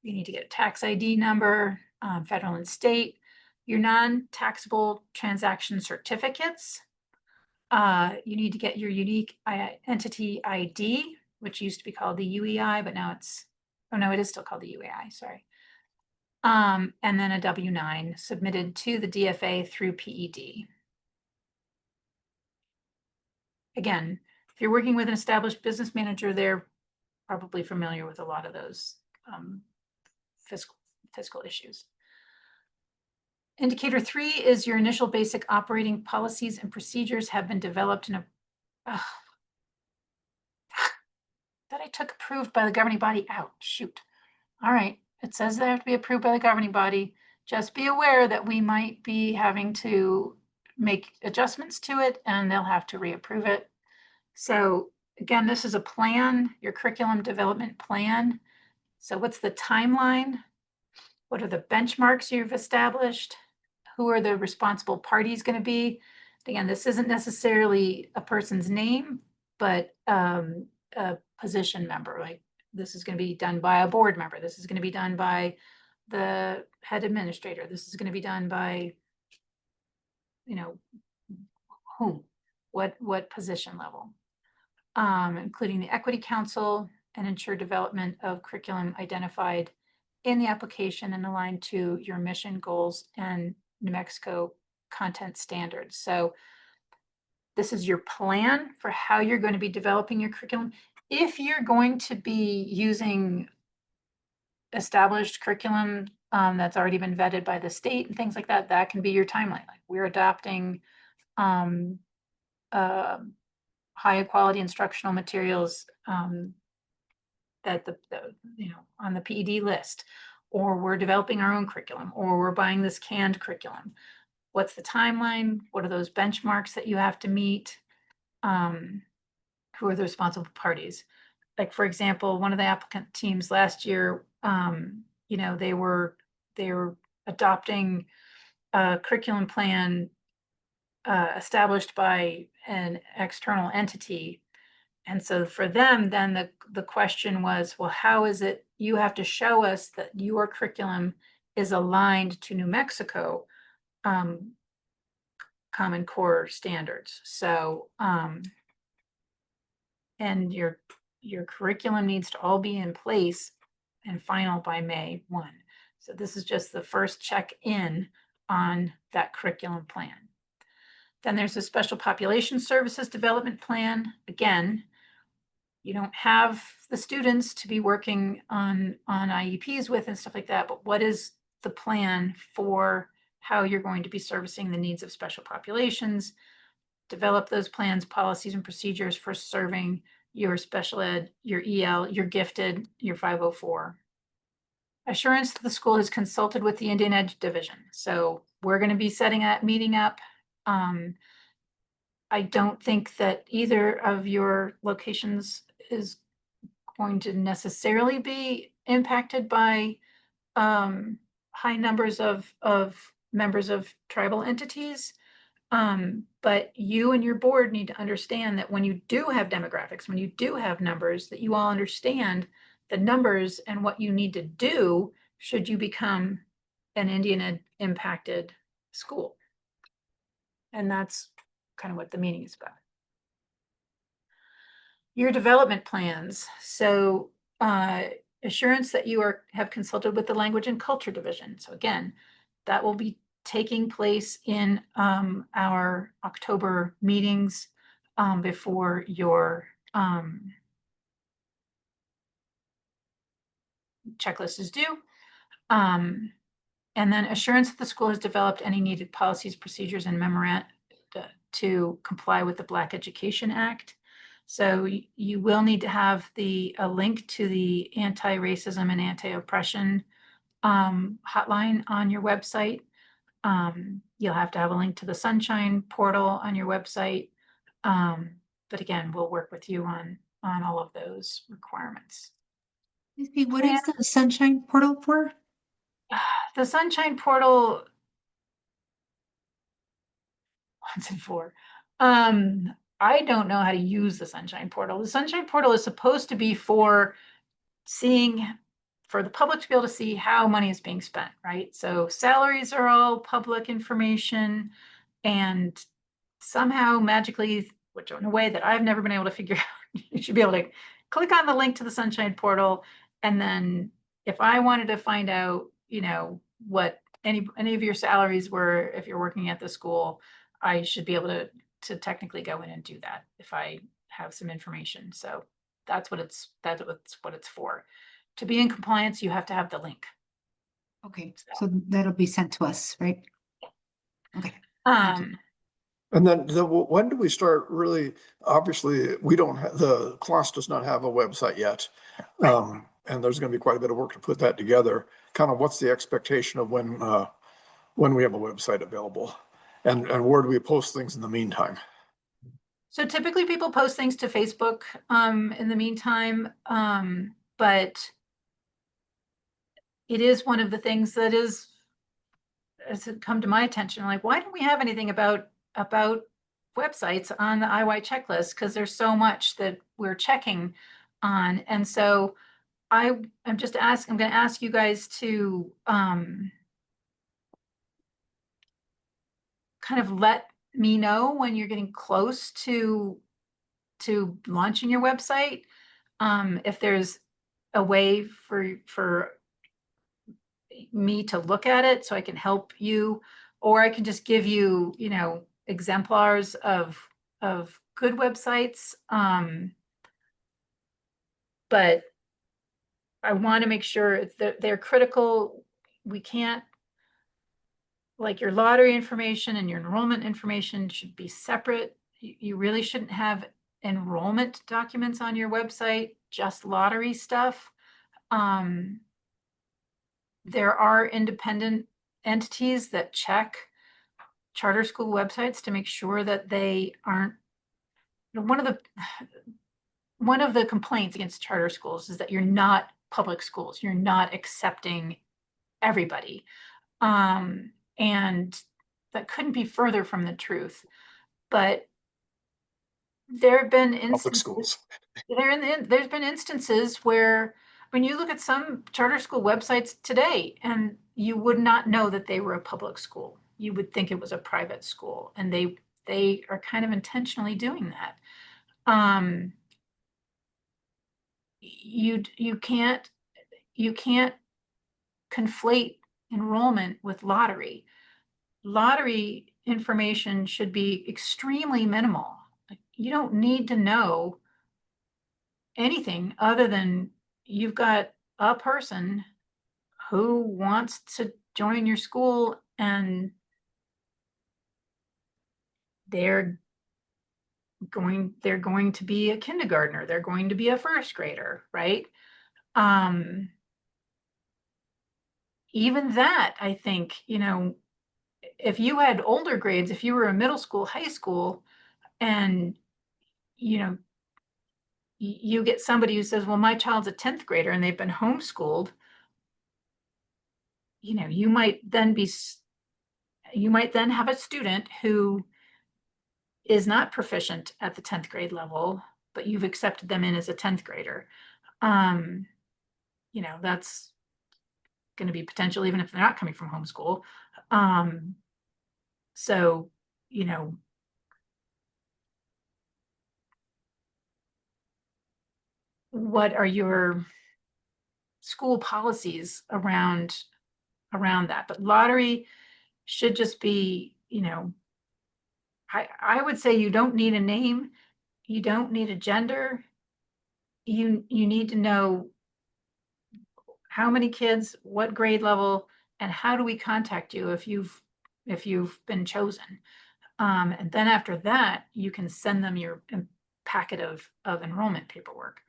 You need to get a tax ID number, federal and state. Your non-taxable transaction certificates. You need to get your unique entity ID, which used to be called the UEI, but now it is still called the UEI, sorry. And then a W-9 submitted to the DFA through PED. Again, if you're working with an established business manager, they're probably familiar with a lot of those fiscal issues. Indicator 3 is your initial basic operating policies and procedures have been developed in a that I took approved by the governing body out. Shoot. All right. It says they have to be approved by the governing body. Just be aware that we might be having to make adjustments to it and they'll have to reapprove it. So again, this is a plan, your curriculum development plan. So what's the timeline? What are the benchmarks you've established? Who are the responsible parties going to be? Again, this isn't necessarily a person's name, but a position member. Like this is going to be done by a board member. This is going to be done by the head administrator. This is going to be done by, you know, whom, what position level, including the Equity Council, and ensure development of curriculum identified in the application and aligned to your mission, goals, and New Mexico content standards. So this is your plan for how you're going to be developing your curriculum. If you're going to be using established curriculum that's already been vetted by the state and things like that, that can be your timeline. Like we're adopting high quality instructional materials that the on the PED list, or we're developing our own curriculum, or we're buying this canned curriculum. What's the timeline? What are those benchmarks that you have to meet? Who are the responsible parties? Like, for example, one of the applicant teams last year, they were adopting a curriculum plan established by an external entity. And so for them, then the question was, well, how is it you have to show us that your curriculum is aligned to New Mexico Common Core standards? So, and your curriculum needs to all be in place and final by May 1. So this is just the first check-in on that curriculum plan. Then there's a special population services development plan. Again, you don't have the students to be working on IEPs with and stuff like that, but what is the plan for how you're going to be servicing the needs of special populations? Develop those plans, policies, and procedures for serving your special ed, your EL, your gifted, your 504. Assurance that the school has consulted with the Indian Ed Division. So we're going to be setting that meeting up. I don't think that either of your locations is going to necessarily be impacted by high numbers of members of tribal entities. But you and your board need to understand that when you do have demographics, when you do have numbers, that you all understand the numbers and what you need to do should you become an Indian Ed impacted school. And that's kind of what the meeting is about. Your development plans. So assurance that you have consulted with the Language and Culture Division. So again, that will be taking place in our October meetings before your checklist is due. And then assurance that the school has developed any needed policies, procedures, and memoranda to comply with the Black Education Act. So you will need to have a link to the anti-racism and anti-oppression hotline on your website. You'll have to have a link to the Sunshine portal on your website. But again, we'll work with you on all of those requirements. What is the Sunshine portal for? The Sunshine portal, what's it for? I don't know how to use the Sunshine portal. The Sunshine portal is supposed to be for the public to be able to see how money is being spent, right? So salaries are all public information, and somehow magically, which in a way that I've never been able to figure out, you should be able to click on the link to the Sunshine portal. And then if I wanted to find out, what any of your salaries were, if you're working at the school, I should be able to technically go in and do that if I have some information. So that's what it's for. To be in compliance, you have to have the link. Okay, so that'll be sent to us, right? Okay. And then when do we start really, obviously, we don't have, the class does not have a website yet. And there's going to be quite a bit of work to put that together. Kind of what's the expectation of when we have a website available, and where do we post things in the meantime? So typically people post things to Facebook in the meantime, but it is one of the things that has come to my attention. Like, why don't we have anything about websites on the IY checklist because there's so much that we're checking on. And so I'm going to ask you guys to kind of let me know when you're getting close to launching your website. If there's a way for me to look at it so I can help you, or I can just give you, exemplars of good websites. But I want to make sure that they're critical. We can't, like, your lottery information and your enrollment information should be separate. You really shouldn't have enrollment documents on your website, just lottery stuff. There are independent entities that check charter school websites to make sure that they aren't, one of the complaints against charter schools is that you're not public schools. You're not accepting everybody. And that couldn't be further from the truth. But there have been Public instances, schools. there's been instances where when you look at some charter school websites today, and you would not know that they were a public school. You would think it was a private school, and they are kind of intentionally doing that. You can't conflate enrollment with lottery. Lottery information should be extremely minimal. You don't need to know anything other than you've got a person who wants to join your school, and they're going to be a kindergartner, they're going to be a first grader, right? Even that, I think, if you had older grades, if you were a middle school, high school, and you get somebody who says, well, my child's a 10th grader and they've been homeschooled, you might then have a student who is not proficient at the 10th grade level, but you've accepted them in as a 10th grader. That's going to be potential even if they're not coming from homeschool. So, what are your school policies around that? But lottery should just be, I would say you don't need a name, you don't need a gender. You need to know how many kids, what grade level, and how do we contact you if you've been chosen. And then after that, you can send them your packet of enrollment paperwork.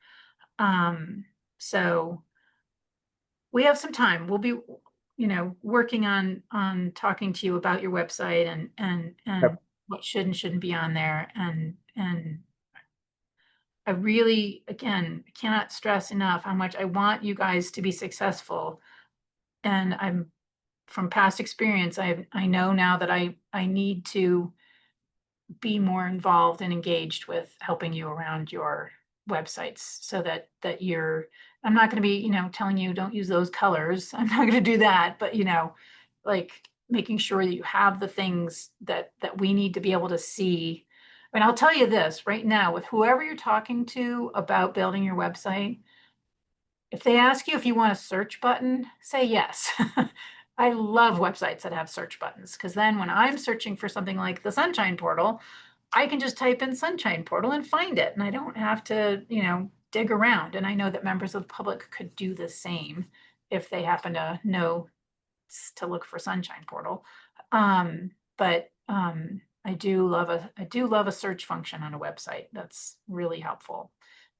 So we have some time. We'll be, working on talking to you about your website and Yep. what should and shouldn't be on there. And I really, again, cannot stress enough how much I want you guys to be successful. And I'm, from past experience, I know now that I need to be more involved and engaged with helping you around your websites so that I'm not going to be, telling you don't use those colors. I'm not going to do that, but like making sure that you have the things that we need to be able to see. I mean, I'll tell you this right now, with whoever you're talking to about building your website, if they ask you if you want a search button, say yes. I love websites that have search buttons, because then when I'm searching for something like the Sunshine Portal, I can just type in Sunshine Portal and find it, and I don't have to, dig around. And I know that members of the public could do the same if they happen to know to look for Sunshine Portal. But I do love a search function on a website. That's really helpful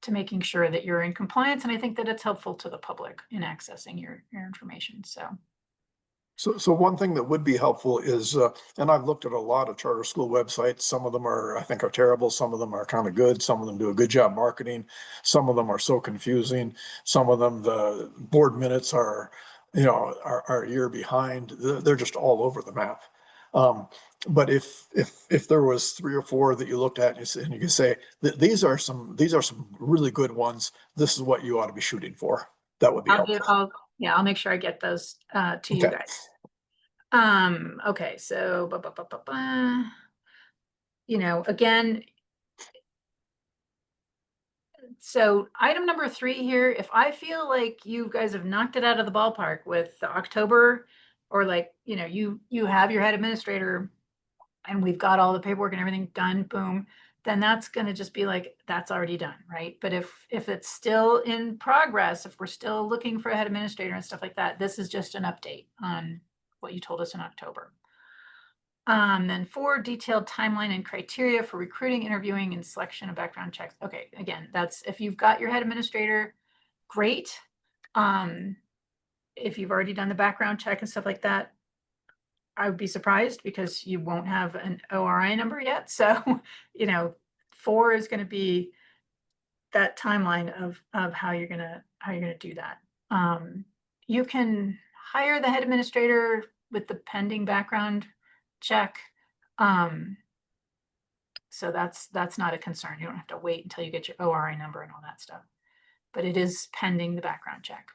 to making sure that you're in compliance. And I think that it's helpful to the public in accessing your information. So one thing that would be helpful is, and I've looked at a lot of charter school websites. Some of them I think are terrible. Some of them are kind of good. Some of them do a good job marketing. Some of them are so confusing. Some of them, the board minutes are a year behind. They're just all over the map. But if there was 3 or 4 that you looked at and you could say that these are some really good ones, this is what you ought to be shooting for. That would be helpful. I'll make sure I get those to you Okay. guys. Okay, so again, so item number 3 here, if I feel like you guys have knocked it out of the ballpark with the October, or like, you have your head administrator and we've got all the paperwork and everything done, boom, then that's going to just be like, that's already done, right? But if it's still in progress, if we're still looking for a head administrator and stuff like that, this is just an update on what you told us in October. Then 4, detailed timeline and criteria for recruiting, interviewing, and selection of background checks. Okay, again, that's if you've got your head administrator, great. If you've already done the background check and stuff like that, I would be surprised because you won't have an ORI number yet. So, 4 is going to be that timeline of how you're gonna do that. You can hire the head administrator with the pending background check. So that's not a concern. You don't have to wait until you get your ORI number and all that stuff, but it is pending the background check.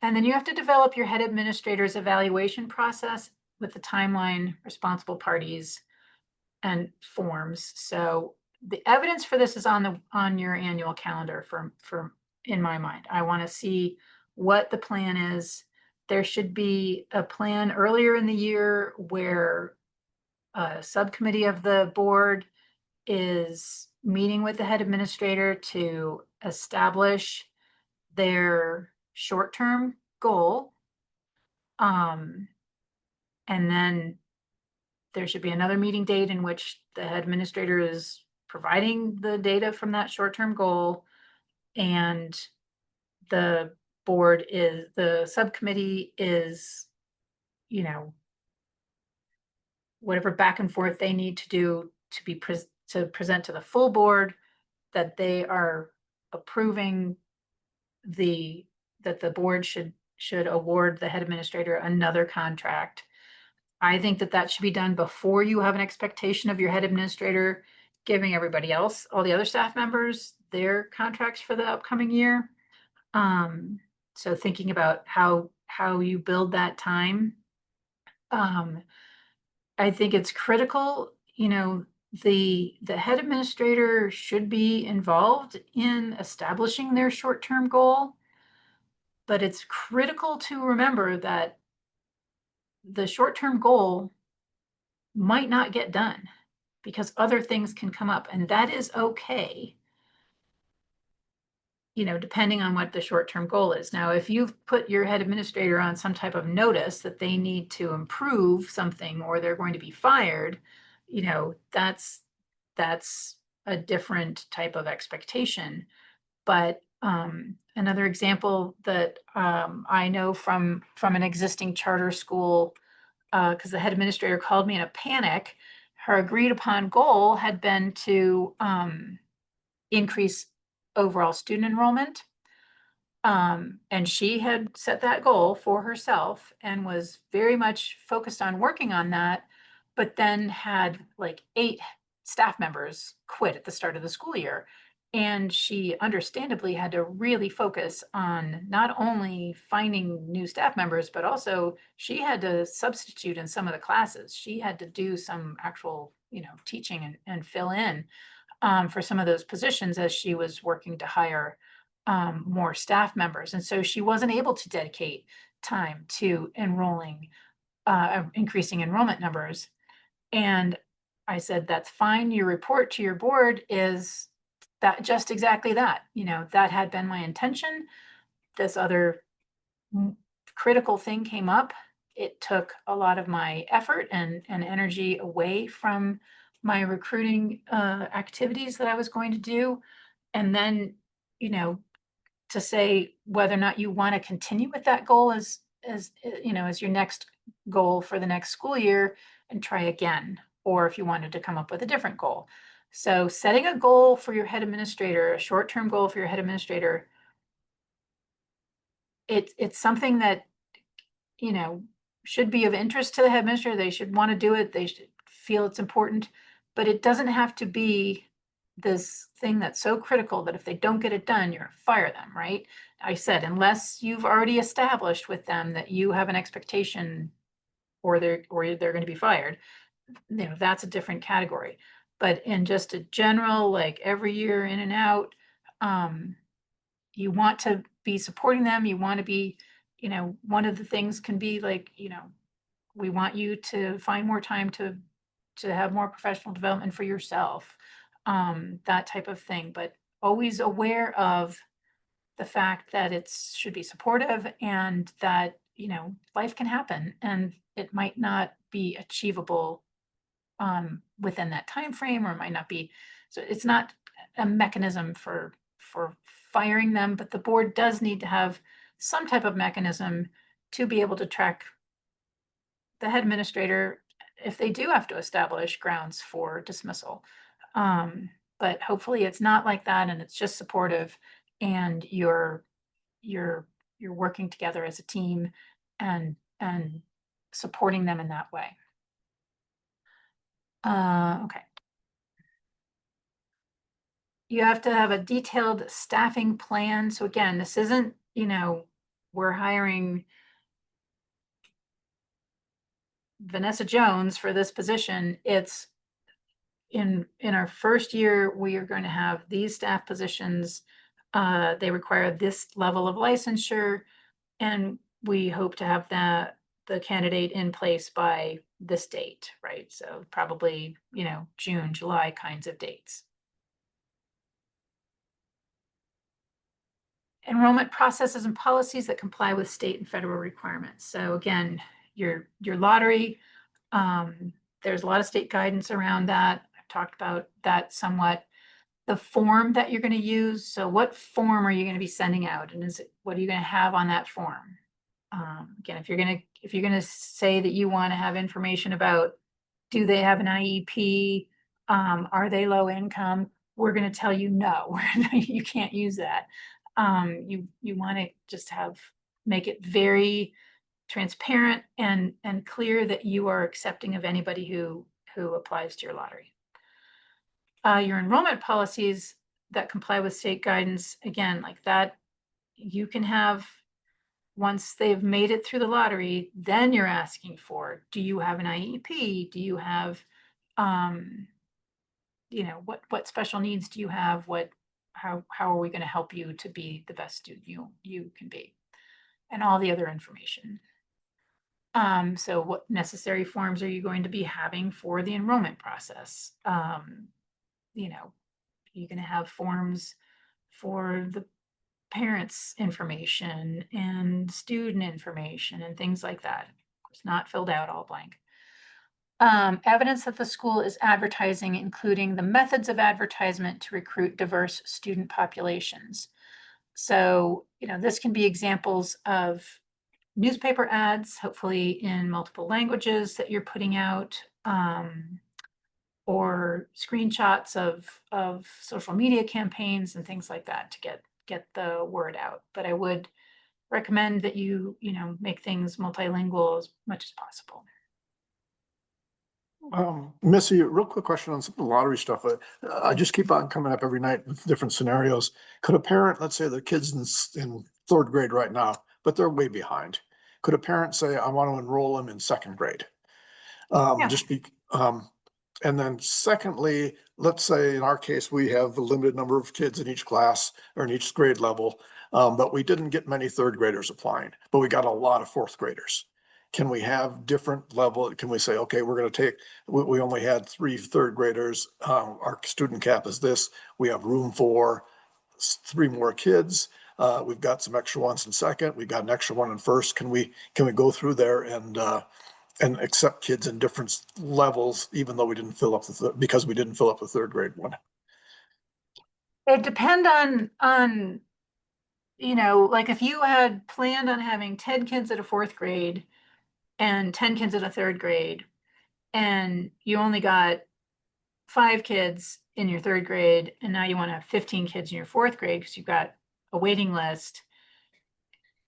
And then you have to develop your head administrator's evaluation process with the timeline, responsible parties, and forms. So the evidence for this is on your annual calendar for in my mind. I want to see what the plan is. There should be a plan earlier in the year where a subcommittee of the board is meeting with the head administrator to establish their short-term goal. And then there should be another meeting date in which the head administrator is providing the data from that short-term goal, and the subcommittee is, whatever back and forth they need to do to present to the full board that they are approving that the board should award the head administrator another contract. I think that should be done before you have an expectation of your head administrator giving everybody else, all the other staff members, their contracts for the upcoming year. So thinking about how you build that time. I think it's critical, the head administrator should be involved in establishing their short-term goal, but it's critical to remember that the short-term goal might not get done because other things can come up, and that is okay, depending on what the short-term goal is. Now, if you've put your head administrator on some type of notice that they need to improve something or they're going to be fired, that's a different type of expectation. But another example that I know from an existing charter school, because the head administrator called me in a panic, her agreed upon goal had been to increase overall student enrollment. And she had set that goal for herself and was very much focused on working on that, but then had like 8 staff members quit at the start of the school year. And she understandably had to really focus on not only finding new staff members, but also she had to substitute in some of the classes. She had to do some actual, teaching and fill in for some of those positions as she was working to hire more staff members. And so she wasn't able to dedicate time to increasing enrollment numbers. And I said, that's fine. Your report to your board is that just exactly that, that had been my intention. This other critical thing came up. It took a lot of my effort and energy away from my recruiting activities that I was going to do. And then, to say whether or not you want to continue with that goal as your next goal for the next school year and try again, or if you wanted to come up with a different goal. So setting a goal for your head administrator, a short-term goal for your head administrator, it's something that, should be of interest to the head administrator. They should want to do it. They should feel it's important, but it doesn't have to be this thing that's so critical that if they don't get it done, you're fire them, right? I said, unless you've already established with them that you have an expectation or they're going to be fired, you know, that's a different category. But in just a general, like every year in and out, you want to be supporting them. You want to be, you know, one of the things can be like, you know, we want you to find more time to have more professional development for yourself, that type of thing, but always aware of the fact that it should be supportive and that, you know, life can happen and it might not be achievable within that time frame, or it might not be. So it's not a mechanism for firing them, but the board does need to have some type of mechanism to be able to track the head administrator if they do have to establish grounds for dismissal. But hopefully it's not like that and it's just supportive and you're working together as a team and supporting them in that way. Okay. You have to have a detailed staffing plan. So again, this isn't, you know, we're hiring Vanessa Jones for this position. It's in our first year, we are going to have these staff positions. They require this level of licensure, and we hope to have the candidate in place by this date, right? So probably, you know, June, July kinds of dates. Enrollment processes and policies that comply with state and federal requirements. So again, your lottery, there's a lot of state guidance around that. I've talked about that somewhat. The form that you're going to use. So what form are you going to be sending out? And what are you going to have on that form? Again, if you're going to say that you want to have information about, do they have an IEP? Are they low income? We're going to tell you no, you can't use that. You want to just make it very transparent and clear that you are accepting of anybody who applies to your lottery. Your enrollment policies that comply with state guidance, again, like that, you can have, once they've made it through the lottery, then you're asking for, do you have an IEP? Do you have, you know, what special needs do you have? How are we going to help you to be the best student you can be? And all the other information. So what necessary forms are you going to be having for the enrollment process? You know, you're going to have forms for the parents' information and student information and things like that. It's not filled out all blank. Evidence that the school is advertising, including the methods of advertisement to recruit diverse student populations. So, you know, this can be examples of newspaper ads, hopefully in multiple languages that you're putting out, or screenshots of social media campaigns and things like that to get the word out. But I would recommend that you know, make things multilingual as much as possible. Missy, real quick question on some of the lottery stuff. I just keep on coming up every night with different scenarios. Could a parent, let's say their kid's in third grade right now, but they're way behind. Could a parent say, I want to enroll them in second grade? Yeah. And then secondly, let's say in our case, we have a limited number of kids in each class or in each grade level, but we didn't get many third graders applying, but we got a lot of fourth graders. Can we have different level? Can we say, okay, we're going to take, we only had 3 third graders. Our student cap is this. We have room for 3 more kids. We've got some extra ones in second. We've got an extra one in first. Can we go through there and accept kids in different levels, even though we didn't fill up because we didn't fill up the third grade one? It depends on, you know, like if you had planned on having 10 kids at a fourth grade and 10 kids at a third grade, and you only got 5 kids in your third grade, and now you want to have 15 kids in your fourth grade because you've got a waiting list.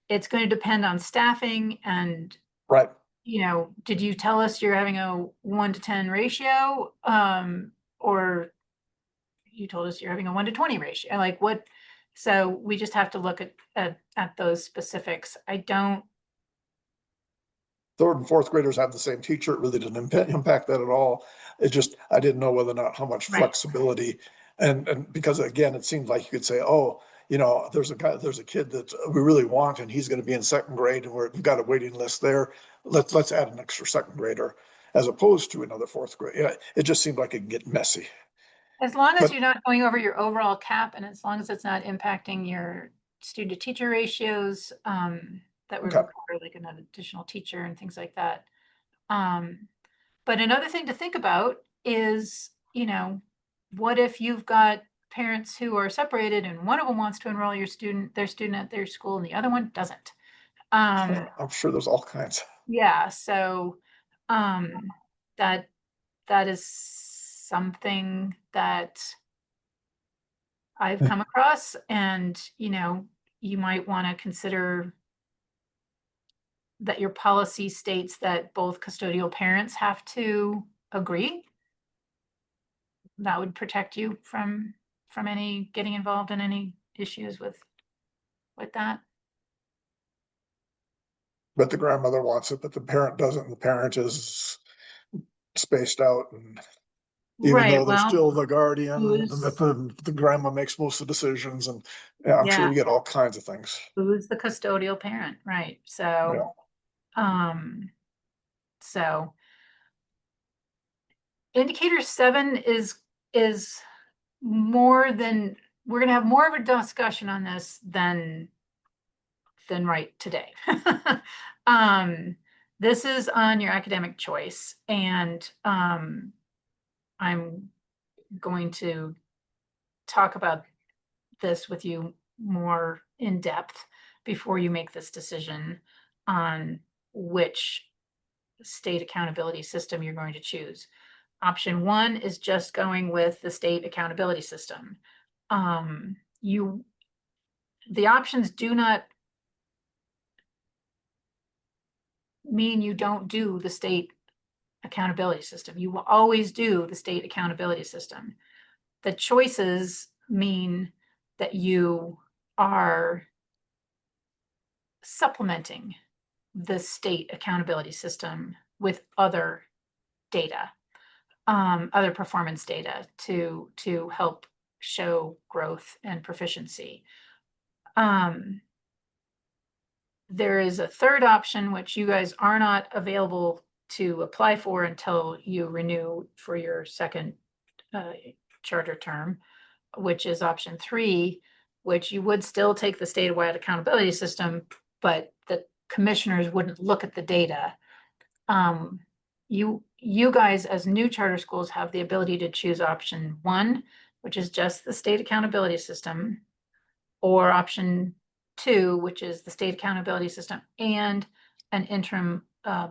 It's going to depend on staffing and right. you know, did you tell us you're having a 1-to-10 ratio? Or you told us you're having a 1-to-20 ratio, like what? So we just have to look at those specifics. I don't, Third and fourth graders have the same teacher. It really didn't impact that at all. It just, I didn't know whether or not how much Right. flexibility. And because again, it seemed like you could say, oh, you know, there's a kid that we really want, and he's going to be in second grade, and we've got a waiting list there. Let's add an extra second grader as opposed to another fourth grade. Yeah, it just seemed like it could get messy. as long as But- you're not going over your overall cap, and as long as it's not impacting your student to teacher ratios, that would Okay. require like an additional teacher and things like that. But another thing to think about is, you know, what if you've got parents who are separated and one of them wants to enroll their student at their school and the other one doesn't? I'm sure there's all kinds. Yeah, so that is something that I've come across, and you know, you might want to consider that your policy states that both custodial parents have to agree. That would protect you from any getting involved in any issues with that. But the grandmother wants it, but the parent doesn't. The parent is spaced out, and even though Right, they're well, still the guardian, who's- the grandma makes most of the decisions, and yeah, I'm sure Yeah. you get all kinds of things. Who's the custodial parent, right? So, so indicator 7 is more than, we're gonna have more of a discussion on this than right today. This is on your academic choice, and I'm going to talk about this with you more in depth before you make this decision on which state accountability system you're going to choose. Option 1 is just going with the state accountability system. The options do not mean you don't do the state accountability system. You will always do the state accountability system. The choices mean that you are supplementing the state accountability system with other data, other performance data to help show growth and proficiency. There is a third option, which you guys are not available to apply for until you renew for your second charter term, which is option 3, which you would still take the statewide accountability system, but the commissioners wouldn't look at the data. You guys as new charter schools have the ability to choose option 1, which is just the state accountability system, or option 2, which is the state accountability system and an interim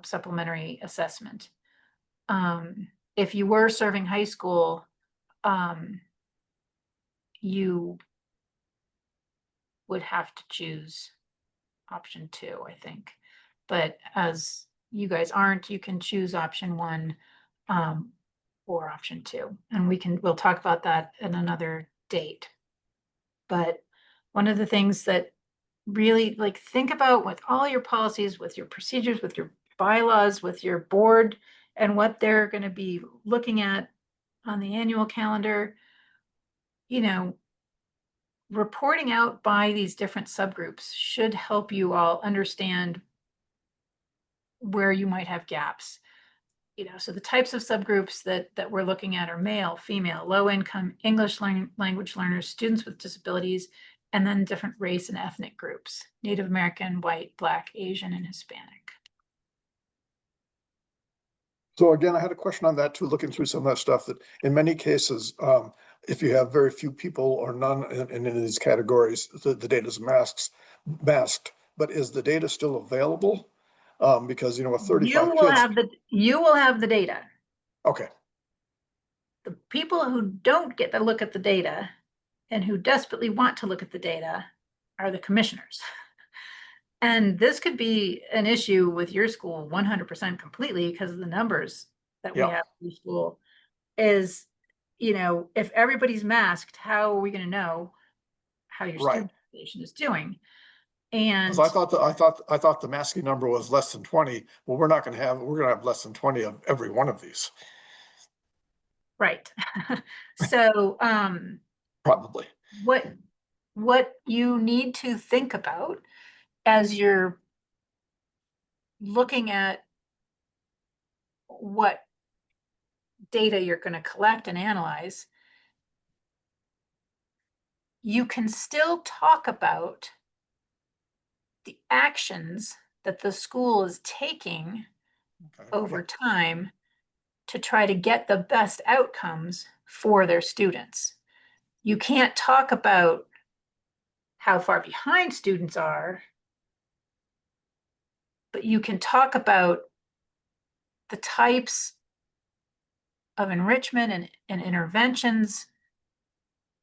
supplementary assessment. If you were serving high school, you would have to choose option 2, I think. But as you guys aren't, you can choose option 1 or option 2. And we'll talk about that at another date. But one of the things that really, like, think about with all your policies, with your procedures, with your bylaws, with your board, and what they're going to be looking at on the annual calendar, you know, reporting out by these different subgroups should help you all understand where you might have gaps. You know, so the types of subgroups that we're looking at are male, female, low income, English language learners, students with disabilities, and then different race and ethnic groups: Native American, white, Black, Asian, and Hispanic. So again, I had a question on that too, looking through some of that stuff, that in many cases, if you have very few people or none in any of these categories, the data is masked, but is the data still available? Because, you know, with 35 kids. You will have the data. Okay, The people who don't get to look at the data and who desperately want to look at the data are the commissioners. And this could be an issue with your school 100% completely because of the numbers that we Yeah. have in your school is, if everybody's masked, how are we going to know how your Right. student population is doing? Because And I thought the masking number was less than 20. Well, we're gonna have less than 20 of every one of these, right. So, probably. what you need to think about as you're looking at what data you're going to collect and analyze, you can still talk about the actions that the school is taking Okay. over Yeah. time to try to get the best outcomes for their students. You can't talk about how far behind students are, but you can talk about the types of enrichment and interventions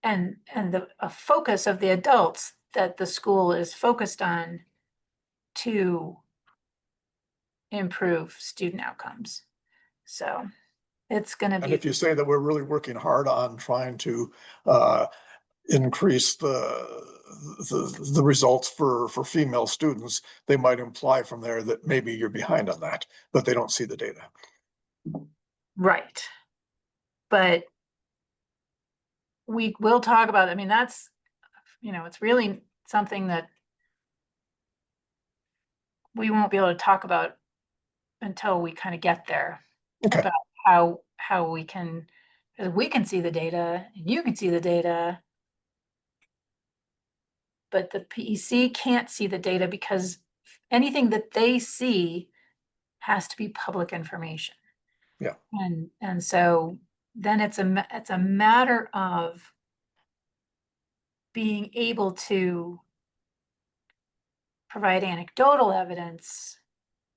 and a focus of the adults that the school is focused on to improve student outcomes. So it's going to And be, if you say that we're really working hard on trying to increase the results for female students, they might imply from there that maybe you're behind on that, but they don't see the data. right. But we will talk about, I mean, that's, it's really something that we won't be able to talk about until we kind of get there. Okay. About how we can, because we can see the data and you can see the data, but the PEC can't see the data because anything that they see has to be public information. Yeah. And so then it's a matter of being able to provide anecdotal evidence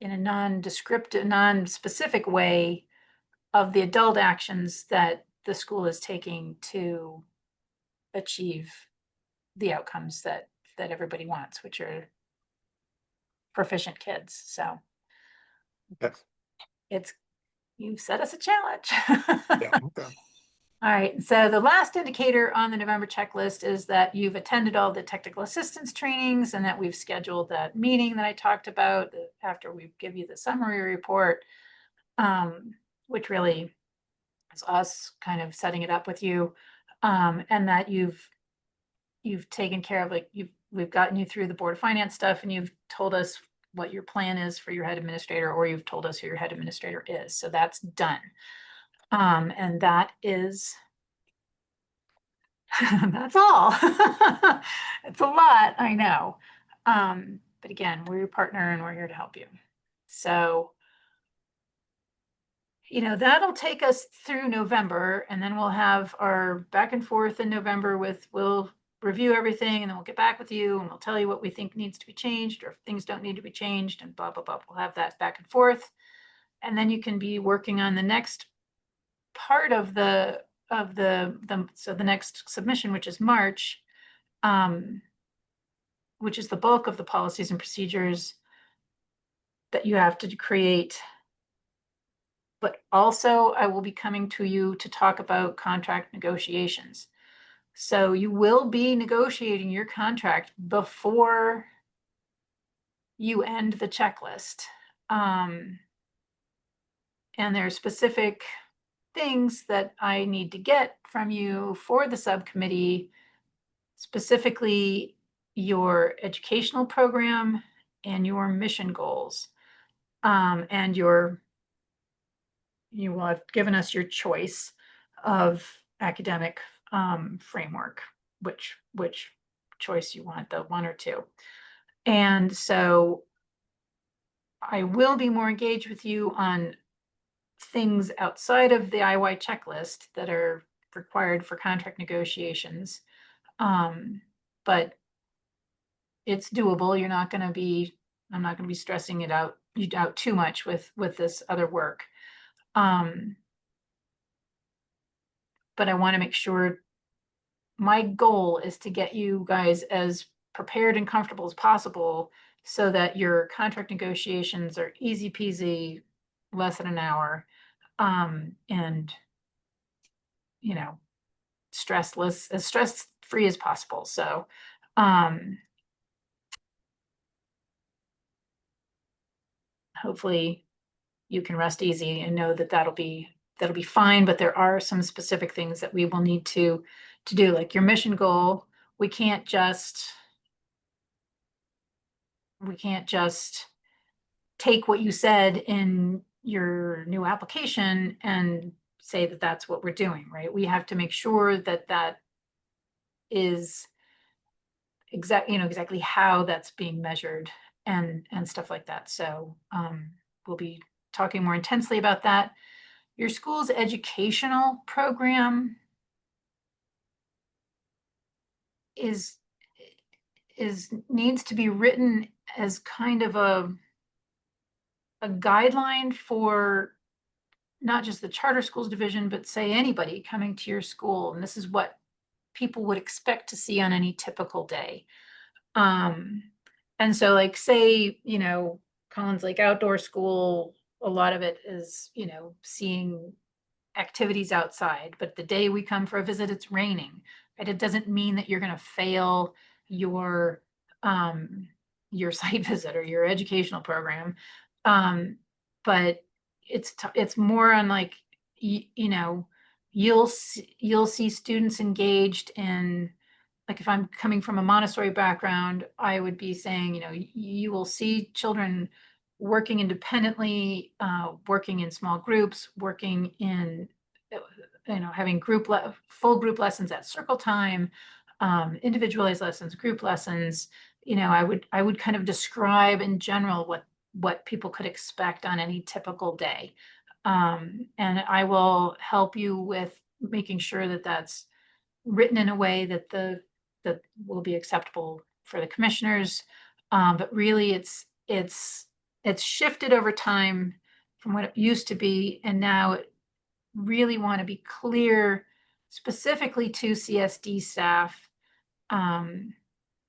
in a non-descriptive, non-specific way of the adult actions that the school is taking to achieve the outcomes that everybody wants, which are proficient kids. So Okay. you've set us a challenge. Yeah. Okay. All right, so the last indicator on the November checklist is that you've attended all the technical assistance trainings and that we've scheduled that meeting that I talked about after we give you the summary report, which really is us kind of setting it up with you, and that you've taken care of, like, we've gotten you through the Board of Finance stuff and you've told us what your plan is for your head administrator, or you've told us who your head administrator is. So that's done. And that is, that's all. It's a lot, I know. But again, we're your partner and we're here to help you. So, that'll take us through November, and then we'll have our back and forth in November we'll review everything and then we'll get back with you and we'll tell you what we think needs to be changed or if things don't need to be changed and blah, blah, blah. We'll have that back and forth. And then you can be working on the next part of the next submission, which is March, which is the bulk of the policies and procedures that you have to create. But also I will be coming to you to talk about contract negotiations. So you will be negotiating your contract before you end the checklist. And there are specific things that I need to get from you for the subcommittee, specifically your educational program and your mission goals. And you will have given us your choice of academic framework, which choice you want, the one or two. And so I will be more engaged with you on things outside of the IY checklist that are required for contract negotiations. But it's doable. I'm not going to be stressing you out too much with this other work. But I want to make sure, my goal is to get you guys as prepared and comfortable as possible so that your contract negotiations are easy peasy, less than an hour, and, you know, stressless, as stress-free as possible. So, hopefully you can rest easy and know that that'll be fine. But there are some specific things that we will need to do, like your mission goal. We can't just take what you said in your new application and say that that's what we're doing, right? We have to make sure that that is exactly how that's being measured and stuff like that. So we'll be talking more intensely about that. Your school's educational program is needs to be written as kind of a guideline for not just the charter schools division, but say anybody coming to your school. And this is what people would expect to see on any typical day. And so like, say, Collins Lake Outdoor School, a lot of it is, seeing activities outside, but the day we come for a visit, it's raining, right? It doesn't mean that you're going to fail your site visit or your educational program. But it's more on like, you'll see students engaged in, like, if I'm coming from a Montessori background, I would be saying, you will see children working independently, working in small groups, working in, having full group lessons at circle time, individualized lessons, group lessons. I would kind of describe in general what people could expect on any typical day. And I will help you with making sure that that's written in a way that will be acceptable for the commissioners. But really it's shifted over time from what it used to be. And now it really want to be clear specifically to CSD staff.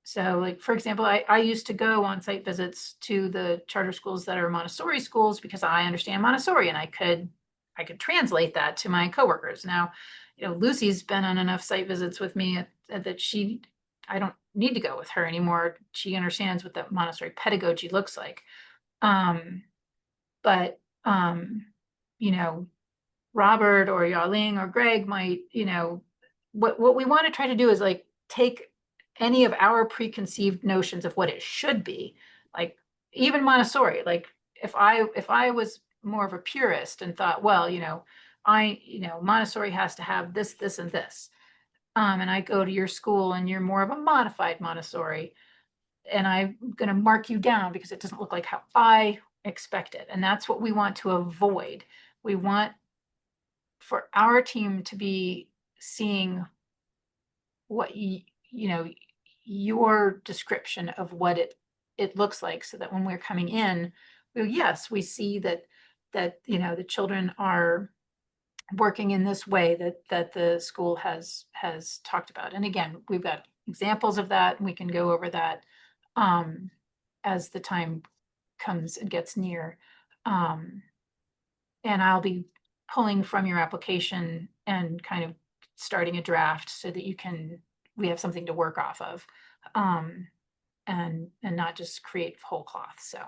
So like, for example, I used to go on site visits to the charter schools that are Montessori schools because I understand Montessori and I could translate that to my coworkers. Now, Lucy's been on enough site visits with me that I don't need to go with her anymore. She understands what that Montessori pedagogy looks like. But Robert or Yarling or Greg might, what we want to try to do is like take any of our preconceived notions of what it should be, like even Montessori. Like if I was more of a purist and thought, well, Montessori has to have this, this, and this. And I go to your school and you're more of a modified Montessori, and I'm going to mark you down because it doesn't look like how I expect it. And that's what we want to avoid. We want for our team to be seeing what your description of what it looks like, so that when we're coming in, yes, we see that the children are working in this way that the school has talked about. And again, we've got examples of that, and we can go over that as the time comes and gets near. And I'll be pulling from your application and kind of starting a draft so that we have something to work off of, and not just create whole cloth. So,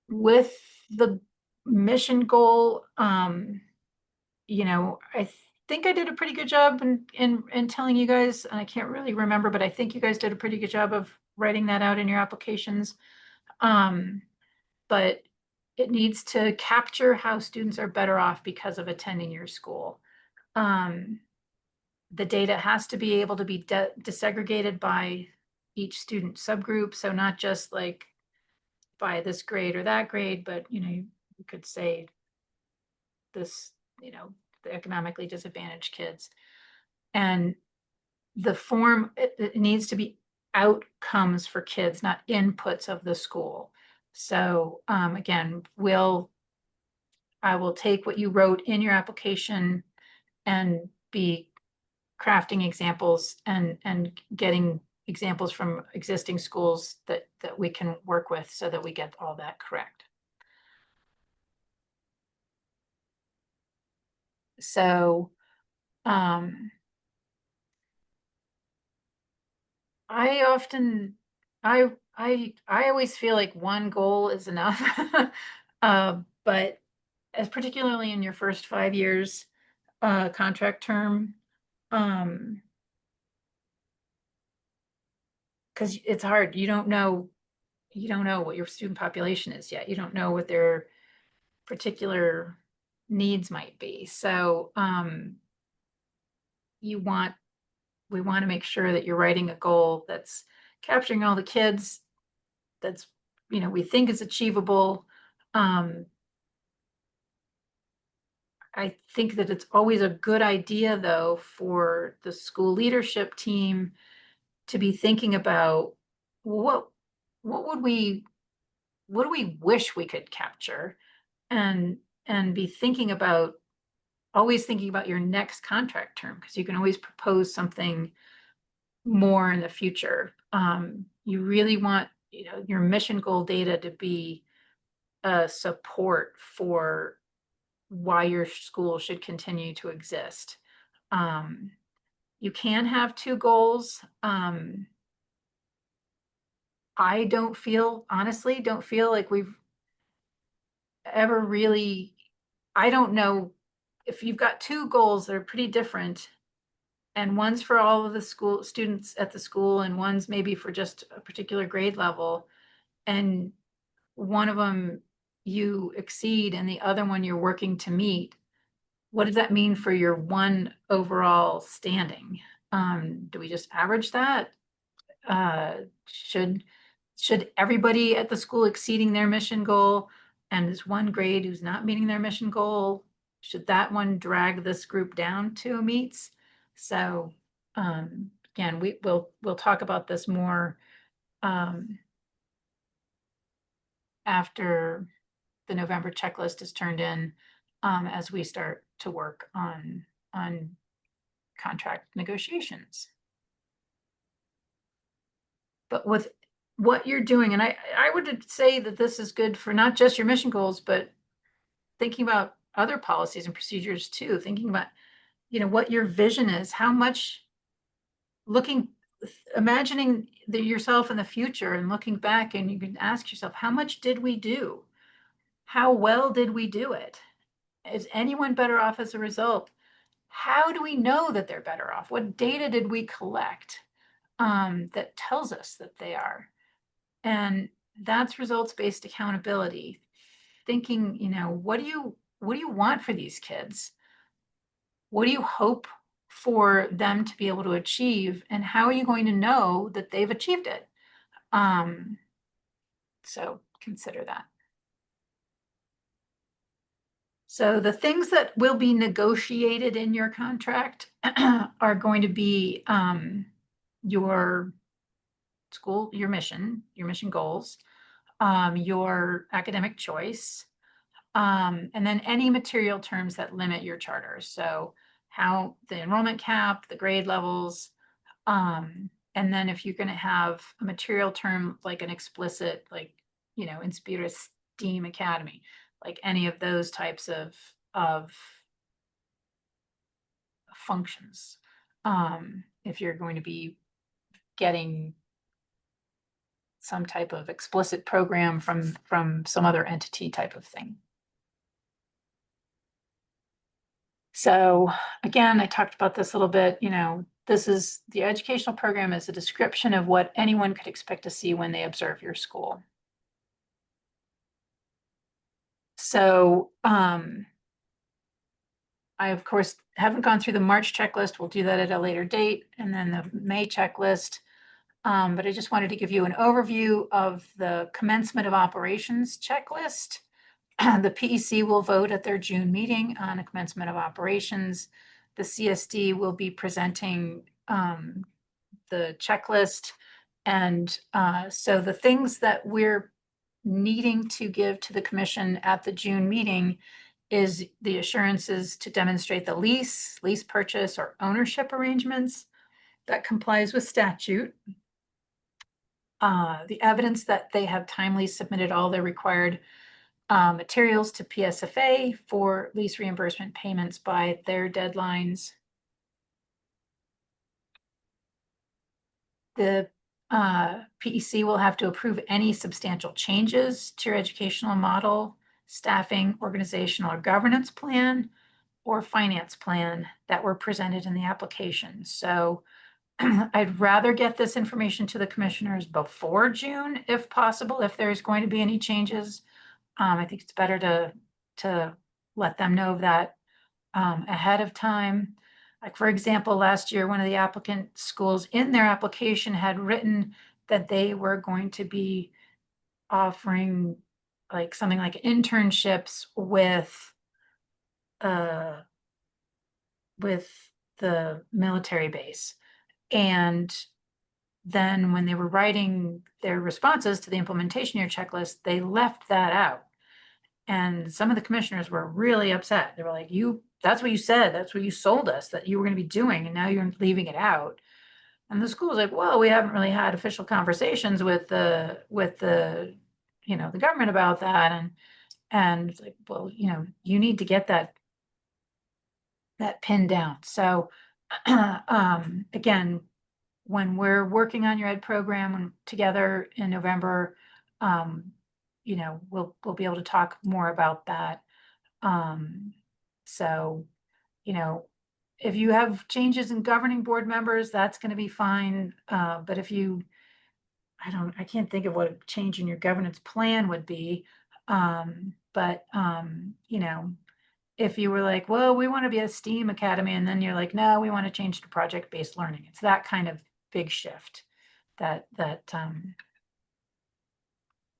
with the mission goal, I think I did a pretty good job in telling you guys, and I can't really remember, but I think you guys did a pretty good job of writing that out in your applications. But it needs to capture how students are better off because of attending your school. The data has to be able to be desegregated by each student subgroup. So not just like by this grade or that grade, but you could say this, the economically disadvantaged kids. And the form, it needs to be outcomes for kids, not inputs of the school. So again, I will take what you wrote in your application and be crafting examples and getting examples from existing schools that we can work with so that we get all that correct. So, I often, I always feel like one goal is enough. But as particularly in your first 5 years, contract term, because it's hard. You don't know what your student population is yet. You don't know what their particular needs might be. So, we want to make sure that you're writing a goal that's capturing all the kids, that's, we think is achievable. I think that it's always a good idea, though, for the school leadership team to be thinking about what do we wish we could capture, and be thinking about, always thinking about your next contract term, because you can always propose something more in the future. You really want, your mission goal data to be a support for why your school should continue to exist. You can have two goals. I honestly don't feel like we've ever really, I don't know if you've got two goals that are pretty different, and one's for all of the school students at the school and one's maybe for just a particular grade level, and one of them you exceed and the other one you're working to meet. What does that mean for your one overall standing? Do we just average that? Should everybody at the school exceeding their mission goal, and this one grade who's not meeting their mission goal, should that one drag this group down to meets? So, again, we'll talk about this more after the November checklist is turned in, as we start to work on contract negotiations. But with what you're doing, and I would say that this is good for not just your mission goals, but thinking about other policies and procedures too, thinking about, what your vision is, how much imagining yourself in the future and looking back, and you can ask yourself, how much did we do? How well did we do it? Is anyone better off as a result? How do we know that they're better off? What data did we collect that tells us that they are? And that's results-based accountability. Thinking, what do you want for these kids? What do you hope for them to be able to achieve? And how are you going to know that they've achieved it? So consider that. So the things that will be negotiated in your contract are going to be your school, your mission goals, your academic choice, and then any material terms that limit your charter. So how the enrollment cap, the grade levels, and then if you're going to have a material term like an explicit, like, Inspira STEAM Academy, like any of those types of functions. If you're going to be getting some type of explicit program from some other entity type of thing. So again, I talked about this a little bit, this is the educational program is a description of what anyone could expect to see when they observe your school. So I, of course, haven't gone through the March checklist. We'll do that at a later date, and then the May checklist. But I just wanted to give you an overview of the commencement of operations checklist. The PEC will vote at their June meeting on a commencement of operations. The CSD will be presenting the checklist. And so the things that we're needing to give to the commission at the June meeting is the assurances to demonstrate the lease purchase, or ownership arrangements that complies with statute. The evidence that they have timely submitted all their required materials to PSFA for lease reimbursement payments by their deadlines. The PEC will have to approve any substantial changes to your educational model, staffing, organizational, or governance plan, or finance plan that were presented in the application. So I'd rather get this information to the commissioners before June, if possible, if there's going to be any changes. I think it's better to let them know that ahead of time. Like, for example, last year, one of the applicant schools in their application had written that they were going to be offering like something like internships with the military base. And then when they were writing their responses to the implementation year checklist, they left that out. And some of the commissioners were really upset. They were like, that's what you said. That's what you sold us that you were going to be doing. And now you're leaving it out. And the school was like, well, we haven't really had official conversations with the, the government about that. And it's like, well, you need to get that pinned down. So again, when we're working on your ed program together in November, we'll be able to talk more about that. So, if you have changes in governing board members, that's going to be fine. But if I can't think of what a change in your governance plan would be. But if you were like, well, we want to be a STEAM academy, and then you're like, no, we want to change to project-based learning. It's that kind of big shift that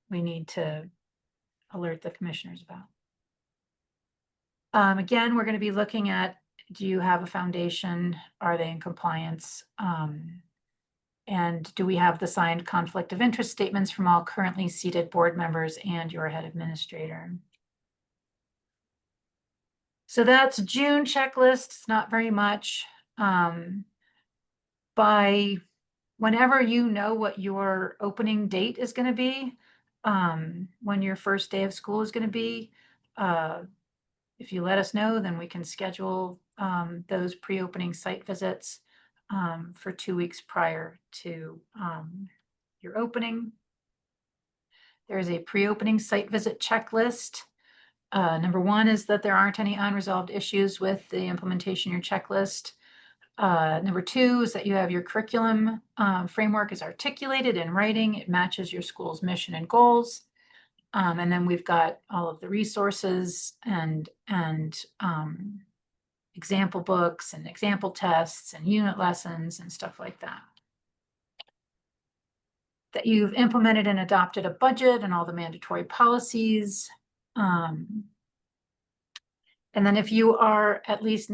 we need to alert the commissioners about. Again, we're going to be looking at, do you have a foundation? Are they in compliance? And do we have the signed conflict of interest statements from all currently seated board members and your head administrator? So that's June checklist. It's not very much. By whenever you know what your opening date is going to be, when your first day of school is going to be, if you let us know, then we can schedule those pre-opening site visits for 2 weeks prior to your opening. There is a pre-opening site visit checklist. Number 1 is that there aren't any unresolved issues with the implementation of your checklist. Number 2 is that you have your curriculum framework is articulated in writing. It matches your school's mission and goals. And then we've got all of the resources and example books and example tests and unit lessons and stuff like that. That you've implemented and adopted a budget and all the mandatory policies. And then if you are at least,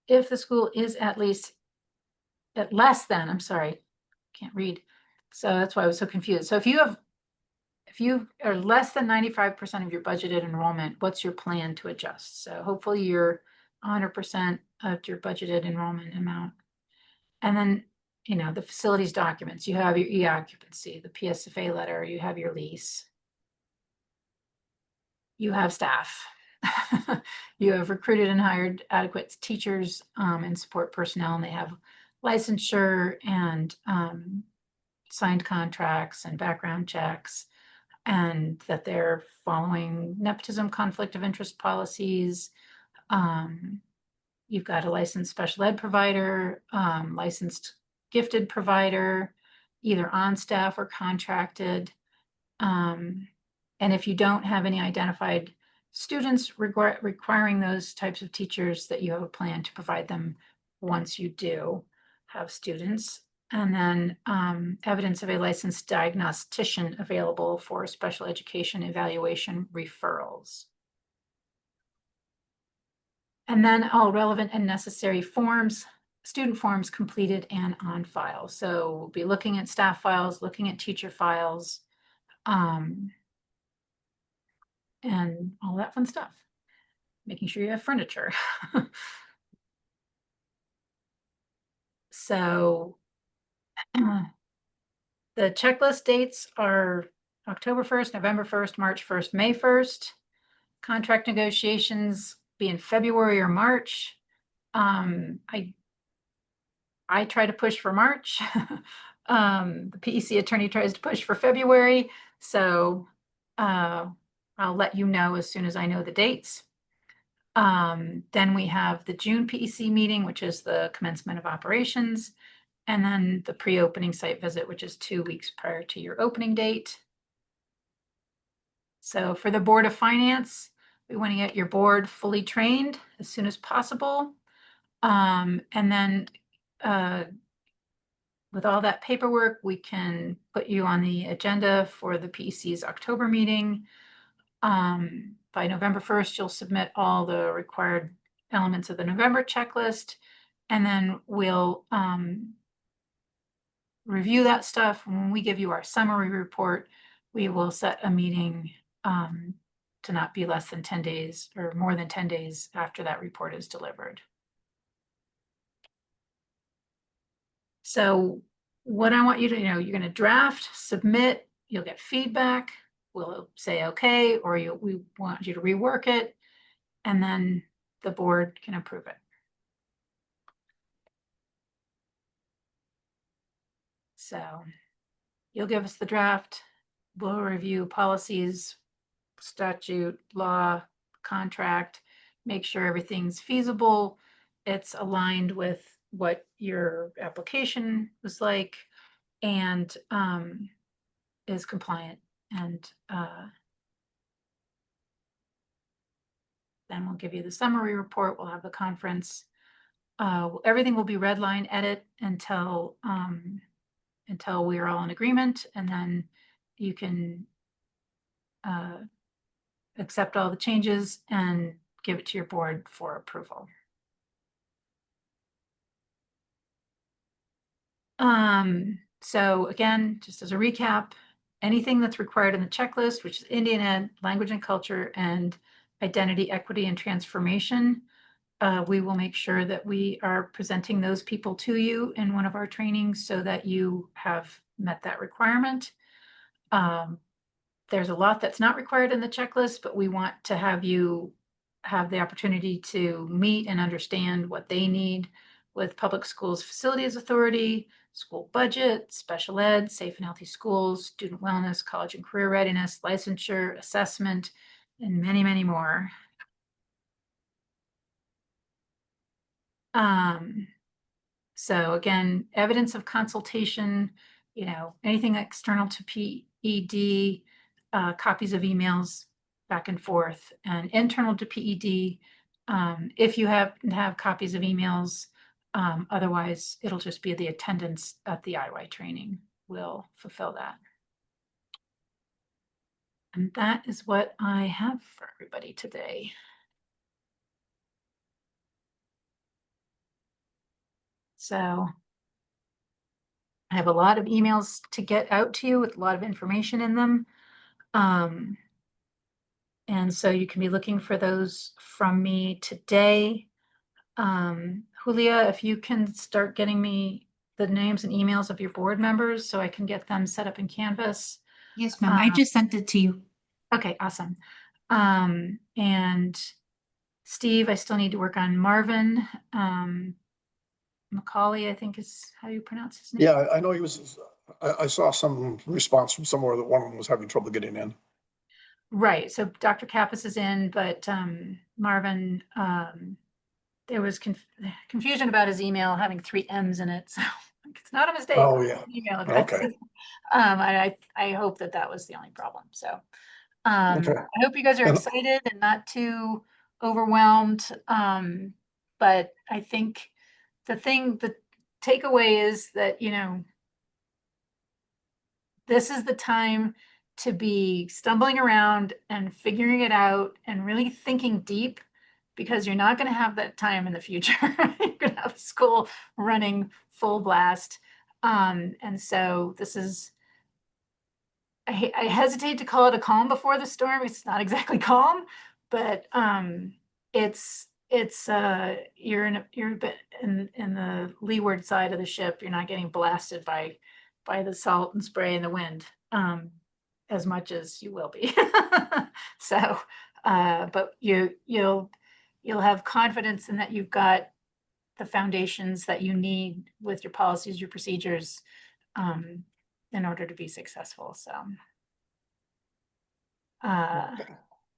if the school is at less than, I'm sorry, can't read. So that's why I was so confused. So if you are less than 95% of your budgeted enrollment, what's your plan to adjust? So hopefully you're 100% of your budgeted enrollment amount. And then, the facilities documents, you have your e-occupancy, the PSFA letter, you have your lease. You have staff. You have recruited and hired adequate teachers and support personnel, and they have licensure and signed contracts and background checks, and that they're following nepotism, conflict of interest policies. You've got a licensed special ed provider, licensed gifted provider, either on staff or contracted. And if you don't have any identified students requiring those types of teachers, that you have a plan to provide them once you do have students. And then evidence of a licensed diagnostician available for special education evaluation referrals. And then all relevant and necessary forms, student forms completed and on file. So we'll be looking at staff files, looking at teacher files. and all that fun stuff. Making sure you have furniture. So the checklist dates are October 1st, November 1st, March 1st, May 1st. Contract negotiations be in February or March. I try to push for March. The PEC attorney tries to push for February. So I'll let you know as soon as I know the dates. Then we have the June PEC meeting, which is the commencement of operations, and then the pre-opening site visit, which is 2 weeks prior to your opening date. So for the Board of Finance, we want to get your board fully trained as soon as possible. And then with all that paperwork, we can put you on the agenda for the PEC's October meeting. By November 1st, you'll submit all the required elements of the November checklist, and then we'll review that stuff. When we give you our summary report, we will set a meeting to not be less than 10 days or more than 10 days after that report is delivered. So what I want you to know, you're going to draft, submit, you'll get feedback. We'll say okay, or we want you to rework it, and then the board can approve it. So you'll give us the draft, we'll review policies, statute, law, contract, make sure everything's feasible, it's aligned with what your application was like, and is compliant. And then we'll give you the summary report, we'll have the conference. Everything will be red line edit until we are all in agreement, and then you can accept all the changes and give it to your board for approval. So again, just as a recap, anything that's required in the checklist, which is Indian Ed, language and culture, and identity, equity, and transformation, we will make sure that we are presenting those people to you in one of our trainings so that you have met that requirement. There's a lot that's not required in the checklist, but we want to have you have the opportunity to meet and understand what they need with Public Schools Facilities Authority, school budget, special ed, safe and healthy schools, student wellness, college and career readiness, licensure, assessment, and many, many more. So again, evidence of consultation, anything external to PED, copies of emails back and forth, and internal to PED, if you have copies of emails. Otherwise, it'll just be the attendance at the IY training will fulfill that. And that is what I have for everybody today. So I have a lot of emails to get out to you with a lot of information in them. And so you can be looking for those from me today. Julia, if you can start getting me the names and emails of your board members so I can get them set up in Canvas. Yes, ma'am. I just sent it to you. Okay, awesome. And Steve, I still need to work on Marvin. Macaulay, I think is how you pronounce his name. Yeah, I know he was, I saw some response from somewhere that one of them was having trouble getting in. Right, so Dr. Kappas is in, but Marvin, there was confusion about his email having 3 M's in it, so it's not a mistake. Oh, yeah. Email address. Okay. I hope that was the only problem. So Okay. I hope you guys are And- excited and not too overwhelmed. But I think the takeaway is that, this is the time to be stumbling around and figuring it out and really thinking deep, because you're not going to have that time in the future. You're going to have school running full blast. And so this is I hesitate to call it a calm before the storm. It's not exactly calm, but you're a bit in the leeward side of the ship. You're not getting blasted by the salt and spray and the wind as much as you will be. So, but you'll have confidence in that you've got the foundations that you need with your policies, your procedures, in order to be successful. So,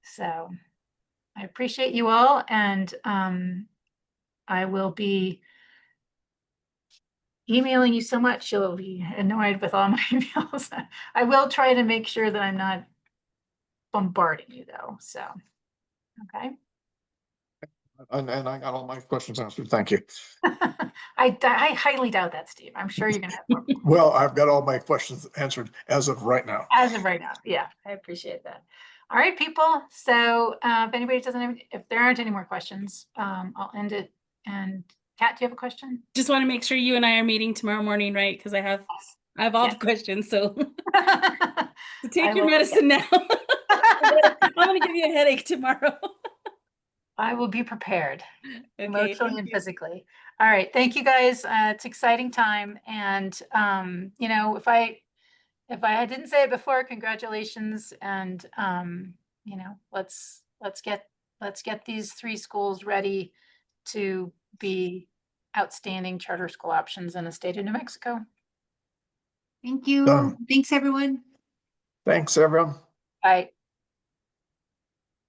so I appreciate you all, and I will be emailing you so much you'll be annoyed with all my emails. I will try to make sure that I'm not bombarding you though. So, okay. And I got all my questions answered. Thank you. I highly doubt that, Steve. I'm sure you're gonna have more Well, I've got all my questions answered as of right now. as of right now. Yeah, I appreciate that. All right, people. So if anybody doesn't have, if there aren't any more questions, I'll end it. And Kat, do you have a question? Just want to make sure you and I are meeting tomorrow morning, right? Because I have all the questions. So, so take your medicine now. I'm gonna give you a headache tomorrow. I will be prepared, Okay, emotionally and physically. All right, thank you guys. It's exciting time, and you know, if I didn't say it before, congratulations, and you know, let's get these 3 schools ready to be outstanding charter school options in the state of New Mexico. Thank you. Done. Thanks, everyone. Thanks, everyone. Bye.